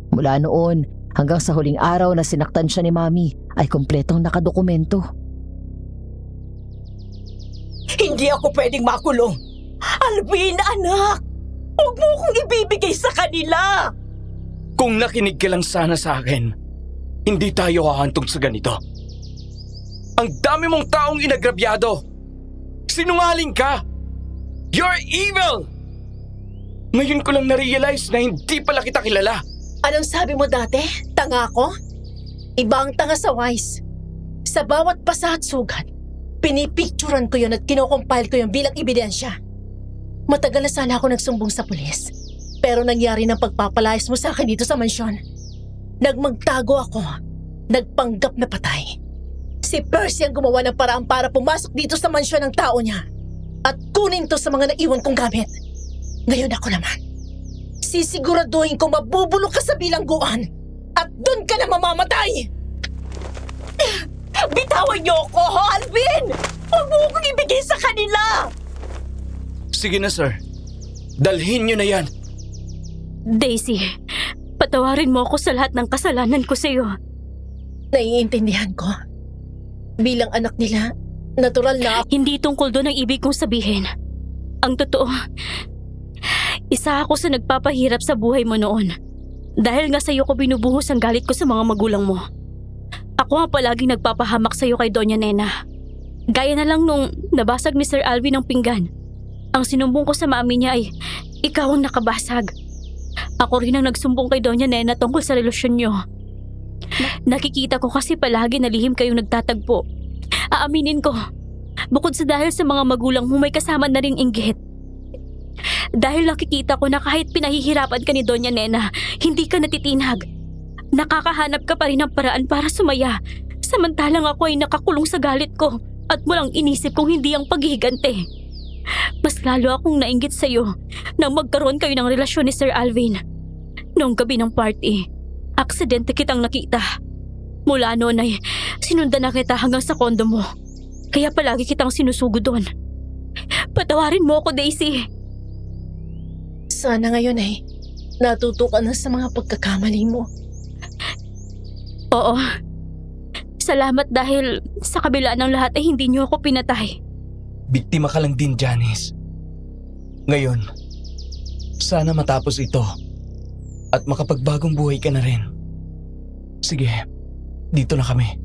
Mula noon, hanggang sa huling araw na sinaktan siya ni Mami ay kumpletong nakadokumento. Hindi ako pwedeng makulong. Alvin, anak! Huwag mo akong ibibigay sa kanila! Kung nakinig ka lang sana sa akin, hindi tayo hahantog sa ganito. Ang dami mong taong inagrabyado. Sinungaling ka! You're evil! Ngayon ko lang na-realize na hindi pala kita kilala. Anong sabi mo dati? Tanga ako? Iba ang tanga sa wise. Sa bawat pasa at sugat, pinipicturan ko yun at kinocompile ko yun bilang ebidensya. Matagal na sana ako nagsumbong sa pulis. Pero nangyari ng pagpapalayas mo sa akin dito sa mansyon. Nagmagtago ako. Nagpanggap na patay. Si Percy ang gumawa ng paraan para pumasok dito sa mansyon ng tao niya. At kunin to sa mga naiwan kong gamit. Ngayon ako naman. Sisiguraduhin kong mabubulok ka sa bilangguan. At doon ka na mamamatay! Bitawan niyo ako, Alvin! Huwag mo akong ibigay sa kanila! Sige na, sir. Dalhin niyo na yan. Daisy, patawarin mo ako sa lahat ng kasalanan ko sa iyo. Naiintindihan ko. Bilang anak nila, natural na ako. Hindi tungkol doon ang ibig kong sabihin. Ang totoo, isa ako sa nagpapahirap sa buhay mo noon. Dahil nga sa iyo ko binubuhos ang galit ko sa mga magulang mo. Ako ang palaging nagpapahamak sa iyo kay Doña Nena. Gaya na lang nung nabasag ni Sir Alvin ang pinggan. Ang sinumbong ko sa mami niya ay ikaw ang nakabasag. Ako rin ang nagsumbong kay Doña Nena tungkol sa relasyon niyo. Nakikita ko kasi palagi na lihim kayong nagtatagpo. Aaminin ko, bukod sa dahil sa mga magulang mo may kasama na ring inggit. Dahil nakikita ko na kahit pinahihirapan ka ni Doña Nena, hindi ka natitinag. Nakakahanap ka pa rin ng paraan para sumaya. Samantalang ako ay nakakulong sa galit ko at walang inisip kung hindi ang paghihigante. Mas lalo akong nainggit sa iyo nang magkaroon kayo ng relasyon ni Sir Alvin. Noong gabi ng party, aksidente kitang nakita. Mula noon ay sinundan na kita hanggang sa kondo mo. Kaya palagi kitang sinusugo doon. Patawarin mo ako, Daisy. Sana ngayon ay natuto ka na sa mga pagkakamali mo. Oo. Salamat dahil sa kabila ng lahat ay hindi niyo ako pinatay. Biktima ka lang din, Janice. Ngayon, sana matapos ito at makapagbagong buhay ka na rin. Sige, dito na kami.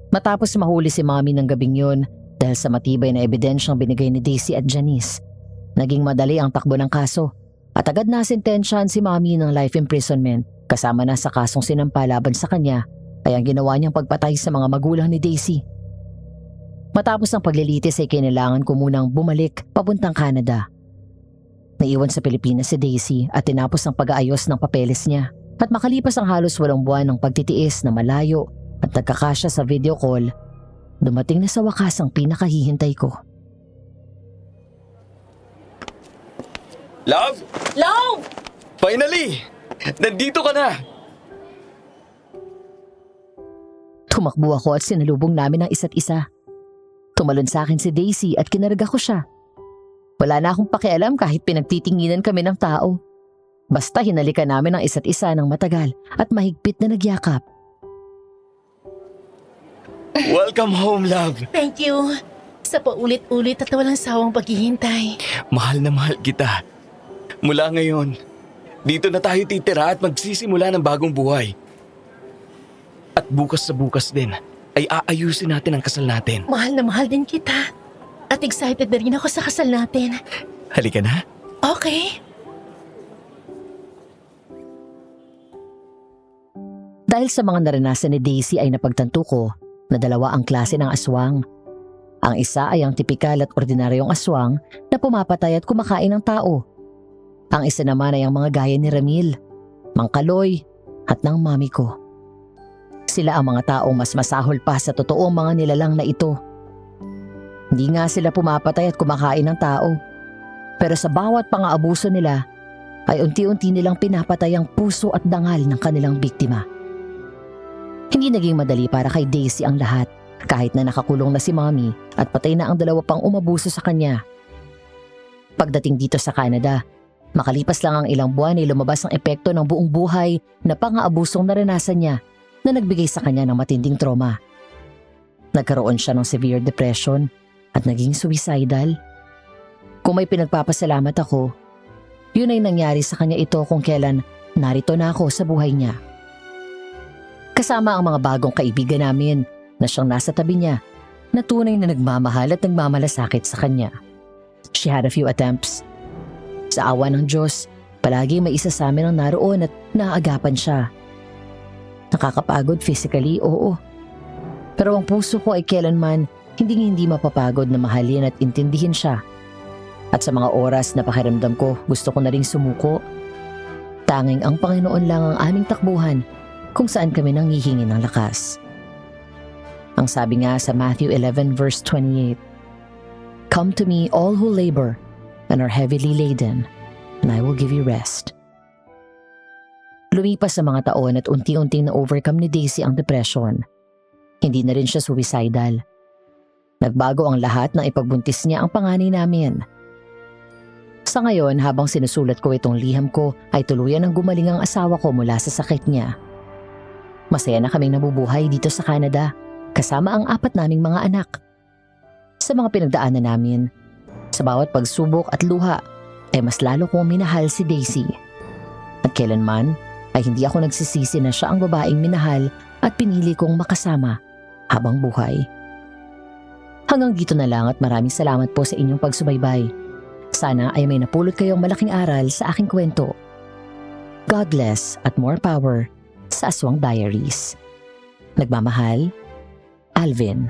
Matapos mahuli si Mami ng gabing yun dahil sa matibay na ebidensyang binigay ni Daisy at Janice, naging madali ang takbo ng kaso at agad na sentensyahan si Mami ng life imprisonment kasama na sa kasong sinampa laban sa kanya ay ang ginawa niyang pagpatay sa mga magulang ni Daisy. Matapos ang paglilitis ay kailangan ko munang bumalik papuntang Canada. Naiwan sa Pilipinas si Daisy at tinapos ang pag-aayos ng papeles niya. At makalipas ang halos 8 buwan ng pagtitiis na malayo at nagkakasya sa video call, dumating na sa wakas ang pinakahihintay ko. Love? Love! Finally! Nandito ka na! Tumakbo ako at sinalubong namin ang isa't isa. Tumalon sa akin si Daisy at kinarga ko siya. Wala na akong pakialam kahit pinagtitinginan kami ng tao. Basta hinalikan namin ang isa't isa ng matagal at mahigpit na nagyakap. Welcome home, love. Thank you. Sa paulit-ulit at walang sawang paghihintay. Mahal na mahal kita. Mula ngayon, dito na tayo titira at magsisimula ng bagong buhay. At bukas sa bukas din, ay aayusin natin ang kasal natin. Mahal na mahal din kita. At excited na rin ako sa kasal natin. Halika na. Okay. Dahil sa mga naranasan ni Daisy ay napagtanto ko na 2 ang klase ng aswang. Ang isa ay ang tipikal at ordinaryong aswang na pumapatay at kumakain ng tao. Ang isa naman ay ang mga gaya ni Ramil, Mang Kaloy at ng mami ko. Sila ang mga taong mas masahol pa sa totoong mga nilalang na ito. Hindi nga sila pumapatay at kumakain ng tao. Pero sa bawat pang-aabuso nila, ay unti-unti nilang pinapatay ang puso at dangal ng kanilang biktima. Hindi naging madali para kay Daisy ang lahat, kahit na nakakulong na si Mommy at patay na ang 2 pang umabuso sa kanya. Pagdating dito sa Canada, makalipas lang ang ilang buwan ay lumabas ang epekto ng buong buhay na pang-aabusong naranasan niya na nagbigay sa kanya ng matinding trauma. Nagkaroon siya ng severe depression at naging suicidal. Kung may pinagpapasalamat ako, yun ay nangyari sa kanya ito kung kailan narito na ako sa buhay niya. Kasama ang mga bagong kaibigan namin na siyang nasa tabi niya na tunay na nagmamahal at nagmamalasakit sa kanya. She had a few attempts. Sa awa ng Diyos, palagi may isa sa amin ang naroon at naaagapan siya. Nakakapagod physically, oo. Pero ang puso ko ay kailanman hindi mapapagod na mahalin at intindihin siya. At sa mga oras na pakiramdam ko, gusto ko na ring sumuko. Tanging ang Panginoon lang ang aming takbuhan kung saan kami nanghihingi ng lakas. Ang sabi nga sa Matthew 11 verse 28, "Come to me all who labor and are heavily laden, and I will give you rest." Lumipas sa mga taon at unti-unting na-overcome ni Daisy ang depression. Hindi na rin siya suicidal. Nagbago ang lahat nang ipagbuntis niya ang panganay namin. Sa ngayon, habang sinusulat ko itong liham ko, ay tuluyan ang gumaling ang asawa ko mula sa sakit niya. Masaya na kaming nabubuhay dito sa Canada, kasama ang 4 naming mga anak. Sa mga pinagdaanan namin, sa bawat pagsubok at luha, ay mas lalo kong minahal si Daisy. At kailanman, ay hindi ako nagsisisi na siya ang babaeng minahal at pinili kong makasama habang buhay. Hanggang dito na lang at maraming salamat po sa inyong pagsubaybay. Sana ay may napulot kayong malaking aral sa aking kwento. God bless at more power sa Aswang Diaries. Nagmamahal, Alvin.